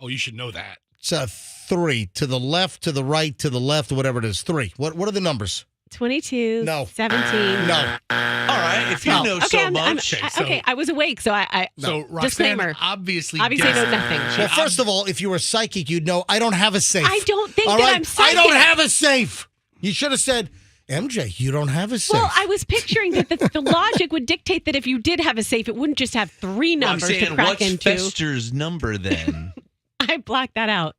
Oh, you should know that. It's 3. To the left, to the right, to the left, whatever it is. 3. What are the numbers? 22. No. 17. No. All right, if you No. know Okay, so I'm, much. okay, I was awake, so I So Roxanne disclaimer. obviously I guessed. know nothing. Well, first of all, if you were psychic, you'd know I don't have a safe. I don't think All that right? I'm psychic. I don't have a safe. You should have said MJ, you don't have a safe. Well, I was picturing that the logic would dictate that if you did have a safe, it wouldn't just have 3 numbers to Roxanne, crack what's into. Fester's number then? I blocked that out.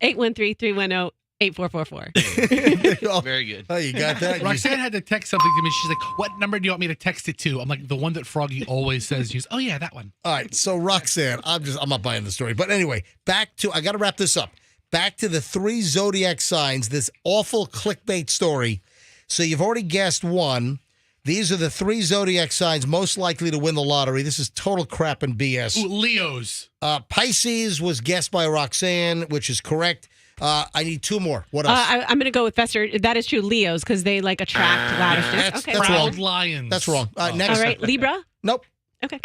813-310-8444. Very good. Oh, you got that? Roxanne had to text something to me. She's like, "What number do you want me to text it to?" I'm like, "The one that Froggy always says." Use. Oh yeah, that one. All right, so Roxanne, I'm not buying the story. But anyway, I got to wrap this up. Back to the 3 Zodiac signs, this awful clickbait story. So you've already guessed one. These are the 3 Zodiac signs most likely to win the lottery. This is total crap and BS. Ooh, Leos. Pisces was guessed by Roxanne, which is correct. I need 2 more. What else? I'm going to go with Fester. That is true. Leos, because they attract lavishness. That's Proud wrong. lions. That's wrong. Next. All right, Libra. Nope. Okay.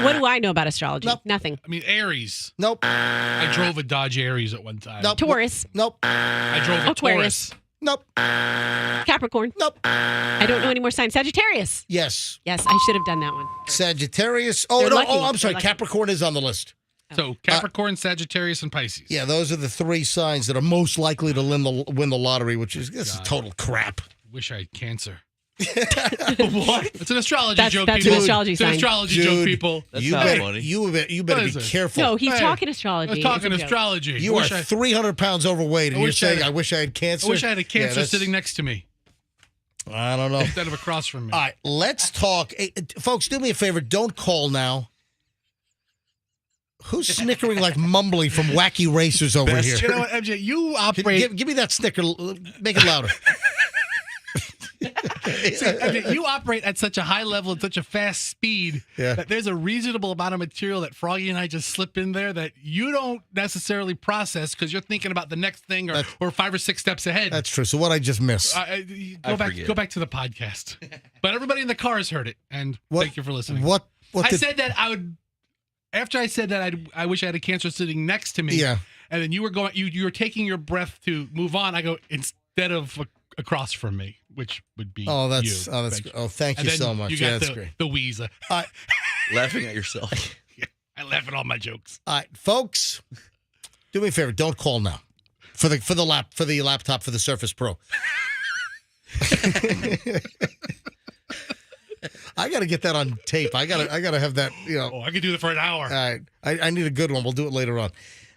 What do I know about astrology? Nope. Nothing. I mean, Aries. Nope. I drove a Dodge Aries at one time. Nope. Taurus. Nope. I drove a Aquarius. Taurus. Nope. Capricorn. Nope. I don't know any more signs. Sagittarius. Yes. Yes, I should have done that one. Sagittarius. They're lucky. I'm sorry. They're lucky. Capricorn is on the list. So Capricorn, Sagittarius, and Pisces. Yeah, those are the 3 signs that are most likely to win the lottery, which is total crap. Wish I had cancer. What? It's an astrology joke. That's people. an astrology It's sign. an astrology joke, people. You better be careful. No, he's talking astrology. I was talking It's a joke. astrology. You are 300 pounds overweight, and you're saying, I wish I had cancer? I wish I had a cancer Yeah, sitting next to me. I don't know. Instead of across from me. All right, let's talk. Hey, folks, do me a favor. Don't call now. Who's snickering like mumbly from Wacky Racers over here? You know what, MJ? You operate. Give me that snicker. Make it louder. See, MJ, you operate at such a high level and such a fast speed that there's a reasonable amount of material that Froggy and I just slip in there that you don't necessarily process because you're thinking about the next thing or 5 or 6 steps ahead. That's true. So what I just missed? Go back to the podcast. But everybody in the car has heard it, and thank you for listening. I said that I would. After I said that, I wish I had a cancer sitting next to me. Yeah. And then you were going. You were taking your breath to move on. I go instead of across from me, which would be. Thank And you then so much. You got that's great. the wheeze. Laughing at yourself. I laugh at all my jokes. All right, folks, do me a favor. Don't call now for the laptop for the Surface Pro. I got to get that on tape. I got to have that. I could do that for an hour. All right, I need a good one. We'll do it later on.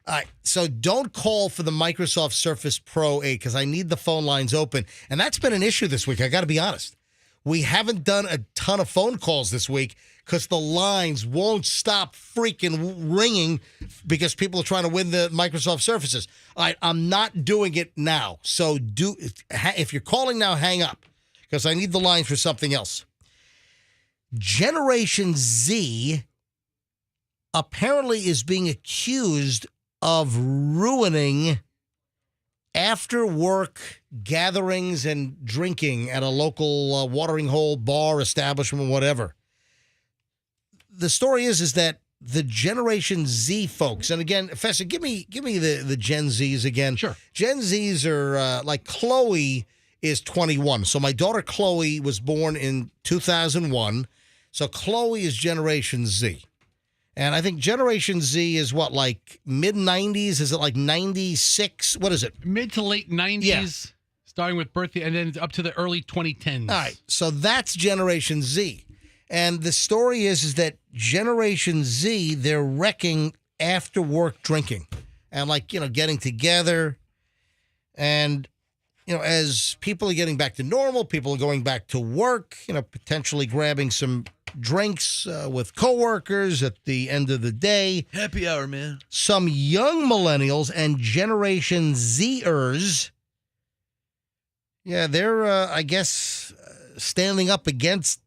All right, so don't call for the Microsoft Surface Pro 8 because I need the phone lines open, and that's been an issue this week. I got to be honest. We haven't done a ton of phone calls this week because the lines won't stop freaking ringing because people are trying to win the Microsoft Surfaces. All right, I'm not doing it now. So if you're calling now, hang up because I need the lines for something else. Generation Z apparently is being accused of ruining after-work gatherings and drinking at a local watering hole, bar, establishment, whatever. The story is that the Generation Z folks, and again, Fessa, give me the Gen Zs again. Sure. Gen Zs are like Chloe is 21. So my daughter Chloe was born in 2001. So Chloe is Generation Z. And I think Generation Z is what, like mid-90s? Is it like 96? What is it? Mid to late 90s, starting with birthday, and then up to the early 2010s. All right, so that's Generation Z. And the story is that Generation Z, they're wrecking after-work drinking. And getting together. And, as people are getting back to normal, people are going back to work, potentially grabbing some drinks with coworkers at the end of the day. Happy hour, man. Some young millennials and Generation Zers, they're, I guess, standing up against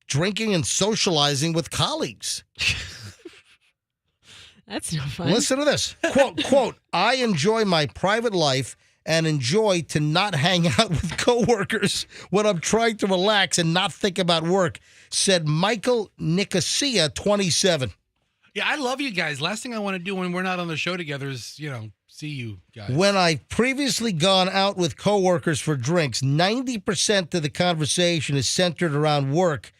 drinking and socializing with colleagues. That's no fun. Listen to this. Quote, I enjoy my private life and enjoy to not hang out with coworkers when I'm trying to relax and not think about work, said Michael Nicosia, 27. Yeah, I love you guys. Last thing I want to do when we're not on the show together is, see you guys. When I've previously gone out with coworkers for drinks, 90% of the conversation is centered around work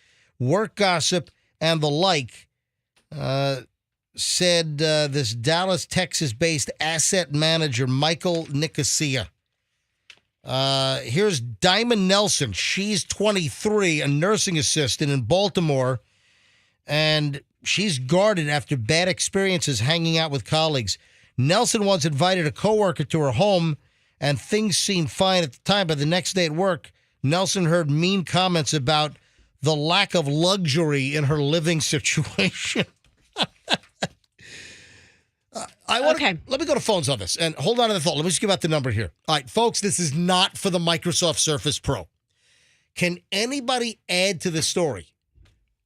gossip, and the like, said this Dallas, Texas-based asset manager, Michael Nicosia. Here's Diamond Nelson. She's 23, a nursing assistant in Baltimore, and she's guarded after bad experiences hanging out with colleagues. Nelson once invited a coworker to her home, and things seemed fine at the time, but the next day at work, Nelson heard mean comments about the lack of luxury in her living situation. Let me go to phones on this, and hold on to the thought. Let me just give out the number here. All right, folks, this is not for the Microsoft Surface Pro. Can anybody add to the story?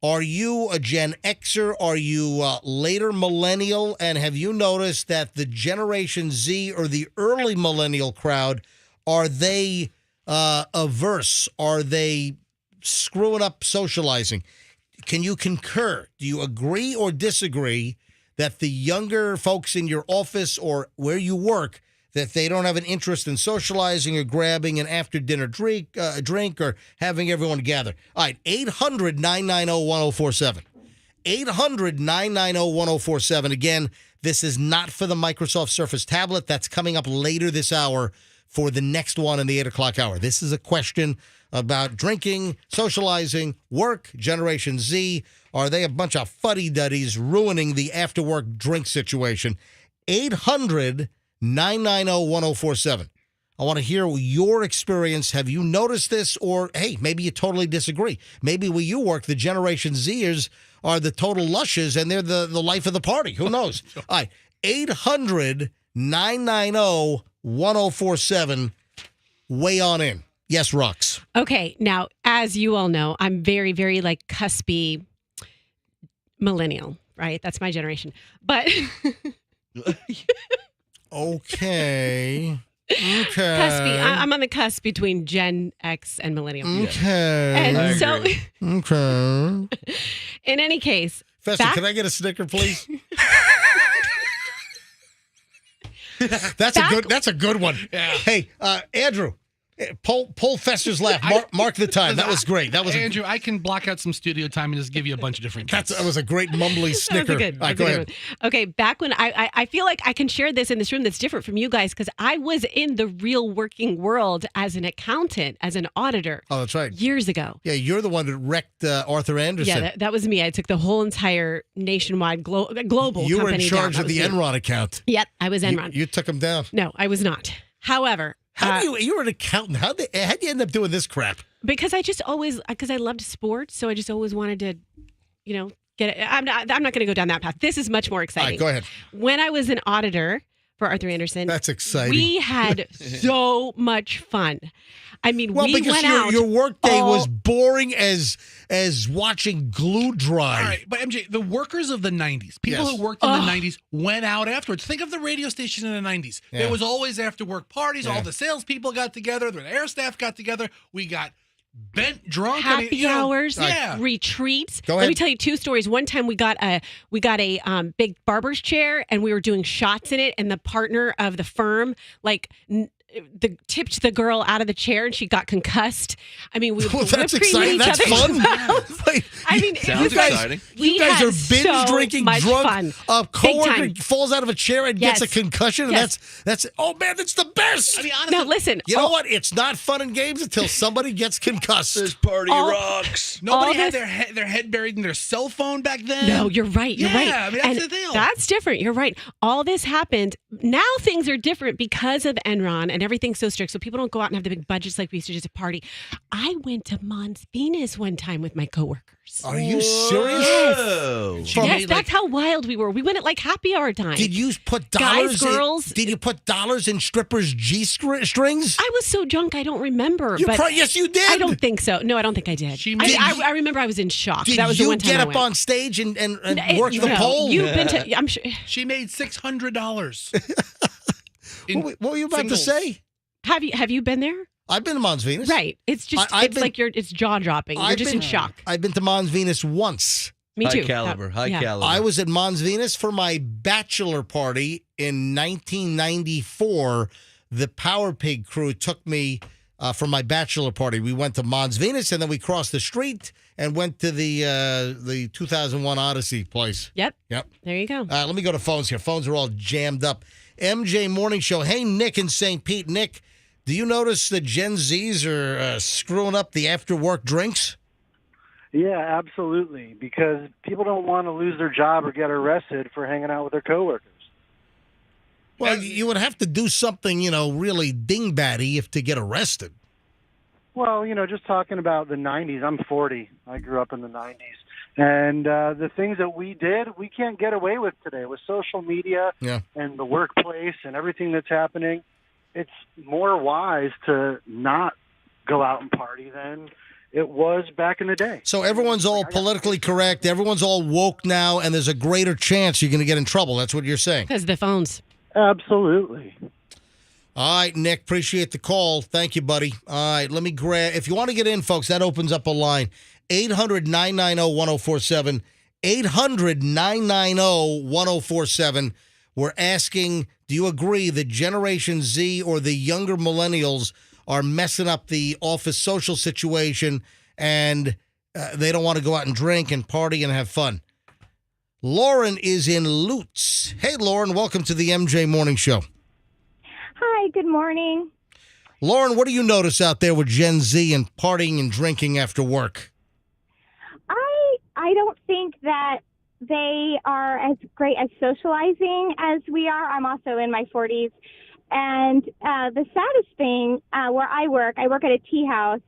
Are you a Gen Xer? Are you later millennial? And have you noticed that the Generation Z or the early millennial crowd, are they averse? Are they screwing up socializing? Can you concur? Do you agree or disagree that the younger folks in your office or where you work, that they don't have an interest in socializing or grabbing an after-dinner drink or having everyone gather? All right, 800-990-1047. 800-990-1047. Again, this is not for the Microsoft Surface tablet. That's coming up later this hour for the next one in the 8 o'clock hour. This is a question about drinking, socializing, work, Generation Z. Are they a bunch of fuddy-duddies ruining the after-work drink situation? 800-990-1047. I want to hear your experience. Have you noticed this? Or, hey, maybe you totally disagree. Maybe where you work, the Generation Zers are the total lushes, and they're the life of the party. Who knows? All right, 800-990-1047. Weigh on in. Yes, Rox. Okay, now, as you all know, I'm very, very, cuspy millennial, right? That's my generation. But... Okay. Cuspy. I'm on the cusp between Gen X and millennial. Okay. And so... Okay. In any case... Fester, can I get a Snicker, please? That's a good one. Yeah. Hey, Andrew, pull Fester's laugh. Mark the time. That was great. That was Andrew. I can block out some studio time and just give you a bunch of different. That was a great mumbly Snicker. All right, go ahead. Okay, back when I feel like I can share this in this room that's different from you guys because I was in the real working world as an accountant, as an auditor. Oh, that's right. Years ago. Yeah, you're the one that wrecked Arthur Anderson. Yeah, that was me. I took the whole entire nationwide global. You were in company charge down. of the Enron account. Yep, I was Enron. You took him down. No, I was not. However. You were an accountant. How'd you end up doing this crap? Because I loved sports, so I just always wanted to, get it. I'm not going to go down that path. This is much more exciting. All right, go ahead. When I was an auditor for Arthur Anderson, that's exciting. We had so much fun. I mean, we went out. Your workday was boring as watching glue dry. All right, but MJ, the workers of the 90s, people who worked in the 90s went out afterwards. Think of the radio station in the 90s. Yeah. There was always after-work parties. Yeah. All the salespeople got together. The air staff got together. We got bent, drunk. Happy hours, yeah. retreats. Go ahead. Let me tell you two stories. One time we got a big barber's chair and we were doing shots in it, and the partner of the firm tipped the girl out of the chair and she got concussed. I mean, we were that's whipped cream in exciting. each That's other's fun. mouths. Wait, I mean, sounds exciting. You guys are binge drinking, drunk. Fun. A coworker Big time. falls out of a chair and gets a concussion. And Yes. that's oh man, that's the best. I mean, honestly, Now listen. You know what? It's not fun and games until somebody gets concussed. This party rocks. Nobody all had this- their head buried in their cell phone back then. No, you're right. You're right. Yeah, I mean, that's And the deal. That's different. You're right. All this happened. Now things are different because of Enron and everything's so strict. So people don't go out and have the big budgets like we used to just party. I went to Mons Venus one time with my coworkers. Are you serious? Yes, that's how wild we were. We went at happy hour time. Did you put dollars? Girls. Did you put dollars in strippers' strings? I was so drunk, I don't remember. Yes, you did. I don't think so. No, I don't think I did. I remember I was in shock. Did that was the you one time get I up went. on stage and work the pole? You've been to. I'm sure. She made $600. What were you about to say? Have you been there? I've been to Mons Venus. Right. It's just it's jaw dropping. You're just in shock. I've been to Mons Venus once. Me too. High caliber. I was at Mons Venus for my bachelor party in 1994. The Power Pig crew took me for my bachelor party. We went to Mons Venus, and then we crossed the street and went to the 2001 Odyssey place. Yep. There you go. Let me go to phones here. Phones are all jammed up. MJ Morning Show. Hey, Nick in St. Pete. Nick, Do you notice that Gen Zs are screwing up the after-work drinks? Yeah, absolutely. Because people don't want to lose their job or get arrested for hanging out with their coworkers. Well, you would have to do something, really dingbatty to get arrested. Well, just talking about the 90s. I'm 40. I grew up in the 90s. And the things that we did, we can't get away with today. With social media and the workplace and everything that's happening, it's more wise to not go out and party than it was back in the day. So everyone's all politically correct. Everyone's all woke now, and there's a greater chance you're going to get in trouble. That's what you're saying. Because the phones. Absolutely. All right, Nick, appreciate the call. Thank you, buddy. All right, let me grab, if you want to get in, folks, that opens up a line. 800-990-1047. 800-990-1047. We're asking, do you agree that Generation Z or the younger millennials are messing up the office social situation and they don't want to go out and drink and party and have fun? Lauren is in Lutz. Hey, Lauren, welcome to the MJ Morning Show. Hi, good morning. Lauren, what do you notice out there with Gen Z and partying and drinking after work? I don't think that they are as great at socializing as we are. I'm also in my 40s. And the saddest thing, where I work at a tea house,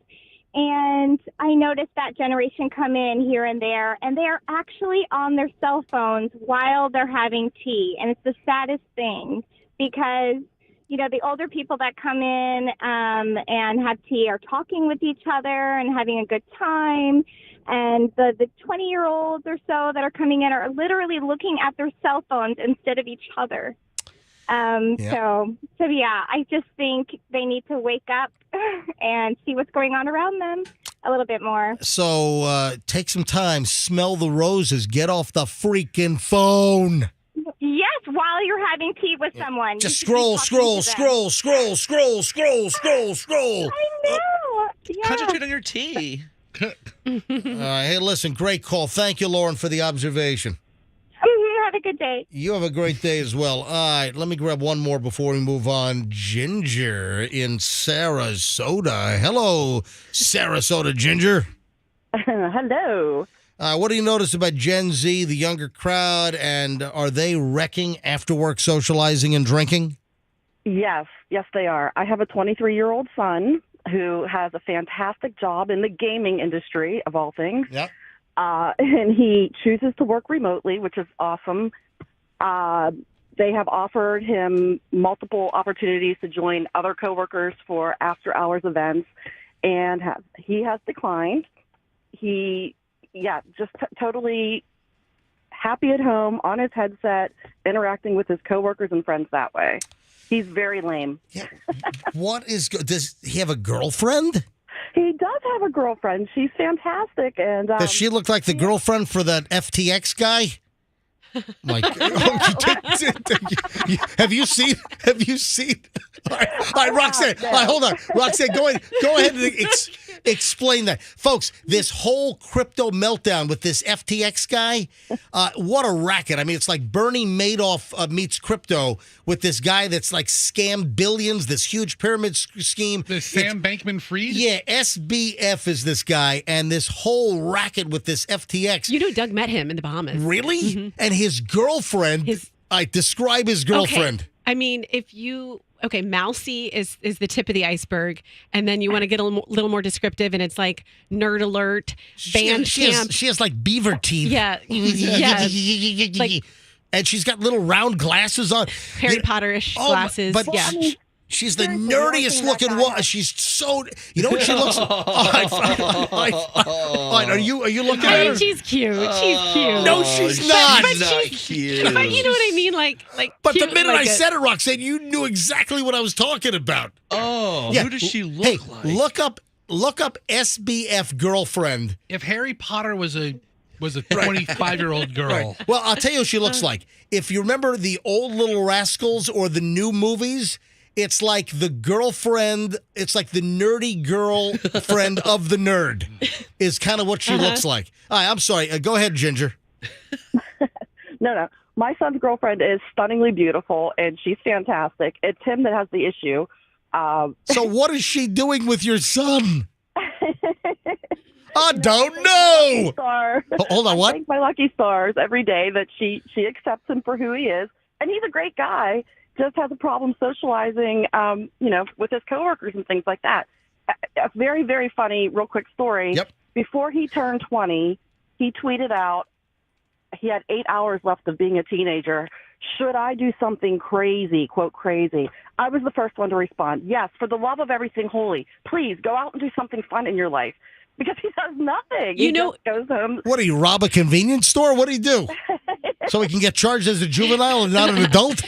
and I noticed that generation come in here and there, and they are actually on their cell phones while they're having tea. And it's the saddest thing because, the older people that come in and have tea are talking with each other and having a good time. And the 20-year-olds or so that are coming in are literally looking at their cell phones instead of each other. So yeah, I just think they need to wake up and see what's going on around them a little bit more. So take some time, smell the roses, get off the freaking phone. Yes, while you're having tea with someone. Just scroll. I know. Yeah. Concentrate on your tea. Hey, listen, great call. Thank you, Lauren, for the observation. Have a good day. You have a great day as well. All right, let me grab one more before we move on. Ginger in Sarasota. Hello, Sarasota Ginger. Hello. What do you notice about Gen Z, the younger crowd, and are they wrecking after-work socializing and drinking? Yes, they are. I have a 23-year-old son who has a fantastic job in the gaming industry, of all things. Yep. And he chooses to work remotely, which is awesome. They have offered him multiple opportunities to join other coworkers for after-hours events, and he has declined. Totally happy at home on his headset, interacting with his coworkers and friends that way. He's very lame. Yeah. Does he have a girlfriend? He does have a girlfriend. She's fantastic. And does she look like the girlfriend for that FTX guy? Like, have you seen? All right, Roxanne. All right, hold on, Roxanne. Go ahead and explain that, folks. This whole crypto meltdown with this FTX guy. What a racket! I mean, it's like Bernie Madoff meets crypto with this guy that's like scammed billions. This huge pyramid scheme. The Sam Bankman-Fried. Yeah, SBF is this guy, and this whole racket with this FTX. Doug met him in the Bahamas. Really? Mm-hmm. And his girlfriend. Describe his girlfriend. Okay. I mean, mousy is the tip of the iceberg, and then you want to get a little more descriptive, and it's like nerd alert, band camp. She has like beaver teeth. Yeah. Like, and she's got little round glasses on. Harry Potter-ish glasses. But she's the nerdiest looking one. She's so. You know what she looks like? All right, are you looking at her? She's cute. She's cute. No, she's not. She's not cute. But you know what I mean? Like. But cute, the minute I said it, it, Roxanne, you knew exactly what I was talking about. Oh, yeah. Who does she look like? Look up SBF girlfriend. If Harry Potter was a 25-year-old girl. Right. Well, I'll tell you what she looks like. If you remember the old Little Rascals or the new movies, it's like the girlfriend, it's like the nerdy girlfriend of the nerd is kind of what she looks like. All right, I'm sorry. Go ahead, Ginger. No. My son's girlfriend is stunningly beautiful, and she's fantastic. It's him that has the issue. So what is she doing with your son? I don't know. Star. Hold on, I what? thank my lucky stars every day that she accepts him for who he is, and he's a great guy. Just has a problem socializing, with his coworkers and things like that. A very, very funny, real quick story. Yep. Before he turned 20, he tweeted out he had 8 hours left of being a teenager. Should I do something crazy, quote crazy? I was the first one to respond. Yes, for the love of everything holy, please go out and do something fun in your life. Because he does nothing. He just goes home. What, do you rob a convenience store? What do you do? So he can get charged as a juvenile and not an adult?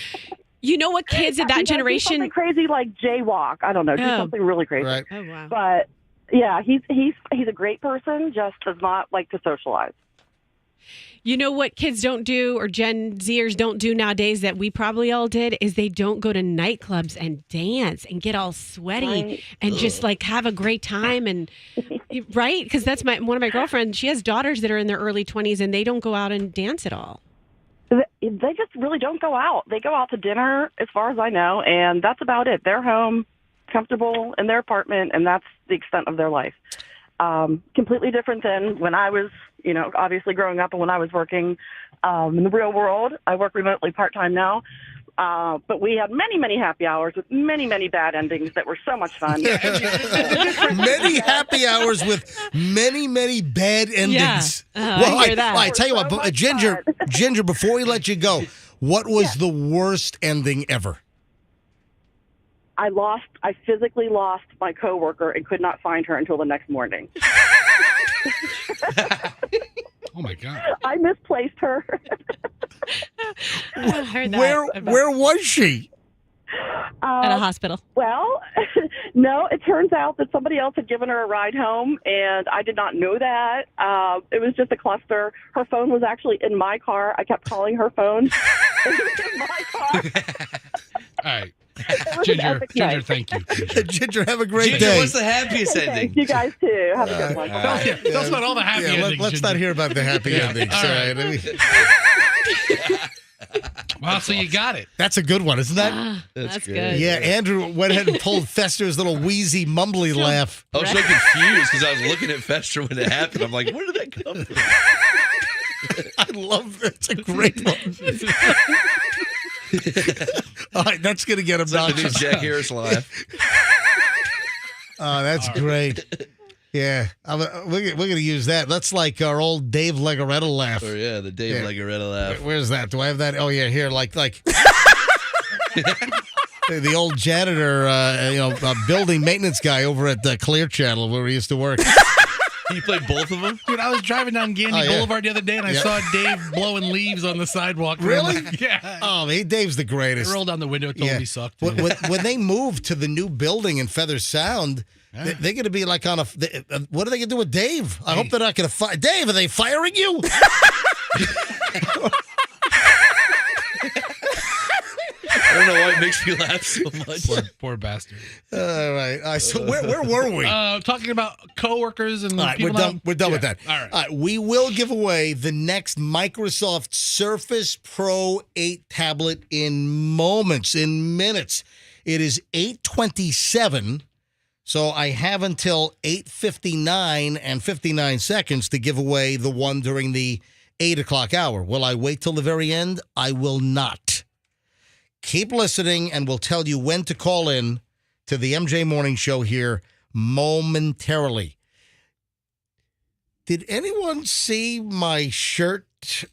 You know what kids of that He does do generation... something crazy like jaywalk. I don't know. Do something really crazy. Right. Oh, wow. But, yeah, he's a great person, just does not like to socialize. You know what kids don't do or Gen Zers don't do nowadays that we probably all did is they don't go to nightclubs and dance and get all sweaty Right. and just like have a great time and right? Because that's one of my girlfriends. She has daughters that are in their early 20s and they don't go out and dance at all. They just really don't go out. They go out to dinner, as far as I know, and that's about it. They're home, comfortable in their apartment, and that's the extent of their life. Completely different than when I was, obviously growing up and when I was working in the real world. I work remotely part-time now. But we had many, many happy hours with many, many bad endings that were so much fun. Many happy hours with many, many bad endings. Yeah. I hear that. I tell you what, Ginger, before we let you go, what was the worst ending ever? I physically lost my coworker and could not find her until the next morning. Oh my God! I misplaced her. I heard that. Where was she? At a hospital. Well, no, it turns out that somebody else had given her a ride home, and I did not know that. It was just a cluster. Her phone was actually in my car. I kept calling her phone. It was in my car. All right. Ginger, thank you. Ginger, have a great Ginger, day. what's the happiest ending? You guys too. Have a good one. Tell us about all the happy endings. Let's not hear about the happy endings. All right. Well, so you got it. That's a good one, isn't that? That's good. Yeah, Andrew went ahead and pulled Fester's little wheezy, mumbly laugh. I was so confused because I was looking at Fester when it happened. I'm like, where did that come from? I love that. It's a great one. All right, that's going to get obnoxious. Like the new Jack Harris laugh. Oh, that's great. Yeah, we're going to use that. That's like our old Dave Legaretta laugh. Oh, yeah, the Dave Legaretta laugh. Where's that? Do I have that? Oh, yeah, here. Like the old janitor, building maintenance guy over at the Clear Channel where we used to work. You played both of them? Dude, I was driving down Gandy Boulevard the other day, and I saw Dave blowing leaves on the sidewalk. Really? Yeah. Oh, Dave's the greatest. I rolled down the window, it totally sucked. When they moved to the new building in Feather Sound, they're going to be like on a... what are they going to do with Dave? I hope they're not going to fire... Dave, are they firing you? I don't know why it makes me laugh so much. Poor bastard. All right. So where were we? Talking about coworkers and all right, people we're done with that. All right. We will give away the next Microsoft Surface Pro 8 tablet in minutes. It is 8:27, so I have until 8:59 and 59 seconds to give away the one during the 8 o'clock hour. Will I wait till the very end? I will not. Keep listening, and we'll tell you when to call in to the MJ Morning Show here momentarily. Did anyone see my shirt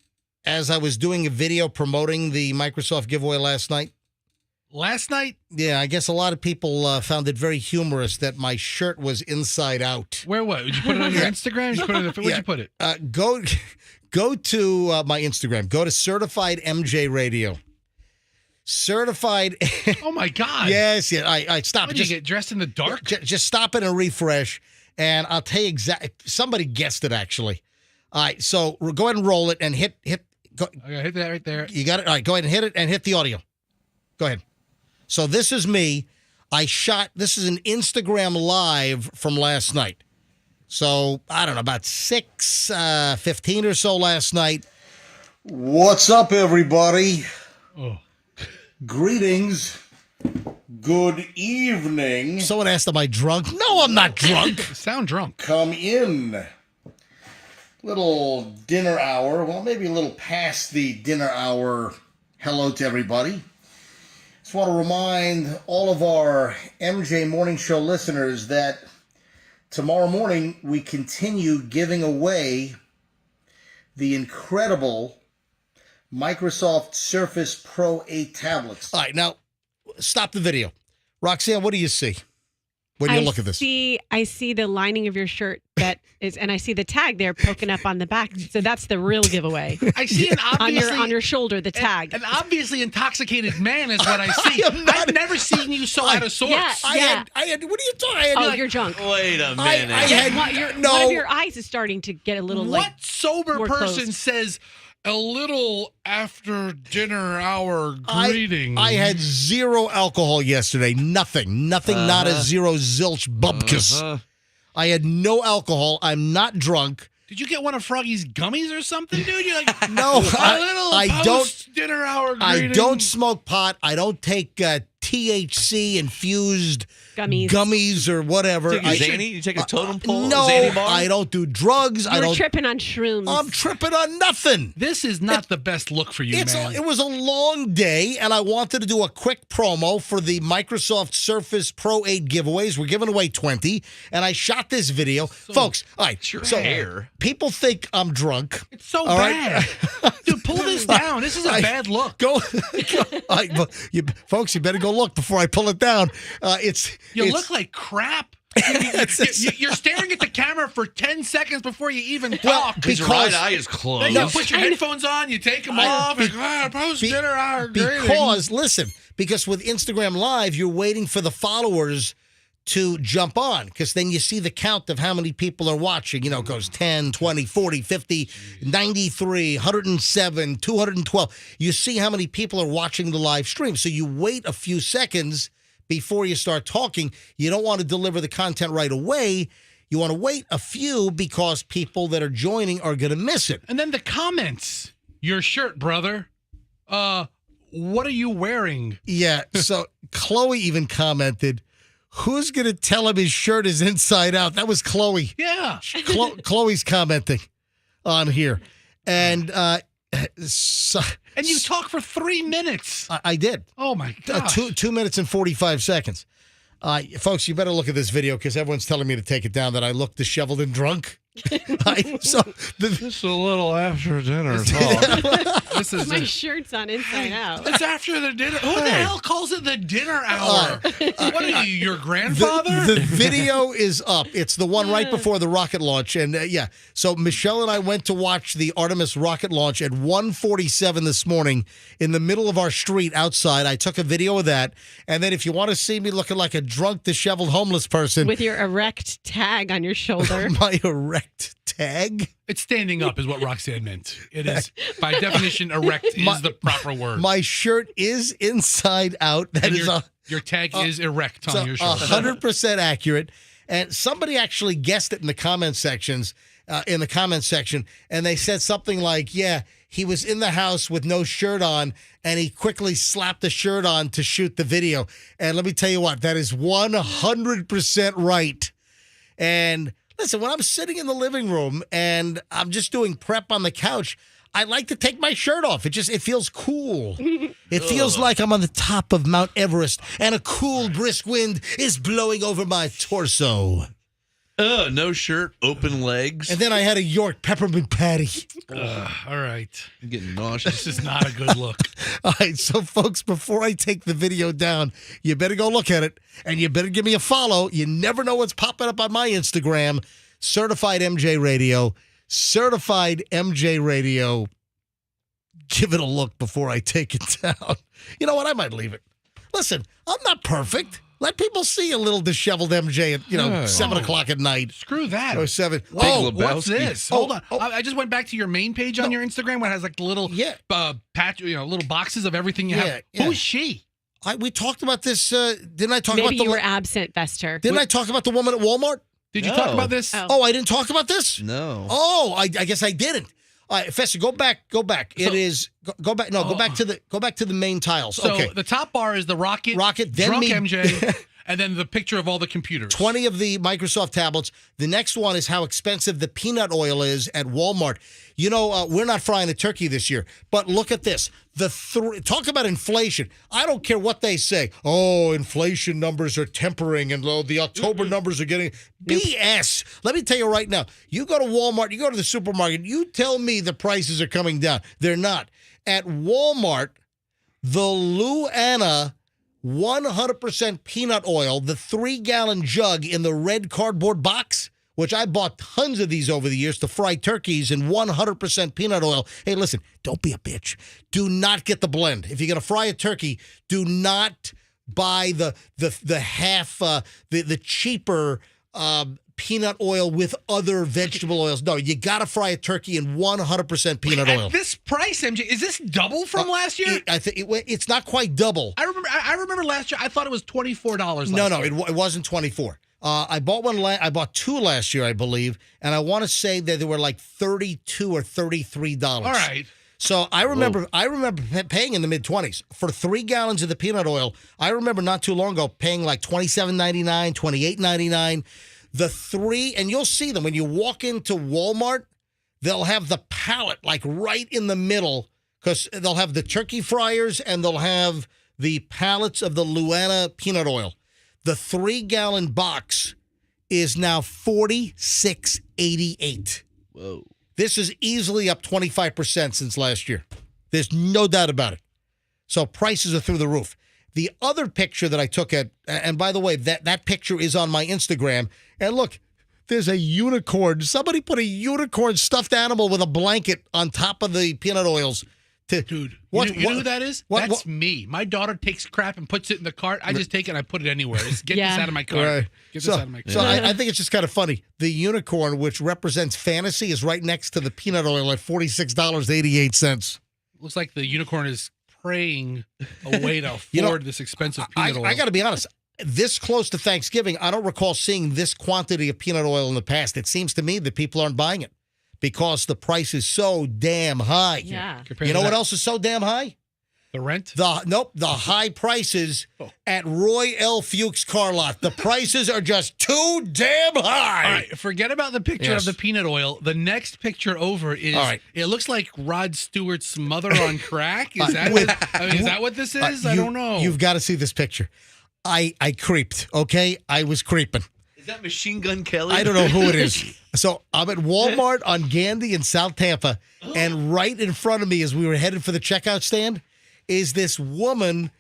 as I was doing a video promoting the Microsoft giveaway last night? Last night? Yeah, I guess a lot of people found it very humorous that my shirt was inside out. Where what? Did you put it on your Instagram? Where'd you put it? Go to my Instagram. Go to Certified MJ Radio. Certified. Oh my God! Yes, yeah. I stop. Did you get dressed in the dark? Just stop it and refresh, and I'll tell you exactly. Somebody guessed it actually. All right, so go ahead and roll it and hit. Go, okay, hit that right there. You got it. All right, go ahead and hit it and hit the audio. Go ahead. So this is me. This is an Instagram live from last night. So I don't know, about 6:15 or so last night. What's up, everybody? Oh. Greetings. Good evening. Someone asked, am I drunk? No, I'm not drunk. Sound drunk. Come in. Little dinner hour. Well, maybe a little past the dinner hour. Hello to everybody. Just want to remind all of our MJ Morning Show listeners that tomorrow morning we continue giving away the incredible Microsoft Surface Pro 8 tablets. All right, now stop the video. Roxanne, what do you see when you look at this? I see the lining of your shirt and I see the tag there poking up on the back. So that's the real giveaway. I see an obviously on your shoulder, the tag. An obviously intoxicated man is what I see. I've never seen you so out of sorts. Yeah, I had. What are you talking? You're drunk. Wait a minute. One of your eyes is starting to get a little What sober more person closed. says a little after dinner hour greeting? I had zero alcohol yesterday. Nothing. Not a zero zilch bubkus. I had no alcohol. I'm not drunk. Did you get one of Froggy's gummies or something, dude? You're like, no, I don't. Dinner hour greeting. I don't smoke pot. I don't take THC infused gummies or whatever. Take a Zany? You take a totem pole? No, Zany bar? I don't do drugs. You were tripping on shrooms. I'm tripping on nothing. This is not the best look for you, man. It was a long day, and I wanted to do a quick promo for the Microsoft Surface Pro 8 giveaways. We're giving away 20, and I shot this video. Folks, all right, so people think I'm drunk. It's so bad. Dude, pull this down. This is a bad look. Folks, you better go look before I pull it down. You look like crap. You're staring at the camera for 10 seconds before you even talk. Because your right eye is closed. Then you put your headphones on, you take them off, post-dinner hour greeting. Because with Instagram Live, you're waiting for the followers to jump on, because then you see the count of how many people are watching. It goes 10, 20, 40, 50, 93, 107, 212. You see how many people are watching the live stream. So you wait a few seconds before you start talking. You don't want to deliver the content right away. You want to wait a few because people that are joining are going to miss it. And then the comments. Your shirt, brother. What are you wearing? Yeah, so Chloe even commented, who's going to tell him his shirt is inside out? That was Chloe. Yeah. Chloe's commenting on here. And and you talk for 3 minutes. I did. Oh, my God. 2 minutes and 45 seconds. Folks, you better look at this video because everyone's telling me to take it down that I look disheveled and drunk. Just a little after dinner talk. My shirt's on inside out. It's after the dinner. Who the hell calls it the dinner hour? What are you, your grandfather? The video is up. It's the one right before the rocket launch. And so Michelle and I went to watch the Artemis rocket launch at 1:47 this morning in the middle of our street outside. I took a video of that. And then if you want to see me looking like a drunk, disheveled, homeless person. With your erect tag on your shoulder. My erect tag? It's standing up is what Roxanne meant. It is, by definition, erect is the proper word. My shirt is inside out. Your tag is erect on your shoulder. 100% accurate. And somebody actually guessed it in the comment section, and they said something like, he was in the house with no shirt on, and he quickly slapped the shirt on to shoot the video. And let me tell you what, that is 100% right. And listen, when I'm sitting in the living room and I'm just doing prep on the couch, I like to take my shirt off. It feels cool. It feels like I'm on the top of Mount Everest and a cool, brisk wind is blowing over my torso. No shirt, open legs. And then I had a York peppermint patty. All right. I'm getting nauseous. This is not a good look. All right, so folks, before I take the video down, you better go look at it, and you better give me a follow. You never know what's popping up on my Instagram, Certified MJ Radio. Certified MJ Radio. Give it a look before I take it down. You know what? I might leave it. Listen, I'm not perfect. Let people see a little disheveled MJ at 7 o'clock at night. Screw that. Or 7. What's this? Hold on. I just went back to your main page on your Instagram where it has like the little patch, little boxes of everything you have. Who is she? We talked about this. Didn't I talk about the? Maybe you were absent, Vester. Didn't I talk about the woman at Walmart? Did you talk about this? Oh, I didn't talk about this? No. Oh, I guess I didn't. All right, Fester, go back. Go back to the main tiles. So okay. the top bar is the Rocket, then Drunk MJ, and then the picture of all the computers. 20 of the Microsoft tablets. The next one is how expensive the peanut oil is at Walmart. You know, we're not frying a turkey this year, but look at this. Talk about inflation. I don't care what they say. Oh, inflation numbers are tempering, and the October numbers are getting BS. Let me tell you right now. You go to Walmart, you go to the supermarket, you tell me the prices are coming down. They're not. At Walmart, the Luana 100% peanut oil, the 3-gallon jug in the red cardboard box, which I bought tons of these over the years to fry turkeys in 100% peanut oil. Hey, listen, don't be a bitch. Do not get the blend. If you're going to fry a turkey, do not buy the cheaper peanut oil with other vegetable oils. No, you got to fry a turkey in 100% peanut oil. At this price, MJ, is this double from last year? I think it's not quite double. I remember last year. I thought it was $24. No, it wasn't 24. I bought one. I bought 2 last year, I believe, and I want to say that they were like $32 or $33. All right. So I remember paying in the mid-20s for 3 gallons of the peanut oil. I remember not too long ago paying like $27.99, $28.99. The 3, and you'll see them when you walk into Walmart. They'll have the pallet like right in the middle because they'll have the turkey fryers and they'll have the pallets of the Luana peanut oil. The 3-gallon box is now $46.88. Whoa. This is easily up 25% since last year. There's no doubt about it. So prices are through the roof. The other picture that I took and by the way, that picture is on my Instagram. And look, there's a unicorn. Somebody put a unicorn stuffed animal with a blanket on top of the peanut oils. Dude, you know who that is? That's me. My daughter takes crap and puts it in the cart. I just take it and I put it anywhere. Get this out of my cart. Right. Get this out of my cart. So I think it's just kind of funny. The unicorn, which represents fantasy, is right next to the peanut oil at $46.88. Looks like the unicorn is praying a way to afford this expensive peanut oil. I got to be honest. This close to Thanksgiving, I don't recall seeing this quantity of peanut oil in the past. It seems to me that people aren't buying it because the price is so damn high. Yeah. You know what else is so damn high? The rent? The high prices at Roy L. Fuchs car lot. The prices are just too damn high. All right, forget about the picture of the peanut oil. The next picture over is, it looks like Rod Stewart's mother on crack. Is that what this is? I don't know. You've got to see this picture. I creeped, okay? I was creeping. Is that Machine Gun Kelly? I don't know who it is. So I'm at Walmart on Gandy in South Tampa, and right in front of me as we were headed for the checkout stand is this woman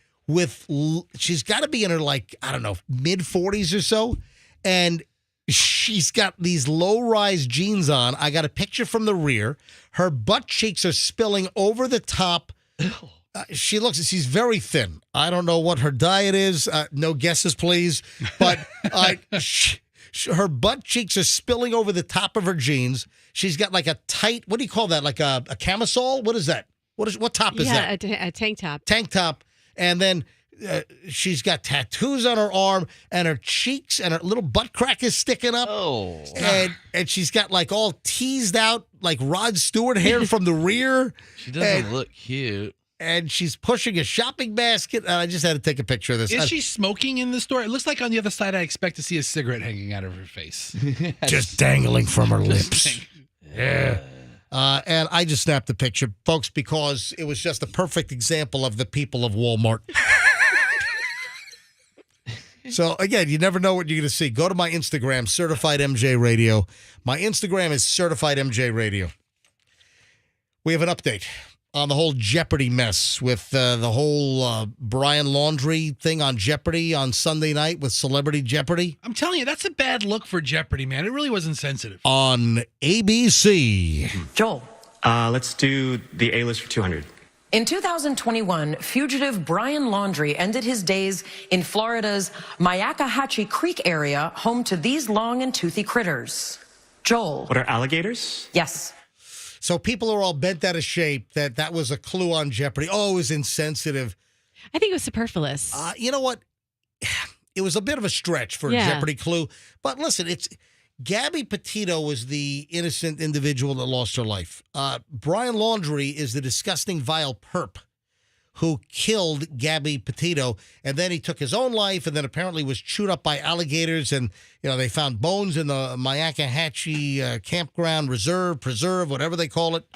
she's got to be in her, like, I don't know, mid-40s or so, and she's got these low-rise jeans on. I got a picture from the rear. Her butt cheeks are spilling over the top. She's very thin. I don't know what her diet is. No guesses, please. But her butt cheeks are spilling over the top of her jeans. She's got like a tight, what do you call that? Like a camisole? What is that? What top is that? Yeah, a tank top. Tank top. And then she's got tattoos on her arm, and her cheeks and her little butt crack is sticking up. Oh. And she's got like all teased out, like Rod Stewart hair from the rear. She doesn't look cute. And she's pushing a shopping basket. And I just had to take a picture of this. Is she smoking in the store? It looks like on the other side I expect to see a cigarette hanging out of her face. Just dangling from her lips. Yeah. And I just snapped the picture, folks, because it was just a perfect example of the people of Walmart. So, again, you never know what you're going to see. Go to my Instagram, Certified MJ Radio. My Instagram is Certified MJ Radio. We have an update on the whole Jeopardy mess with the whole Brian Laundrie thing on Jeopardy on Sunday night with Celebrity Jeopardy. I'm telling you, that's a bad look for Jeopardy, man. It really was insensitive. On ABC. Joel. Let's do the A-list for 200. In 2021, fugitive Brian Laundrie ended his days in Florida's Myakkahatchee Creek area, home to these long and toothy critters. Joel. What are alligators? Yes. So people are all bent out of shape that was a clue on Jeopardy. Oh, it was insensitive. I think it was superfluous. You know what? It was a bit of a stretch for a Jeopardy clue. But listen, Gabby Petito was the innocent individual that lost her life. Brian Laundrie is the disgusting, vile perp who killed Gabby Petito, and then he took his own life, and then apparently was chewed up by alligators, and they found bones in the Myakkahatchee campground preserve, whatever they call it.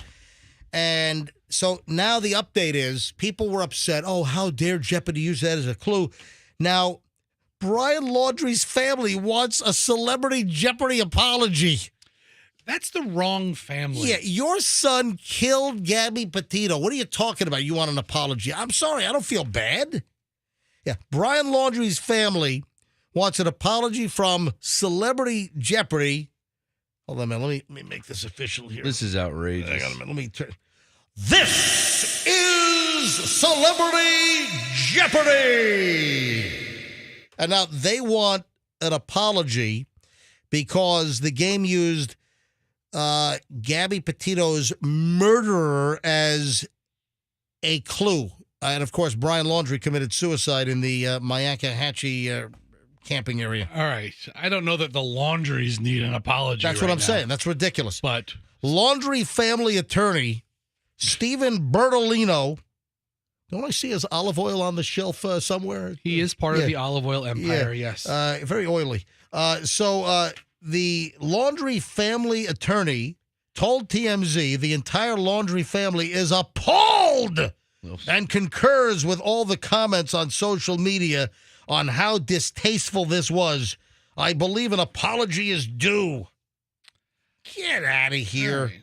And so now the update is people were upset. Oh, how dare Jeopardy use that as a clue? Now, Brian Laundrie's family wants a celebrity Jeopardy apology. That's the wrong family. Yeah, your son killed Gabby Petito. What are you talking about? You want an apology? I'm sorry, I don't feel bad. Yeah, Brian Laundrie's family wants an apology from Celebrity Jeopardy. Hold on a minute, let me make this official here. This is outrageous. Hang on a minute, let me turn. This is Celebrity Jeopardy! And now they want an apology because the game used Gabby Petito's murderer as a clue. And, of course, Brian Laundrie committed suicide in the Myakkahatchee camping area. All right. I don't know that the Laundries need an apology. That's what I'm saying. That's ridiculous. But Laundrie family attorney Stephen Bertolino. Don't I see his olive oil on the shelf somewhere? He is part of the olive oil empire, yes. Very oily. So the Laundrie family attorney told TMZ the entire Laundrie family is appalled and concurs with all the comments on social media on how distasteful this was. I believe an apology is due. Get out of here. Right.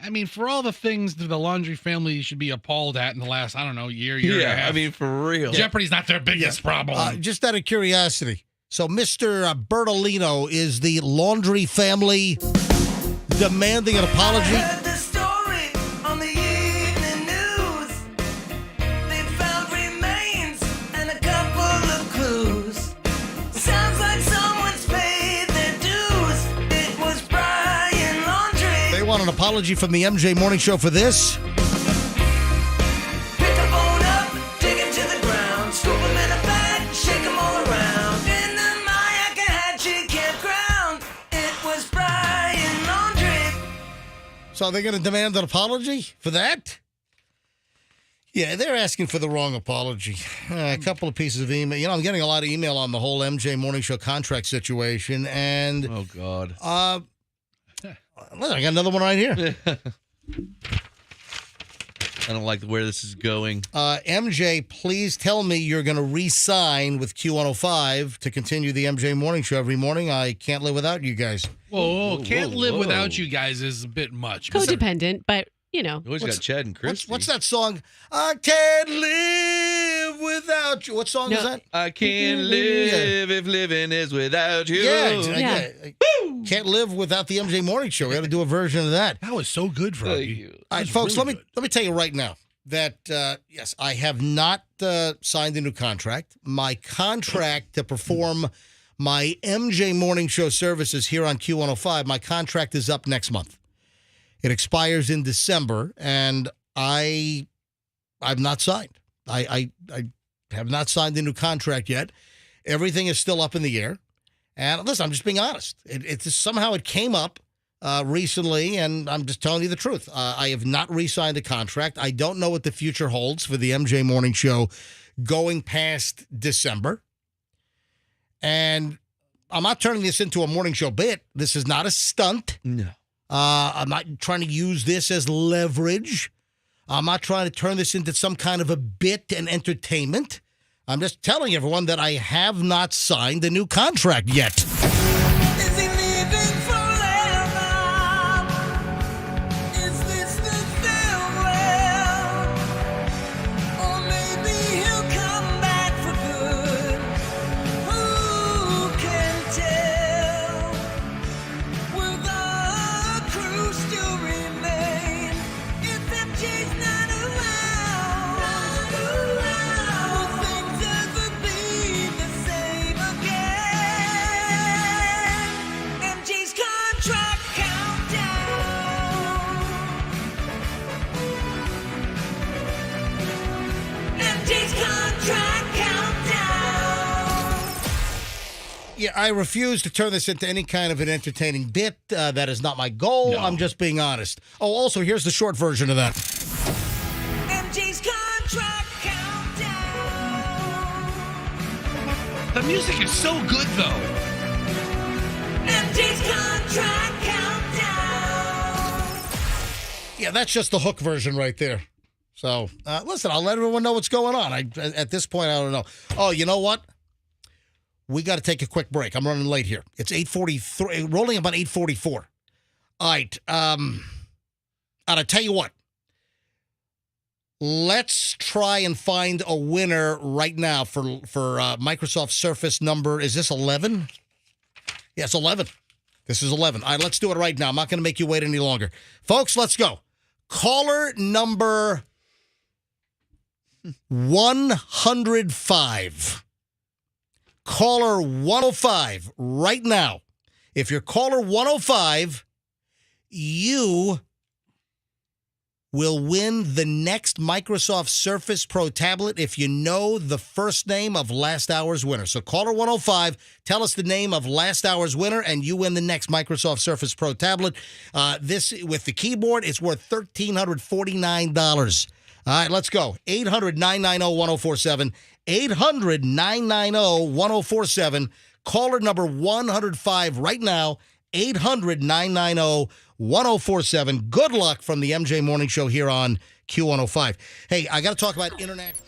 I mean, for all the things that the Laundrie family should be appalled at in the last, I don't know, year and a half. I mean, for real. Jeopardy's not their biggest problem. Just out of curiosity. So Mr. Bertolino, is the Laundrie family demanding an apology? Want an apology from the MJ Morning Show for this? Pick a bone up, dig it to the ground, scoop them in a bag, shake them all around. In the Myakkahatchee campground, it was Brian Laundrie. So they're going to demand an apology for that? Yeah, they're asking for the wrong apology. A couple of pieces of email. I'm getting a lot of email on the whole MJ Morning Show contract situation, and oh God. Look, I got another one right here. I don't like where this is going. MJ, please tell me you're going to re-sign with Q105 to continue the MJ Morning Show every morning. I can't live without you guys. Whoa, can't live without you guys is a bit much. Codependent, but You always got Chad and Christy. What's that song? I can't live without you. What song is that? I can't live if living is without you. Yeah. Can't live without the MJ Morning Show. We got to do a version of that. That was so good, Froggy. All right, folks, let me tell you right now that, yes, I have not signed a new contract. My contract to perform my MJ Morning Show services here on Q105, my contract is up next month. It expires in December, and I've not signed. I have not signed a new contract yet. Everything is still up in the air. And listen, I'm just being honest. It somehow it came up recently, and I'm just telling you the truth. I have not re-signed a contract. I don't know what the future holds for the MJ Morning Show going past December. And I'm not turning this into a morning show bit. This is not a stunt. No. I'm not trying to use this as leverage. I'm not trying to turn this into some kind of a bit and entertainment. I'm just telling everyone that I have not signed a new contract yet. Yeah, I refuse to turn this into any kind of an entertaining bit. That is not my goal. No. I'm just being honest. Oh, also, here's the short version of that. MJ's contract countdown. The music is so good, though. MJ's contract countdown. Yeah, that's just the hook version right there. So, listen, I'll let everyone know what's going on. At this point, I don't know. Oh, you know what? We got to take a quick break. I'm running late here. It's 8:43, rolling about 8:44. All right. And I tell you what. Let's try and find a winner right now for Microsoft Surface number. Is this 11? Yes, 11. This is 11. All right, let's do it right now. I'm not going to make you wait any longer. Folks, let's go. Caller number 105. Caller 105 right now. If you're caller 105, you will win the next Microsoft Surface Pro tablet if you know the first name of last hour's winner. So caller 105, tell us the name of last hour's winner, and you win the next Microsoft Surface Pro tablet. This, with the keyboard, it's worth $1,349. All right, let's go. 800-990-1047. 800-990-1047. Caller number 105 right now. 800-990-1047. Good luck from the MJ Morning Show here on Q105. Hey, I got to talk about international.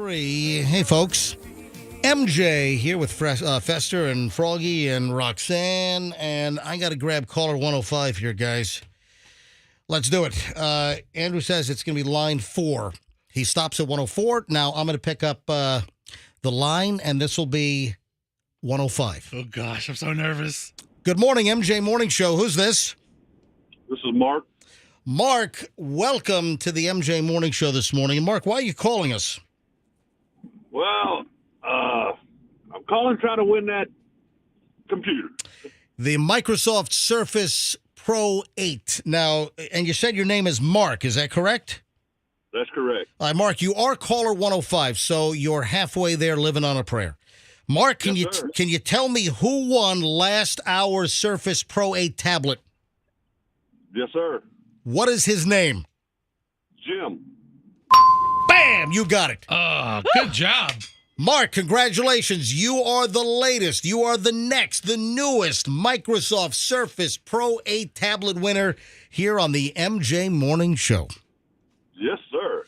3. Hey, folks. MJ here with Fester and Froggy and Roxanne, and I got to grab caller 105 here, guys. Let's do it. Andrew says it's going to be line 4. He stops at 104. Now I'm going to pick up the line, and this will be 105. Oh, gosh, I'm so nervous. Good morning, MJ Morning Show. Who's this? This is Mark. Mark, welcome to the MJ Morning Show this morning. Mark, why are you calling us? Well, I'm calling trying to win that computer. The Microsoft Surface Pro 8. Now, and you said your name is Mark, is that correct? That's correct. All right, Mark, you are caller 105, so you're halfway there living on a prayer. Mark, can you tell me who won last hour's Surface Pro 8 tablet? Yes, sir. What is his name? Jim. Bam! You got it. Good job. Mark, congratulations. You are the latest. You are the next, the newest Microsoft Surface Pro 8 tablet winner here on the MJ Morning Show. Yes, sir.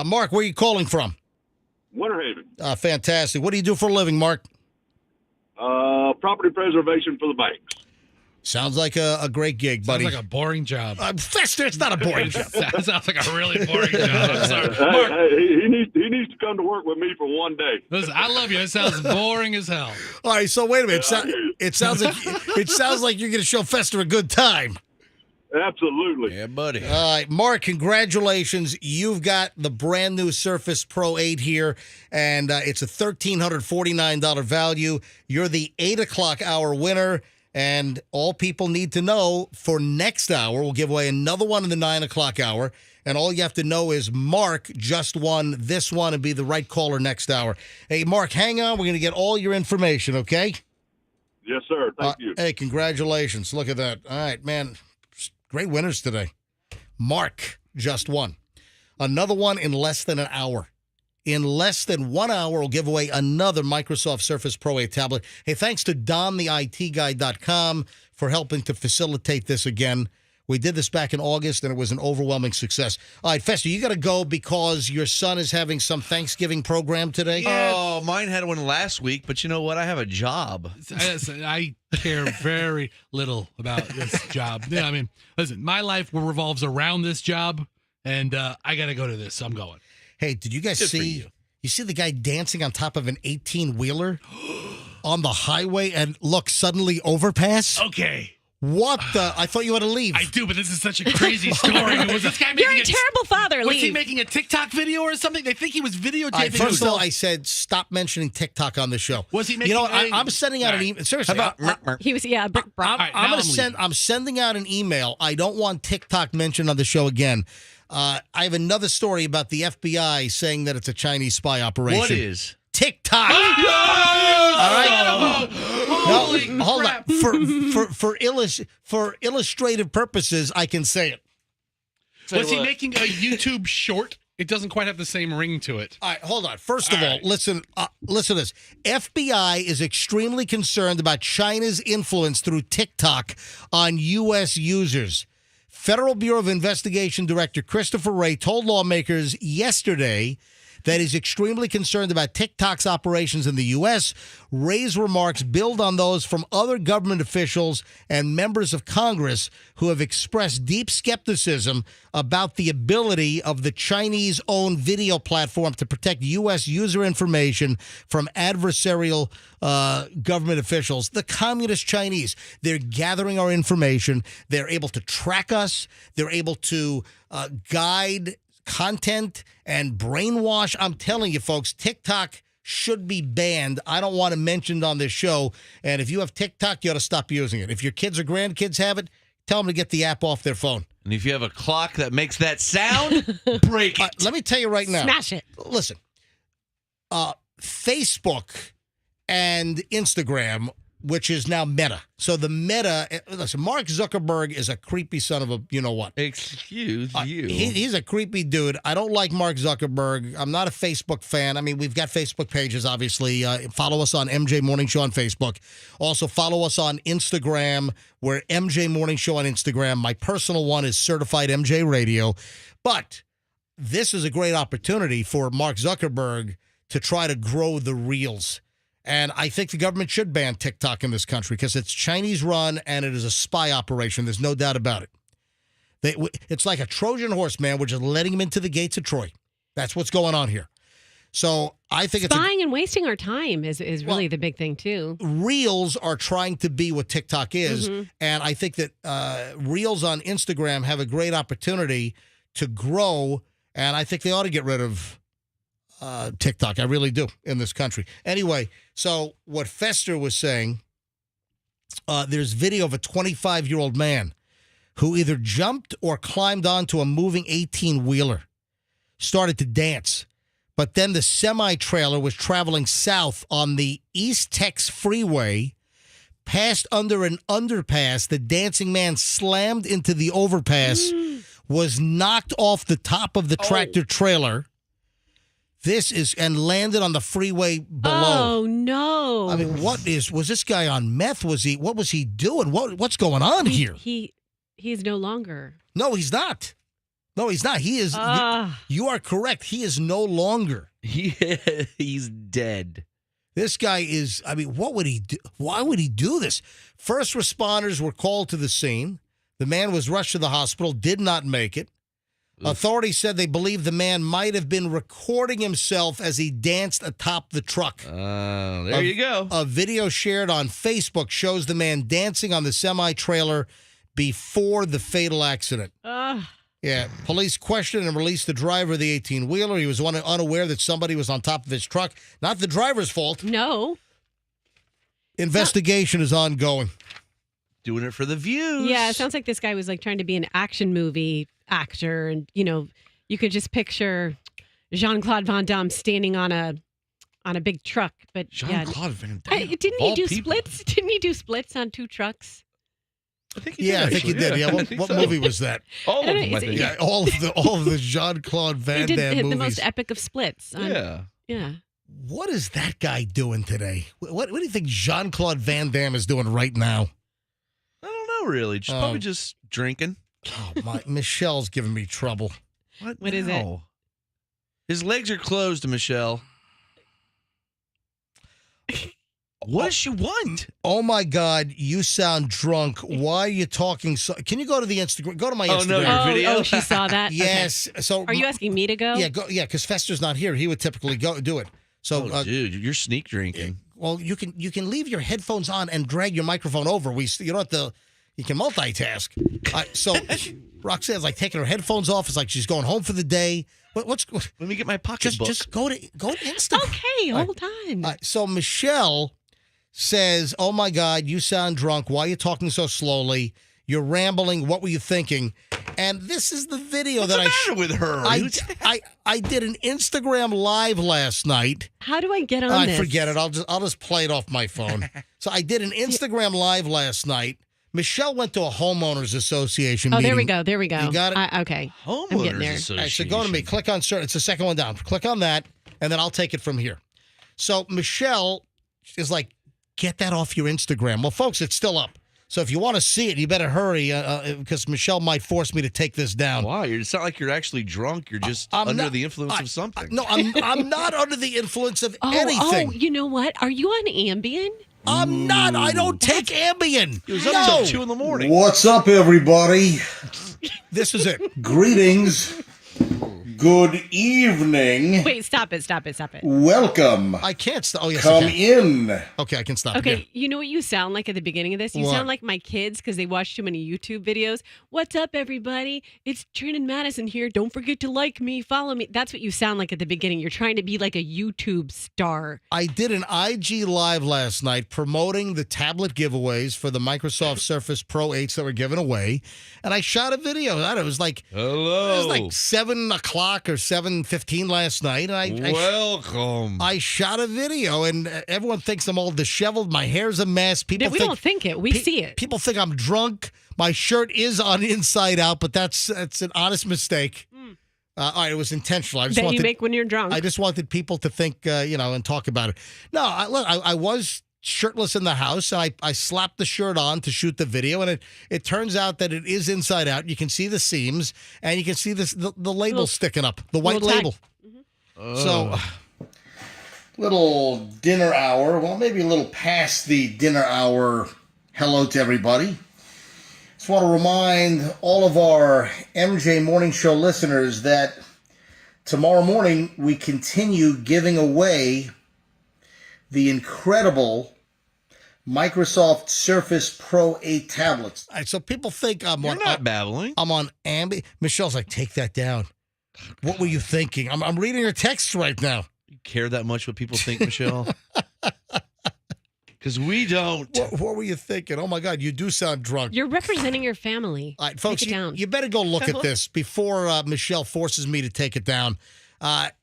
Mark, where are you calling from? Winter Haven. Fantastic. What do you do for a living, Mark? Property preservation for the banks. Sounds like a great gig, buddy. Sounds like a boring job. Fester, it's not a boring job. That sounds like a really boring job. I'm sorry. Hey, Mark, he needs to come to work with me for one day. listen, I love you. It sounds boring as hell. All right, so wait a minute. It sounds like you're going to show Fester a good time. Absolutely. Yeah, buddy. All right, Mark, congratulations. You've got the brand new Surface Pro 8 here, and it's a $1,349 value. You're the 8 o'clock hour winner. And all people need to know for next hour, we'll give away another one in the 9 o'clock hour. And all you have to know is Mark just won this one and be the right caller next hour. Hey, Mark, hang on. We're going to get all your information, okay? Yes, sir. Thank you. Hey, congratulations. Look at that. All right, man. Great winners today. Mark just won. Another one in less than an hour. In less than 1 hour, we'll give away another Microsoft Surface Pro 8 tablet. Hey, thanks to DonTheITGuy.com for helping to facilitate this again. We did this back in August, and it was an overwhelming success. All right, Fester, you got to go because your son is having some Thanksgiving program today. Oh, mine had one last week, but you know what? I have a job. I care very little about this job. Yeah, I mean, listen, my life revolves around this job, and I got to go to this, so I'm going. Hey, did you guys see? You see the guy dancing on top of an 18-wheeler on the highway and look, suddenly overpass? Okay. What the? I thought you had to leave. I do, but this is such a crazy story. Was this guy making You're a terrible father. Was Leave. he making a TikTok video or something? They think he was videotaping All right, first of all, himself. I said stop mentioning TikTok on the show. Was he making? You know what? I'm sending out an email. Seriously, He was, I'm sending out an email. I don't want TikTok mentioned on the show again. I have another story about the FBI saying that it's a Chinese spy operation. What is? TikTok. All right. No, hold on. For illustrative purposes, I can say it. Was he making a YouTube short? It doesn't quite have the same ring to it. All right, hold on. First of all, listen to this. FBI is extremely concerned about China's influence through TikTok on U.S. users. Federal Bureau of Investigation Director Christopher Wray told lawmakers yesterday that he's extremely concerned about TikTok's operations in the U.S. Wray's remarks build on those from other government officials and members of Congress who have expressed deep skepticism about the ability of the Chinese-owned video platform to protect U.S. user information from adversarial government officials. The communist Chinese, they're gathering our information. They're able to track us. They're able to guide content and brainwash. I'm telling you, folks, TikTok should be banned. I don't want to mention it on this show. And if you have TikTok, you ought to stop using it. If your kids or grandkids have it, tell them to get the app off their phone. And if you have a clock that makes that sound, break it. Let me tell you right now. Smash it. Listen, Facebook and Instagram, which is now Meta. So the Meta, listen, Mark Zuckerberg is a creepy son of a you-know-what. Excuse you. He's a creepy dude. I don't like Mark Zuckerberg. I'm not a Facebook fan. I mean, we've got Facebook pages, obviously. Follow us on MJ Morning Show on Facebook. Also, follow us on Instagram. We're MJ Morning Show on Instagram. My personal one is Certified MJ Radio. But this is a great opportunity for Mark Zuckerberg to try to grow the reels. And I think the government should ban TikTok in this country because it's Chinese run and it is a spy operation. There's no doubt about it. It's like a Trojan horse, man. We're just letting them into the gates of Troy. That's what's going on here. So I think spying and wasting our time is really the big thing too. Reels are trying to be what TikTok is, and I think that Reels on Instagram have a great opportunity to grow, and I think they ought to get rid of TikTok. I really do in this country. Anyway, so what Fester was saying, there's video of a 25-year-old man who either jumped or climbed onto a moving 18-wheeler, started to dance. But then the semi-trailer was traveling south on the East Tex Freeway, passed under an underpass. The dancing man slammed into the overpass, was knocked off the top of the tractor trailer. And landed on the freeway below. Oh, no. I mean, was this guy on meth? What was he doing? What's going on here? He's no longer. No, he's not. No, he's not. He is. You are correct. He is no longer. He's dead. This guy is. I mean, what would he do? Why would he do this? First responders were called to the scene. The man was rushed to the hospital, did not make it. Authorities said they believe the man might have been recording himself as he danced atop the truck. There you go. A video shared on Facebook shows the man dancing on the semi-trailer before the fatal accident. Yeah, police questioned and released the driver of the 18-wheeler. He was unaware that somebody was on top of his truck. Not the driver's fault. No. Investigation is ongoing. Doing it for the views. Yeah, it sounds like this guy was like trying to be an action movie actor, and you could just picture Jean-Claude Van Damme standing on a big truck. But Jean-Claude Van Damme. Didn't he do splits? Didn't he do splits on two trucks? I think he did. I think he did. Yeah, what movie was that? All of them, I think. Yeah, all of the Jean-Claude Van Damme movies. The most epic of splits. Yeah. What is that guy doing today? What do you think Jean-Claude Van Damme is doing right now? I don't know, really. Probably just drinking. Oh, Michelle's giving me trouble. What is it? His legs are closed, Michelle. What does she want? Oh, my God. You sound drunk. Why are you talking so... Can you go to the Instagram? Go to my Instagram. No, your video? Oh, she saw that? Yes. Okay. So, are you asking me to go? Yeah, because Fester's not here. He would typically go do it. So, dude, you're sneak drinking. Well, you can leave your headphones on and drag your microphone over. You don't have to... You can multitask. So Roxanne's like taking her headphones off. It's like she's going home for the day. Let me get my pocketbook. Just go to Instagram. Okay, hold on. So Michelle says, "Oh my God, you sound drunk. Why are you talking so slowly? You're rambling. What were you thinking?" And this is the video What's that the matter with her? I did an Instagram live last night. How do I get on this? Forget it. I'll just play it off my phone. So I did an Instagram live last night. Michelle went to a homeowners association meeting. There we go. You got it? Okay. Homeowners I'm getting there. association. All right, so go to me. Click on it's the second one down. Click on that, and then I'll take it from here. So Michelle is like, get that off your Instagram. Well, folks, it's still up. So if you want to see it, you better hurry because Michelle might force me to take this down. Wow, it's not like you're actually drunk. You're just under the influence of something. No, I'm not under the influence of anything. Oh, you know what? Are you on Ambien? I'm not. I don't take Ambien. It was up till 2 in the morning. What's up, everybody? This is it. Greetings. Good evening. Wait, stop it. Welcome. I can't stop. Oh, yes, Come I can. in. Okay, I can stop. Okay, again. you know what you sound like at the beginning of this? You sound like my kids because they watch too many YouTube videos. What's up, everybody? It's Trin and Madison here. Don't forget to like me, follow me. That's what you sound like at the beginning. You're trying to be like a YouTube star. I did an IG live last night promoting the tablet giveaways for the Microsoft Surface Pro 8s that were given away, and I shot a video. It was like hello. It was like 7 o'clock or 7:15 last night. And welcome. I shot a video, and everyone thinks I'm all disheveled. My hair's a mess. We don't think it. We see it. People think I'm drunk. My shirt is on inside out, but that's an honest mistake. All right, it was intentional. I just that you make when you're drunk. I just wanted people to think, and talk about it. No, I was shirtless in the house, and I slapped the shirt on to shoot the video, and it turns out that it is inside out. You can see the seams, and you can see the label sticking up, the white label. Mm-hmm. So little dinner hour. Well, maybe a little past the dinner hour. Hello to everybody. Just want to remind all of our MJ Morning Show listeners that tomorrow morning we continue giving away the incredible Microsoft Surface Pro 8 tablets. All right, so people think I'm You're not babbling. I'm on Ambi. Michelle's like, take that down. What were you thinking? I'm reading her texts right now. You care that much what people think, Michelle? Because we don't. What were you thinking? Oh, my God, you do sound drunk. You're representing your family. All right, folks, Take it down. you better go look at this before Michelle forces me to take it down.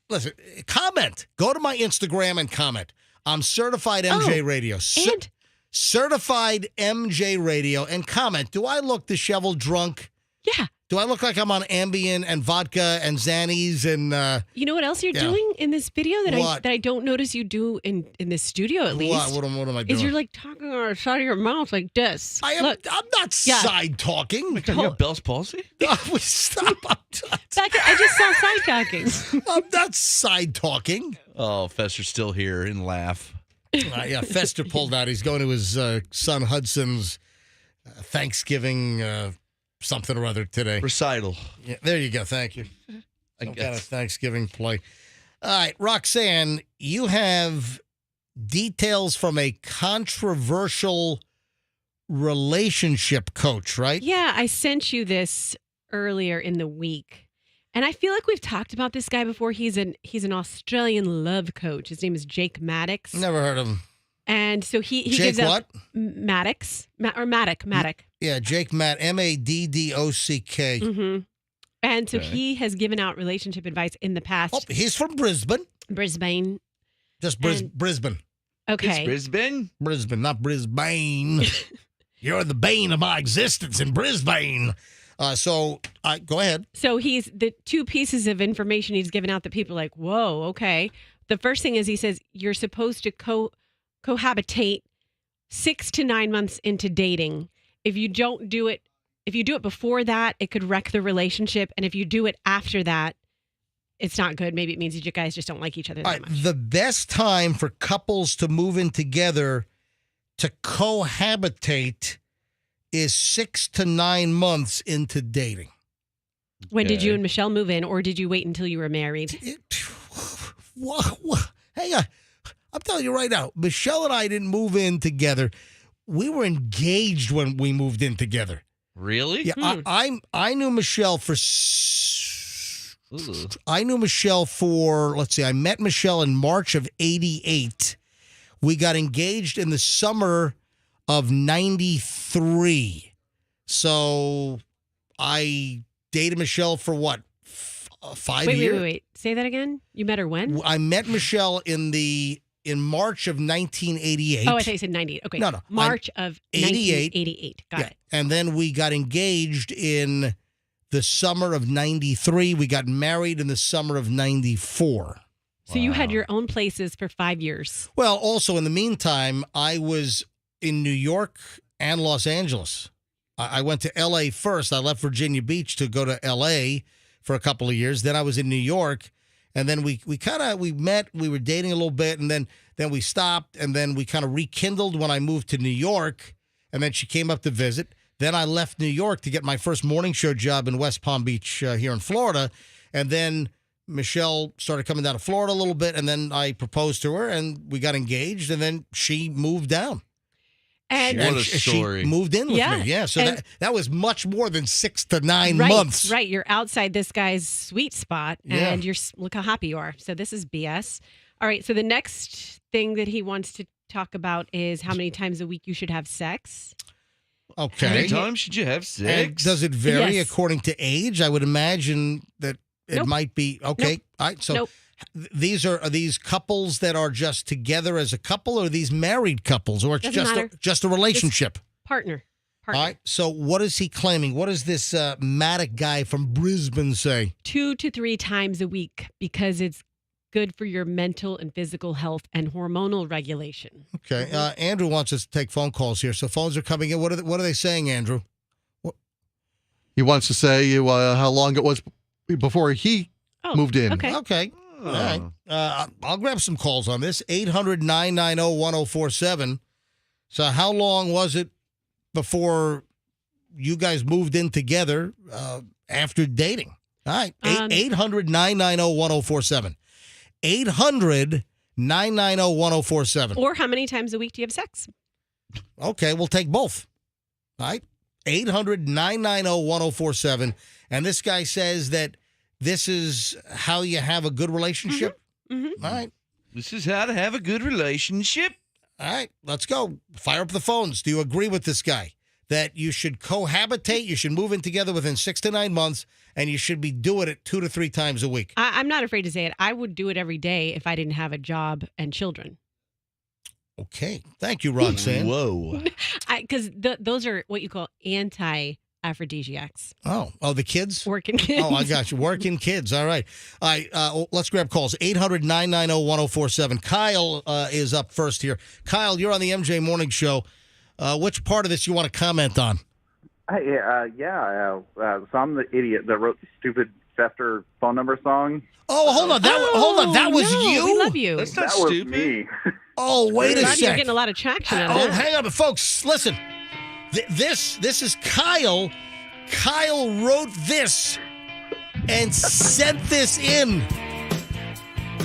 Listen, comment. Go to my Instagram and comment. I'm Certified MJ Radio. And? Certified MJ Radio. And comment. Do I look disheveled drunk? Yeah. Do I look like I'm on Ambien and vodka and Xannies and... You know what else you're doing in this video that I don't notice you do in this studio at least? What am I doing? Is you're like talking on the side of your mouth like this. I'm not side talking. You got Bell's palsy? Stop. I just saw side talking. I'm not side talking. Oh, Fester's still here and laugh. Yeah, Fester pulled out. He's going to his son Hudson's Thanksgiving something or other today. Recital. Yeah, there you go. Thank you. I Some guess. kind of Thanksgiving play. All right, Roxanne, you have details from a controversial relationship coach, right? Yeah, I sent you this earlier in the week. And I feel like we've talked about this guy before. He's an Australian love coach. His name is Jake Maddox. Never heard of him. And so he Jake gives out what? Maddox or Maddock. Yeah, Jake Maddock. Mm-hmm. And so he has given out relationship advice in the past. Oh, he's from Brisbane. Brisbane. Just Brisbane. Okay. It's Brisbane? Brisbane, not Brisbane. You're the bane of my existence in Brisbane. Go ahead. So he's the two pieces of information he's given out that people are like, whoa, okay. The first thing is he says you're supposed to cohabitate 6 to 9 months into dating. If you do it before that, it could wreck the relationship. And if you do it after that, it's not good. Maybe it means that you guys just don't like each other that much. The best time for couples to move in together to cohabitate is 6 to 9 months into dating. When did you and Michelle move in, or did you wait until you were married? Hang on. I'm telling you right now, Michelle and I didn't move in together. We were engaged when we moved in together. Really? Yeah, I knew Michelle for. Let's see. I met Michelle in March of '88. We got engaged in the summer of '93. So I dated Michelle for what? 5 years? Wait. Say that again. You met her when? I met Michelle in March of 1988. Oh, I thought you said 90. Okay. No. March of 1988. Got it. And then we got engaged in the summer of 93. We got married in the summer of 94. So you had your own places for 5 years. Well, also in the meantime, I was in New York and Los Angeles. I went to L.A. first. I left Virginia Beach to go to L.A. for a couple of years. Then I was in New York. And then we met, we were dating a little bit, and then we stopped, and then we kind of rekindled when I moved to New York, and then she came up to visit. Then I left New York to get my first morning show job in West Palm Beach here in Florida, and then Michelle started coming down to Florida a little bit, and then I proposed to her, and we got engaged, and then she moved down. And what a story. She moved in with me. Yeah, so that was much more than 6 to 9 months. Right, you're outside this guy's sweet spot, and look how happy you are. So this is BS. All right, so the next thing that he wants to talk about is how many times a week you should have sex. Okay. How many times should you have sex? And does it vary according to age? I would imagine that it might be. Okay. Nope. All right, so these are these couples that are just together as a couple, or are these married couples, or it's just a relationship? Just partner. All right. So what is he claiming? What does this Maddox guy from Brisbane say? 2 to 3 times a week, because it's good for your mental and physical health and hormonal regulation. Okay. Andrew wants us to take phone calls here, so phones are coming in. What are they saying, Andrew? He wants to say how long it was before he moved in. Okay. All right. I'll grab some calls on this. 800-990-1047. So how long was it before you guys moved in together after dating? All right. 800-990-1047. 800-990-1047. Or how many times a week do you have sex? Okay, we'll take both. All right. 800-990-1047. And this guy says that this is how you have a good relationship. Mm-hmm. All right. This is how to have a good relationship. All right, let's go. Fire up the phones. Do you agree with this guy that you should cohabitate, you should move in together within 6 to 9 months, and you should be doing it 2 to 3 times a week? I'm not afraid to say it. I would do it every day if I didn't have a job and children. Okay. Thank you, Roxanne. Whoa. Because those are what you call anti-aphrodisiacs. Oh, the kids? Working kids. Oh, I got you. Working kids. All right. All right. Let's grab calls. 800-990-1047. Kyle is up first here. Kyle, you're on the MJ Morning Show. Which part of this you want to comment on? So I'm the idiot that wrote the stupid Fester phone number song. Oh, hold on. That was you? We love you. That's not That was stupid. me. Oh, wait a You're sec. getting a lot of traction out of that. Hang on, folks. Listen, this is Kyle. Kyle wrote this and sent this in.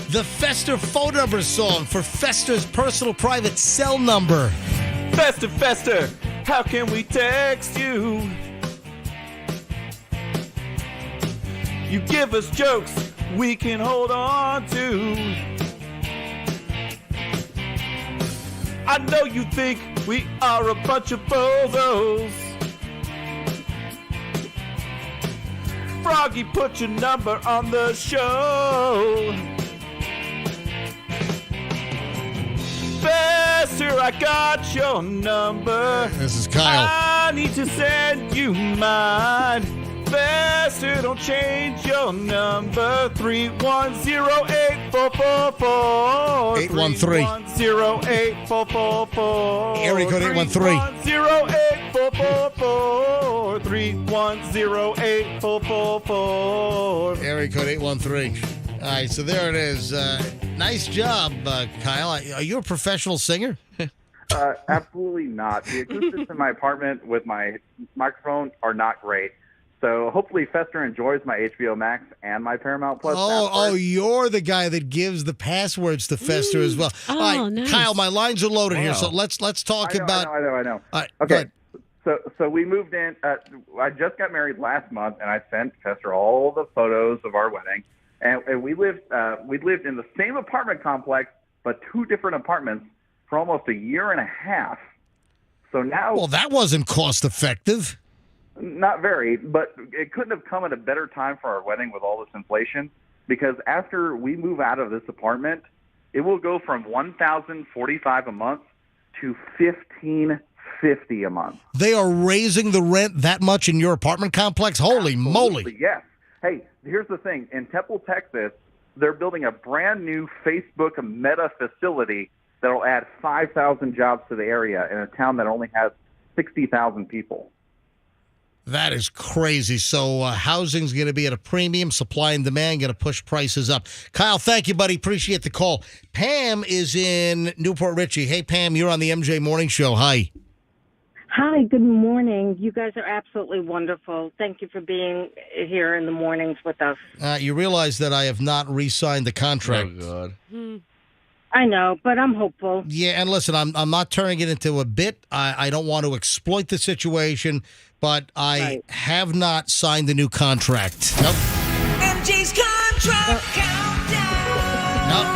The Fester phone number song for Fester's personal private cell number. Fester, how can we text you? You give us jokes we can hold on to. I know you think we are a bunch of bozos. Froggy, put your number on the show. Fester, I got your number. This is Kyle. I need to send you mine. Fester, don't change your number. 310-8444. 813. 310-8444. Area code 813. 310-8444. 310-8444. Area code 813. All right, so there it is. Nice job, Kyle. Are you a professional singer? Absolutely not. The acoustics in my apartment with my microphone are not great. So hopefully Fester enjoys my HBO Max and my Paramount Plus. Oh, you're the guy that gives the passwords to Fester as well. All right, nice. Kyle, my lines are loaded here, so let's talk about. I know. All right, Okay. So we moved in. I just got married last month, and I sent Fester all the photos of our wedding. And we lived in the same apartment complex, but 2 different apartments for almost a year and a half. So now, Well, that wasn't cost effective. not very, but it couldn't have come at a better time for our wedding with all this inflation. Because after we move out of this apartment, it will go from $1,045 a month to $1,550 a month. They are raising the rent that much in your apartment complex? Holy moly. Yes. Hey, here's the thing. In Temple, Texas, they're building a brand new Facebook Meta facility that will add 5,000 jobs to the area in a town that only has 60,000 people. That is crazy. So housing's going to be at a premium. Supply and demand going to push prices up. Kyle, thank you, buddy. Appreciate the call. Pam is in Newport Richey. Hey, Pam, you're on the MJ Morning Show. Hi. Hi, good morning. You guys are absolutely wonderful. Thank you for being here in the mornings with us. You realize that I have not re-signed the contract. Oh, God. I know, but I'm hopeful. Yeah, and listen, I'm not turning it into a bit. I don't want to exploit the situation, but I have not signed the new contract. Nope. MJ's contract countdown. Nope.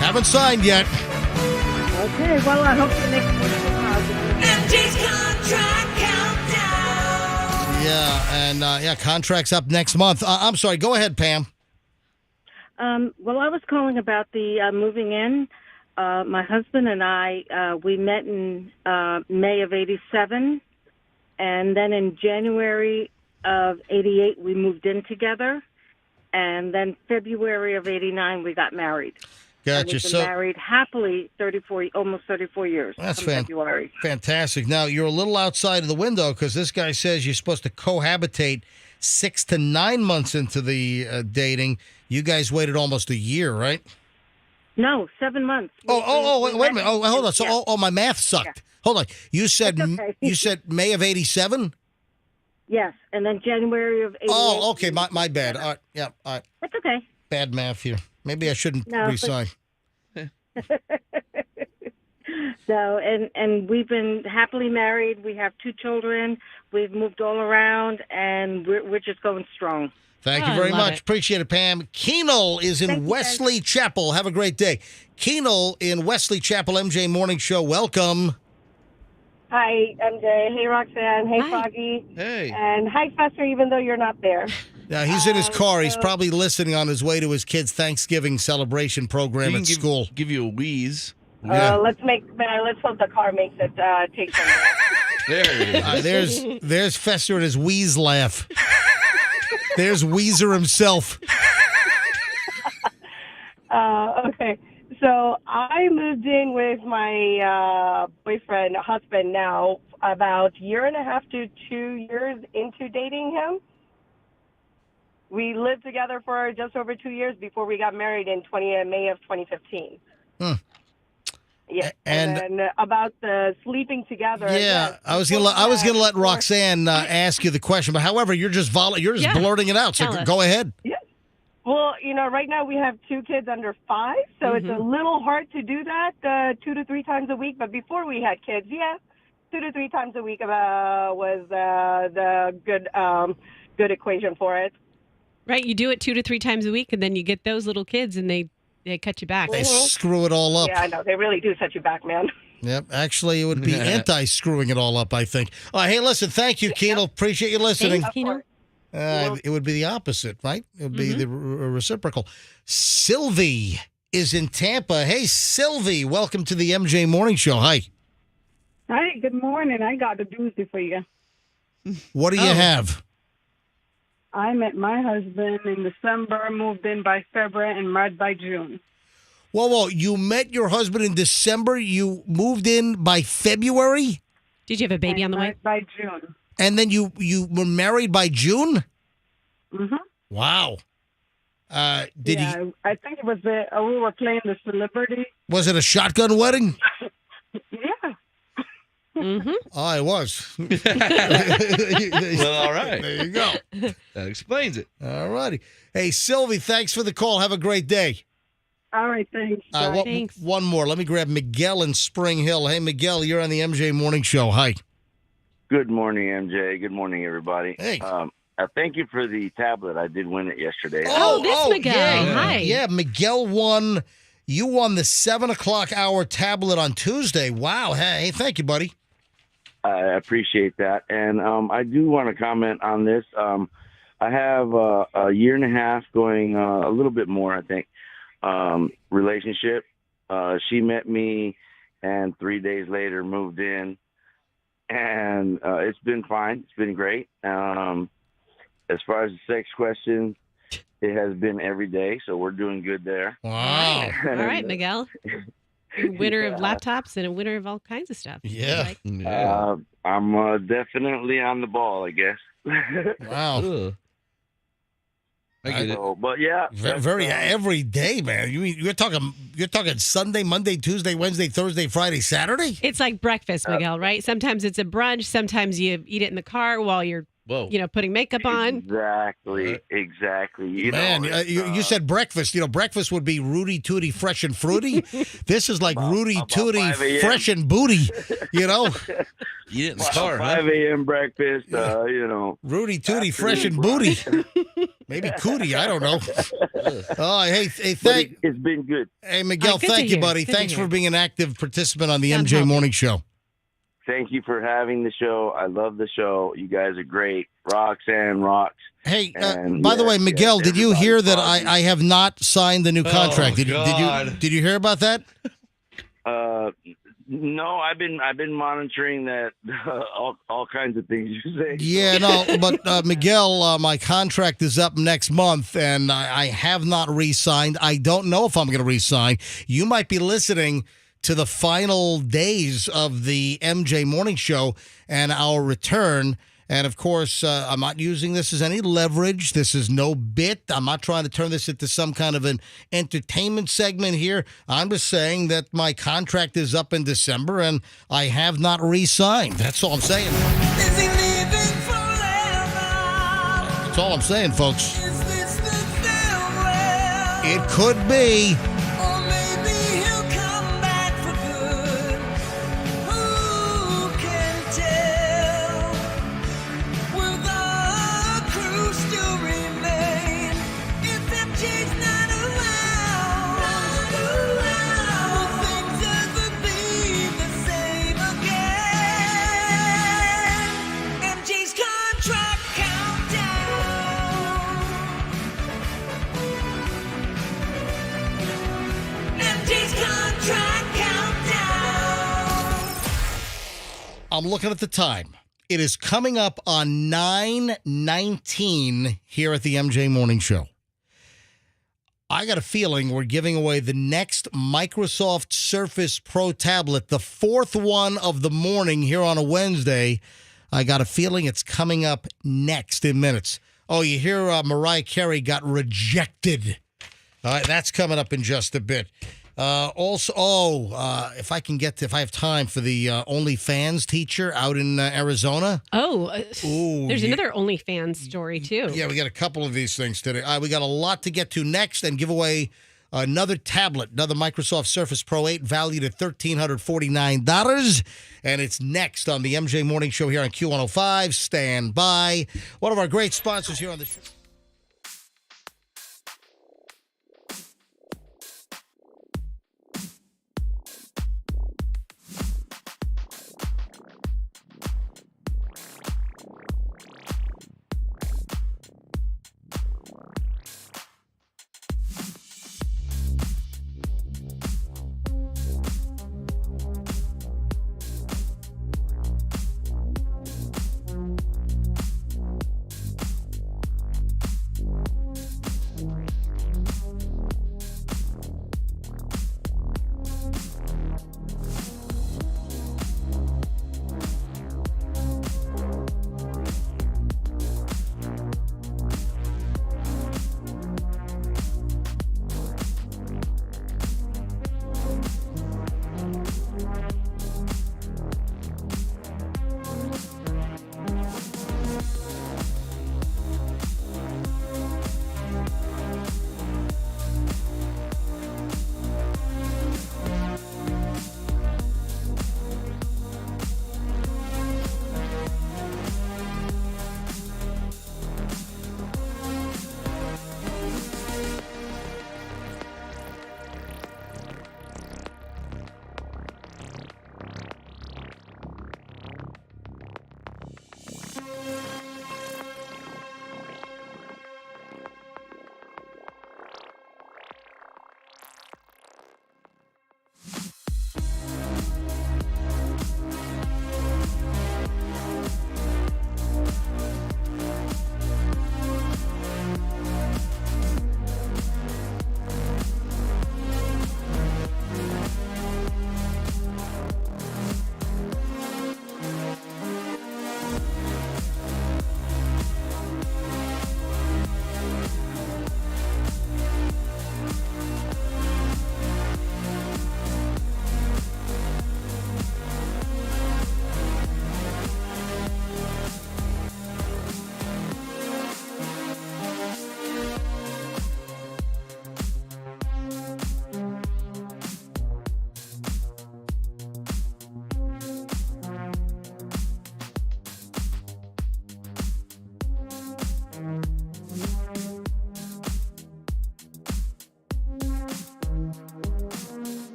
Haven't signed yet. Okay, well, I hope the next one is positive. MJ's contract countdown. Yeah, and contract's up next month. I'm sorry. Go ahead, Pam. Well, I was calling about the moving in. My husband and I, we met in May of '87, and then in January of '88 we moved in together, and then February of '89 we got married. Gotcha. And we've been married happily almost 34 years. That's February. Fantastic. Now, you're a little outside of the window because this guy says you're supposed to cohabitate 6 to 9 months into the dating. You guys waited almost a year, right? No, 7 months. Wait a minute. Oh, hold on. So, my math sucked. Yeah. Hold on. You said okay. you said May of 87? Yes, and then January of 88. Oh, okay. My bad. All right. Yeah. All right. That's okay. Bad math here. Maybe I shouldn't resign. So, and we've been happily married. We have 2 children. We've moved all around, and we're just going strong. Thank you very much. Appreciate it, Pam. Keenal is in Wesley Chapel. Have a great day. Keenal in Wesley Chapel, MJ Morning Show. Welcome. Hi, MJ. Hey, Roxanne. Hey, Froggy. Hey. And hi, Fester, even though you're not there. Now, he's in his car. He's probably listening on his way to his kid's Thanksgiving celebration program at school. Give you a wheeze. Let's hope the car makes it take some. There it is. There's Fester and his wheeze laugh. There's Weezer himself. Okay. So I moved in with my husband now, about 1.5 to 2 years into dating him. We lived together for just over 2 years before we got married in May of 2015. Yeah, and then about the sleeping together. Yeah, I was gonna let Roxanne ask you the question, but however, you're just blurting it out. So go ahead. Yeah. Well, right now we have 2 kids under 5, so it's a little hard to do that 2 to 3 times a week. But before we had kids, 2 to 3 times a week was the good equation for it. Right, you do it 2 to 3 times a week, and then you get those little kids, and they cut you back. They screw it all up. Yeah, I know. They really do set you back, man. Yep. Actually, it would be anti-screwing it all up, I think. Hey, listen, thank you, Keenal. Appreciate you listening. Thanks, Keenal. It would be the opposite, right? It would be the reciprocal. Sylvie is in Tampa. Hey, Sylvie, welcome to the MJ Morning Show. Hi. Hi, good morning. I got a doozy for you. What do you have? I met my husband in December, moved in by February, and married by June. Whoa. You met your husband in December. You moved in by February? Did you have a baby on the way? By June. And then you were married by June? Mm-hmm. Wow. I think it was we were playing the Celebrity. Was it a shotgun wedding? Yeah. Mm-hmm. Oh, it was. Well, all right. There you go. That explains it. All righty. Hey, Sylvie, thanks for the call. Have a great day. All right, thanks. Thanks. One more. Let me grab Miguel in Spring Hill. Hey, Miguel, you're on the MJ Morning Show. Hi. Good morning, MJ. Good morning, everybody. Hey. Thank you for the tablet. I did win it yesterday. Miguel. Yeah. Hi. Yeah, Miguel won. You won the 7 o'clock hour tablet on Tuesday. Wow. Hey, thank you, buddy. I appreciate that. And I do want to comment on this. I have a 1.5 years going, a little bit more, I think, relationship. She met me and 3 days later moved in. And it's been fine. It's been great. As far as the sex question, it has been every day, so we're doing good there. Wow. All right, Miguel. Winner of laptops and a winner of all kinds of stuff. Yeah. I'm definitely on the ball, I guess. Wow. I get it. But yeah, very every day, man. You're talking Sunday, Monday, Tuesday, Wednesday, Thursday, Friday, Saturday. It's like breakfast, Miguel, right? Sometimes it's a brunch. Sometimes you eat it in the car while you're, putting makeup on. Exactly. You said breakfast. Breakfast would be Rudy Tooty Fresh and Fruity. This is like Rudy Tooty Fresh and Booty. Eat it in the car, 5 a.m. breakfast. Rudy Tooty Fresh and Booty. Maybe Cootie, I don't know. It's been good. Hey, Miguel, thank you, buddy. Thanks for being an active participant on the MJ Morning Show. Thank you for having the show. I love the show. You guys are great. Roxanne rocks. Hey, by the way, Miguel, did you hear that I have not signed the new contract? Did you hear about that? No, I've been monitoring that all kinds of things you say. Yeah, no, but Miguel, my contract is up next month, and I have not re-signed. I don't know if I'm going to re-sign. You might be listening to the final days of the MJ Morning Show and our return. And, of course, I'm not using this as any leverage. This is no bit. I'm not trying to turn this into some kind of an entertainment segment here. I'm just saying that my contract is up in December, and I have not re-signed. That's all I'm saying. That's all I'm saying, folks. It could be. I'm looking at the time. It is coming up on 9:19 here at the MJ Morning Show. I got a feeling we're giving away the next Microsoft Surface Pro tablet, the fourth one of the morning here on a Wednesday. I got a feeling it's coming up next in minutes. Oh, you hear Mariah Carey got rejected. All right, that's coming up in just a bit. If I have time for the OnlyFans teacher out in Arizona. There's another OnlyFans story, too. Yeah, we got a couple of these things today. We got a lot to get to next and give away another tablet, another Microsoft Surface Pro 8 valued at $1,349. And it's next on the MJ Morning Show here on Q105. Stand by. One of our great sponsors here on the show.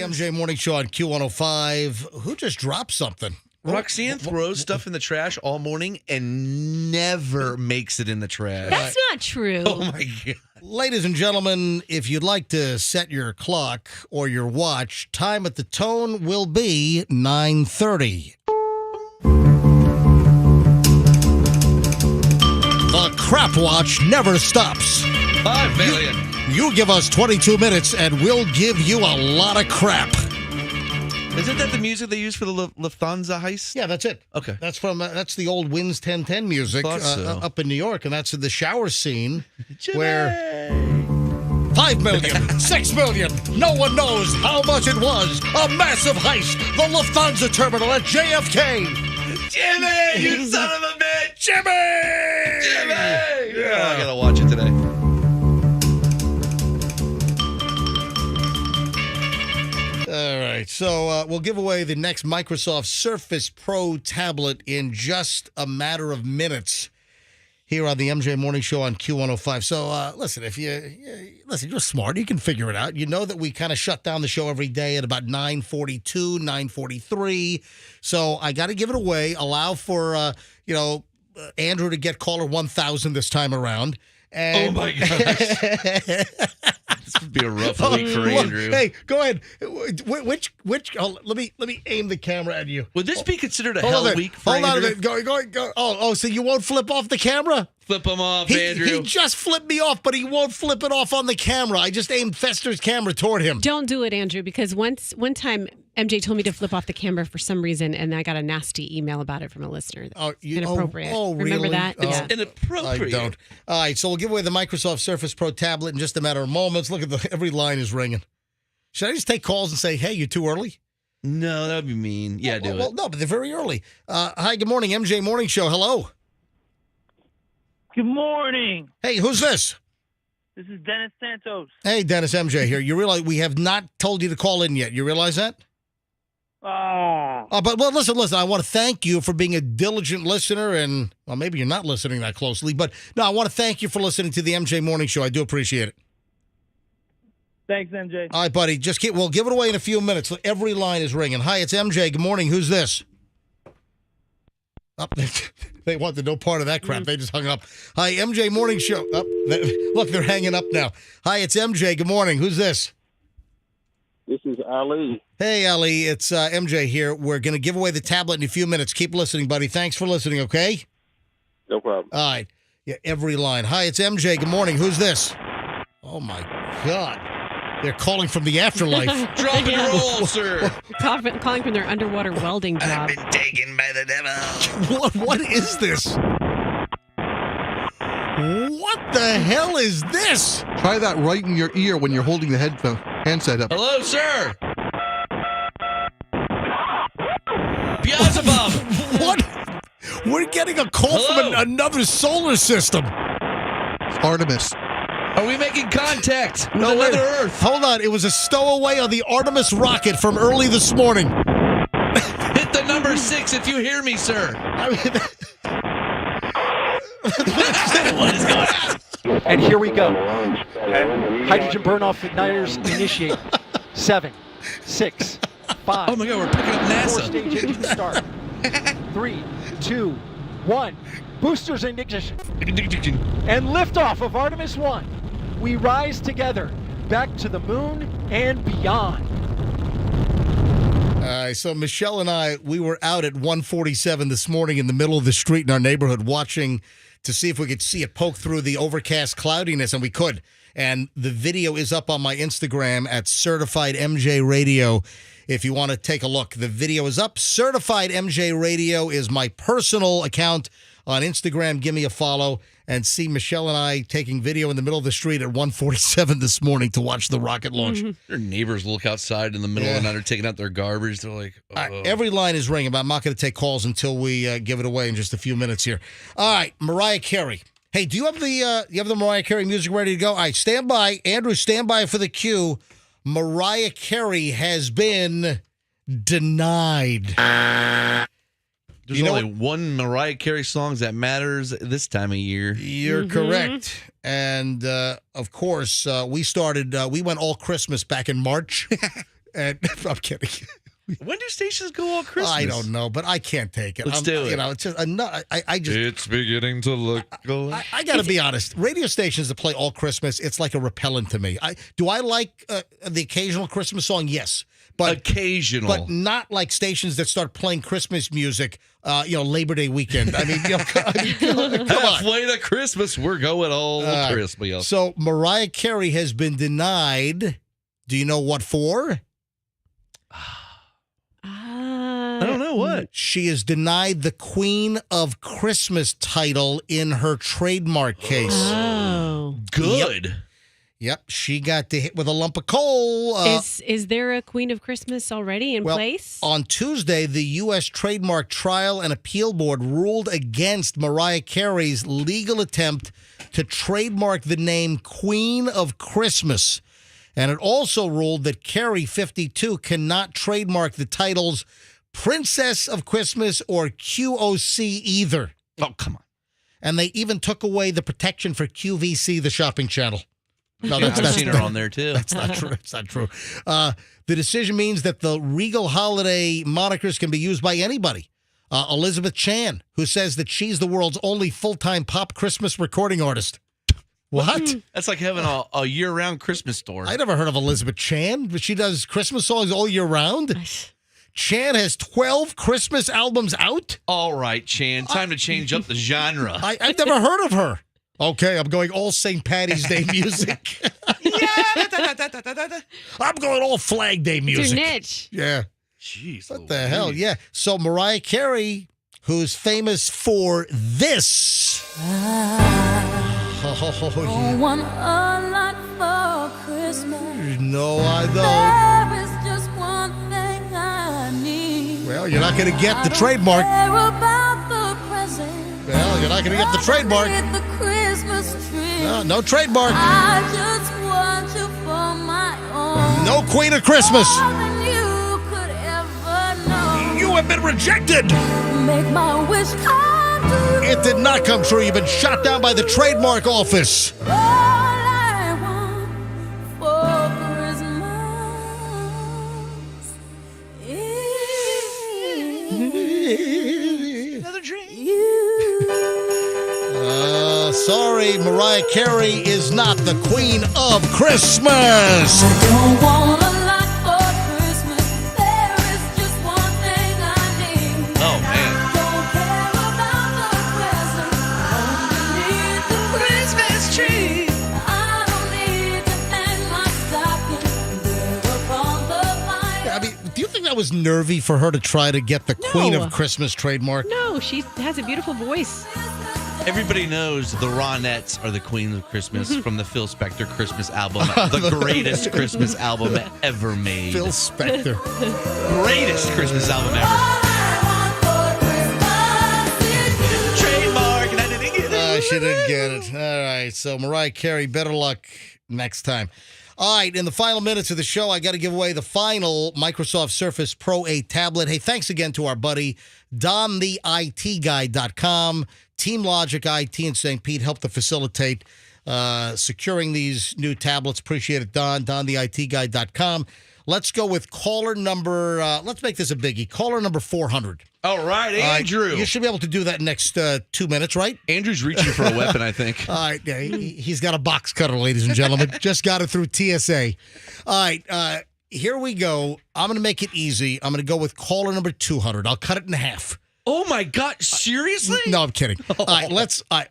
MJ Morning Show on Q105. Who just dropped something? Roxanne throws stuff in the trash all morning and never makes it in the trash. That's not true. Oh, my God. Ladies and gentlemen, if you'd like to set your clock or your watch, time at the tone will be 9:30. The Crap Watch never stops. 5 million. You give us 22 minutes and we'll give you a lot of crap. Isn't that the music they use for the Lufthansa heist? Yeah, that's it. Okay. That's that's the old Wins 1010 music up in New York, and that's the shower scene where 5 million, 6 million, no one knows how much it was. A massive heist, the Lufthansa terminal at JFK. Jimmy, you son of a bitch! Jimmy! Yeah, I gotta watch it today. All right, so we'll give away the next Microsoft Surface Pro tablet in just a matter of minutes here on the MJ Morning Show on Q105. So listen, if you're smart, you can figure it out. You know that we kind of shut down the show every day at about 9:42, 9:43. So I got to give it away. Allow for Andrew to get caller 1,000 this time around. And oh my gosh. This would be a rough week for Andrew. Hey, go ahead. Which? Let me aim the camera at you. Would this be considered a hell week for Andrew? Hold on a minute. Go. Oh, so you won't flip off the camera? Flip him off, Andrew. He just flipped me off, but he won't flip it off on the camera. I just aimed Fester's camera toward him. Don't do it, Andrew, because one time MJ told me to flip off the camera for some reason, and I got a nasty email about it from a listener. Inappropriate. Oh, really? Remember that? Oh, yeah. Inappropriate. I don't. All right, so we'll give away the Microsoft Surface Pro tablet in just a matter of moments. Look at every line is ringing. Should I just take calls and say, hey, you too early? No, that would be mean. Yeah, do it. Well, no, but they're very early. Hi, good morning, MJ Morning Show. Hello. Good morning. Hey, who's this? This is Dennis Santos. Hey, Dennis, MJ here. You realize we have not told you to call in yet. You realize that? But listen, I want to thank you for being a diligent listener, and well, maybe you're not listening that closely, but no, I want to thank you for listening to the MJ Morning Show. I do appreciate it. Thanks, MJ. All right, buddy. We'll give it away in a few minutes. Every line is ringing. Hi, it's MJ. Good morning. Who's this? Oh, they wanted no part of that crap. They just hung up. Hi, MJ Morning Show. Look, they're hanging up now. Hi, it's MJ. Good morning. Who's this? This is Ali. Hey, Ali. It's MJ here. We're going to give away the tablet in a few minutes. Keep listening, buddy. Thanks for listening, okay? No problem. All right. Yeah, every line. Hi, it's MJ. Good morning. Who's this? Oh, my God. They're calling from the afterlife. Drop and roll, sir. Calling from their underwater welding job. I've been taken by the devil. What is this? What the hell is this? Try that right in your ear when you're holding the handset up. Hello, sir. Beelzebub. What? We're getting a call from another solar system. Artemis. Are we making contact with No, another wait. Earth? Hold on. It was a stowaway on the Artemis rocket from early this morning. Hit the number 6 if you hear me, sir. What is going on? And here we go. Hydrogen burn-off igniters initiate. 7, 6, 5. Oh my God, we're picking up NASA. 4-stage engine start. 3, 2, 1. Boosters in ignition. And liftoff of Artemis 1. We rise together back to the moon and beyond. So Michelle and I, we were out at 1:47 this morning in the middle of the street in our neighborhood watching to see if we could see it poke through the overcast cloudiness, and we could. And the video is up on my Instagram at Certified MJ Radio. If you want to take a look, the video is up. Certified MJ Radio is my personal account on Instagram. Give me a follow and see Michelle and I taking video in the middle of the street at 1:47 this morning to watch the rocket launch. Their neighbors look outside in the middle of the night. They're taking out their garbage. They're like, every line is ringing, but I'm not going to take calls until we give it away in just a few minutes here. All right, Mariah Carey. Hey, do you have the Mariah Carey music ready to go? All right, stand by. Andrew, stand by for the cue. Mariah Carey has been denied. There's only one Mariah Carey song that matters this time of year. You're correct. And, of course, we went all Christmas back in March. And I'm kidding. When do stations go all Christmas? I don't know, but I can't take it. Let's do it. You know, it's just I just. It's beginning to look. I got to be honest. Radio stations that play all Christmas, it's like a repellent to me. Do I like the occasional Christmas song? Yes, but occasional, but not like stations that start playing Christmas music. Labor Day weekend. I mean, come on. Halfway to Christmas, we're going all Christmas. So Mariah Carey has been denied. Do you know what for? I don't know what. She is denied the Queen of Christmas title in her trademark case. Oh. Good. Yep. She got hit with a lump of coal. Is there a Queen of Christmas already in place? On Tuesday, the U.S. Trademark Trial and Appeal Board ruled against Mariah Carey's legal attempt to trademark the name Queen of Christmas. And it also ruled that Carey, 52, cannot trademark the titles Princess of Christmas or QOC either. Oh, come on. And they even took away the protection for QVC, the shopping channel. No, I've seen her on there, too. That's not true. It's not true. The decision means that the Regal Holiday monikers can be used by anybody. Elizabeth Chan, who says that she's the world's only full-time pop Christmas recording artist. What? That's like having a year-round Christmas store. I never heard of Elizabeth Chan, but she does Christmas songs all year round. Chan has 12 Christmas albums out. All right, Chan. Time to change up the genre. I've never heard of her. Okay, I'm going all St. Patty's Day music. I'm going all Flag Day music. It's your niche. Yeah. Jeez. What the hell? Yeah. So Mariah Carey, who's famous for this. Don't want a lot for Christmas. No, I don't. There is just one thing I need. Well, you're not going to get the trademark. Care about the present. Well, you're not going to get the trademark. The Christmas tree. No trademark. I just want you for my own. No Queen of Christmas. More than you could ever know. You have been rejected. Make my wish come true. It did not come true. You've been shot down by the trademark office. All I want for Christmas is another dream. Sorry, Mariah Carey is not the Queen of Christmas. I don't want a lot for Christmas. There is just one thing I need. Oh, man. Don't care about the present underneath the Christmas tree. I don't need to hang my stocking there upon the vine. I mean, do you think that was nervy for her to try to get the Queen of Christmas trademark? No, she has a beautiful voice. Everybody knows the Ronettes are the Queen of Christmas from the Phil Spector Christmas album, the greatest Christmas album ever made. Phil Spector. Greatest Christmas album ever. Trademark, and I didn't get it. She didn't get it. All right, so Mariah Carey, better luck next time. All right, in the final minutes of the show, I got to give away the final Microsoft Surface Pro 8 tablet. Hey, thanks again to our buddy, DonTheITGuy.com. Team Logic IT in St. Pete helped to facilitate securing these new tablets. Appreciate it, Don. DonTheITGuy.com. Let's go with caller number, let's make this a biggie. Caller number 400. All right, Andrew. You should be able to do that next 2 minutes, right? Andrew's reaching for a weapon, I think. All right, yeah, he's got a box cutter, ladies and gentlemen. Just got it through TSA. All right, here we go. I'm going to make it easy. I'm going to go with caller number 200. I'll cut it in half. Oh my God! Seriously? No, I'm kidding. All right,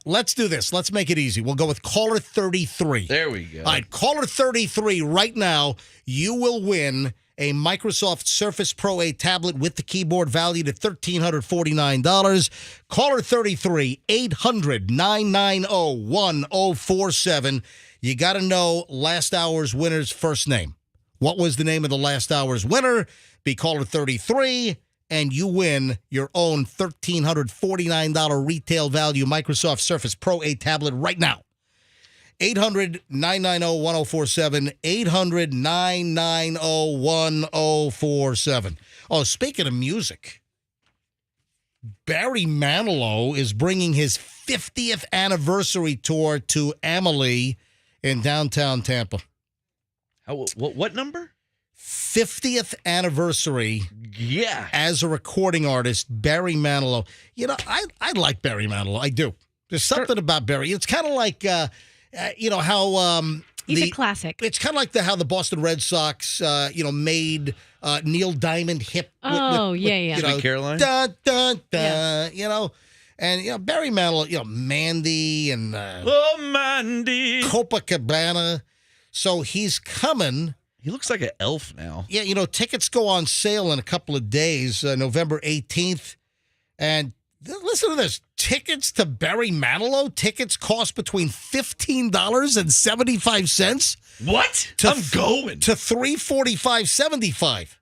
let's do this. Let's make it easy. We'll go with caller 33. There we go. All right, caller 33 right now. You will win a Microsoft Surface Pro 8 tablet with the keyboard valued at $1,349. Caller 33, 800-990-1047. You got to know last hour's winner's first name. What was the name of the last hour's winner? Be caller 33. And you win your own $1,349 retail value Microsoft Surface Pro 8 tablet right now. 800-990-1047. 800-990-1047. Oh, speaking of music, Barry Manilow is bringing his 50th anniversary tour to Amalie in downtown Tampa. What number? 50th anniversary. Yeah. As a recording artist, Barry Manilow. You know, I like Barry Manilow. I do. There's something about Barry. It's kind of like, how He's a classic. It's kind of like how the Boston Red Sox, made Neil Diamond hip. Yeah. Sweet Caroline. Dun, dun, dun, And, Barry Manilow, Mandy and Mandy. Copacabana. So he's coming. He looks like an elf now. Yeah, tickets go on sale in a couple of days, November 18th. And listen to this. Tickets to Barry Manilow, tickets cost between $15.75. What? I'm going. To $345.75.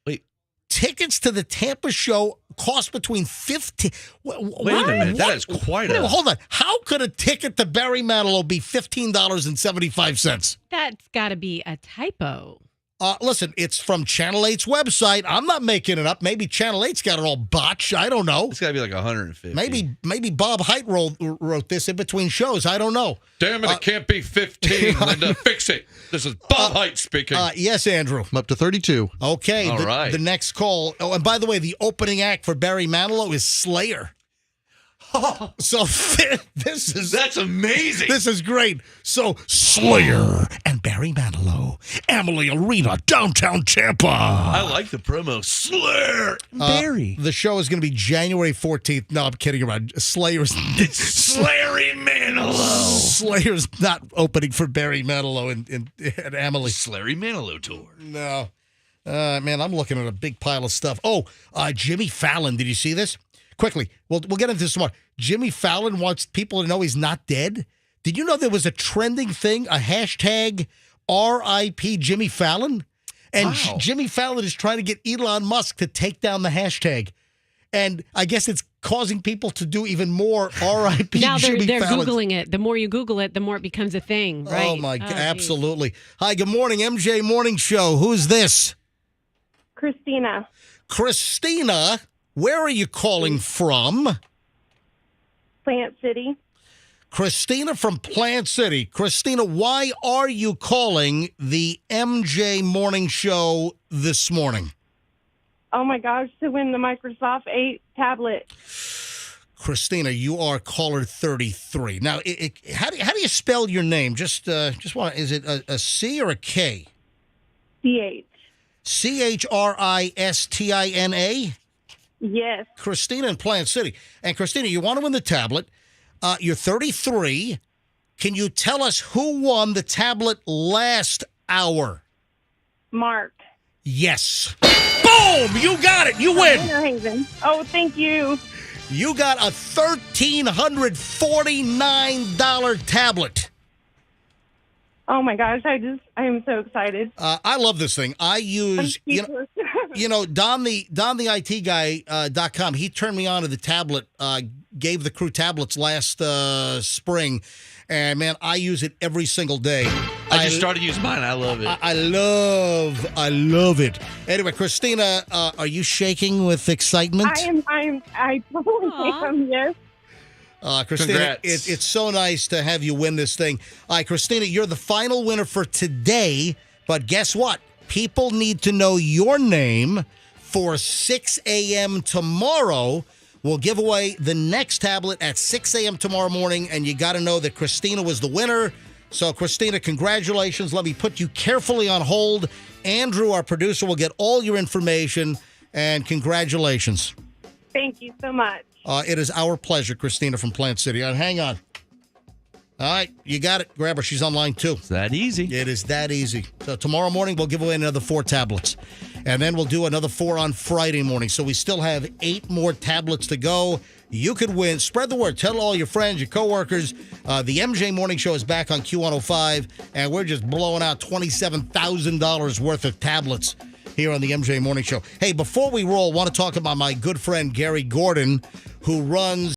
Wait. Tickets to the Tampa show cost between $15. Wait a minute. That is quite a... Hold on. How could a ticket to Barry Manilow be $15.75? That's got to be a typo. Listen, it's from Channel 8's website. I'm not making it up. Maybe Channel 8's got it all botched. I don't know. It's got to be like 150. Maybe Bob Height wrote this in between shows. I don't know. Damn it, it can't be 15, Linda. Fix it. This is Bob Height speaking. Yes, Andrew. I'm up to 32. Okay. All right. The next call. Oh, and by the way, the opening act for Barry Manilow is Slayer. So that's amazing. This is great. So Slayer and Barry Manilow, Amalie Arena, downtown Tampa. I like the promo. Slayer, Barry. The show is going to be January 14th. No, I'm kidding around. Slayer's Slayery Manilow. Slayer's not opening for Barry Manilow and Amalie. Slayery Manilow tour. No. Man, I'm looking at a big pile of stuff. Jimmy Fallon. Did you see this? Quickly, we'll get into this tomorrow. Jimmy Fallon wants people to know he's not dead. Did you know there was a trending thing, a hashtag RIP Jimmy Fallon? And Wow. Jimmy Fallon is trying to get Elon Musk to take down the hashtag. And I guess it's causing people to do even more RIP Now Jimmy they're Fallon. Googling it. The more you Google it, the more it becomes a thing, right? Oh, my God. geez. Absolutely. Hi, good morning, MJ Morning Show. Who's this? Christina. Christina, where are you calling from? Plant City. Christina from Plant City. Christina, why are you calling the MJ Morning Show this morning? Oh my gosh, to win the Microsoft 8 tablet. Christina, you are caller 33. Now, how do you spell your name? Just want is it a C or a K? CH. CHRISTINA? Yes. Christina in Plant City. And Christina, you want to win the tablet. You're 33. Can you tell us who won the tablet last hour? Mark. Yes. Boom! You got it. You win. Winterhaven. Oh, thank you. You got a $1,349 tablet. Oh my gosh, I am so excited. I love this thing. I use, Don the IT guy.com. He turned me on to the tablet, gave the crew tablets last spring. And man, I use it every single day. I just started using mine. I love it. I love it. Anyway, Christina, are you shaking with excitement? I totally am, yes. Christina, Congrats. it's so nice to have you win this thing. All right, Christina, you're the final winner for today. But guess what? People need to know your name for 6 a.m. tomorrow. We'll give away the next tablet at 6 a.m. tomorrow morning, and you got to know that Christina was the winner. So, Christina, congratulations. Let me put you carefully on hold. Andrew, our producer, will get all your information, and congratulations. Thank you so much. It is our pleasure, Christina from Plant City. Hang on. All right, you got it. Grab her. She's online, too. It's that easy. It is that easy. So tomorrow morning, we'll give away another 4 tablets. And then we'll do another 4 on Friday morning. So we still have 8 more tablets to go. You could win. Spread the word. Tell all your friends, your coworkers. The MJ Morning Show is back on Q105, and we're just blowing out $27,000 worth of tablets here on the MJ Morning Show. Hey, before we roll, I want to talk about my good friend Gary Gordon, who runs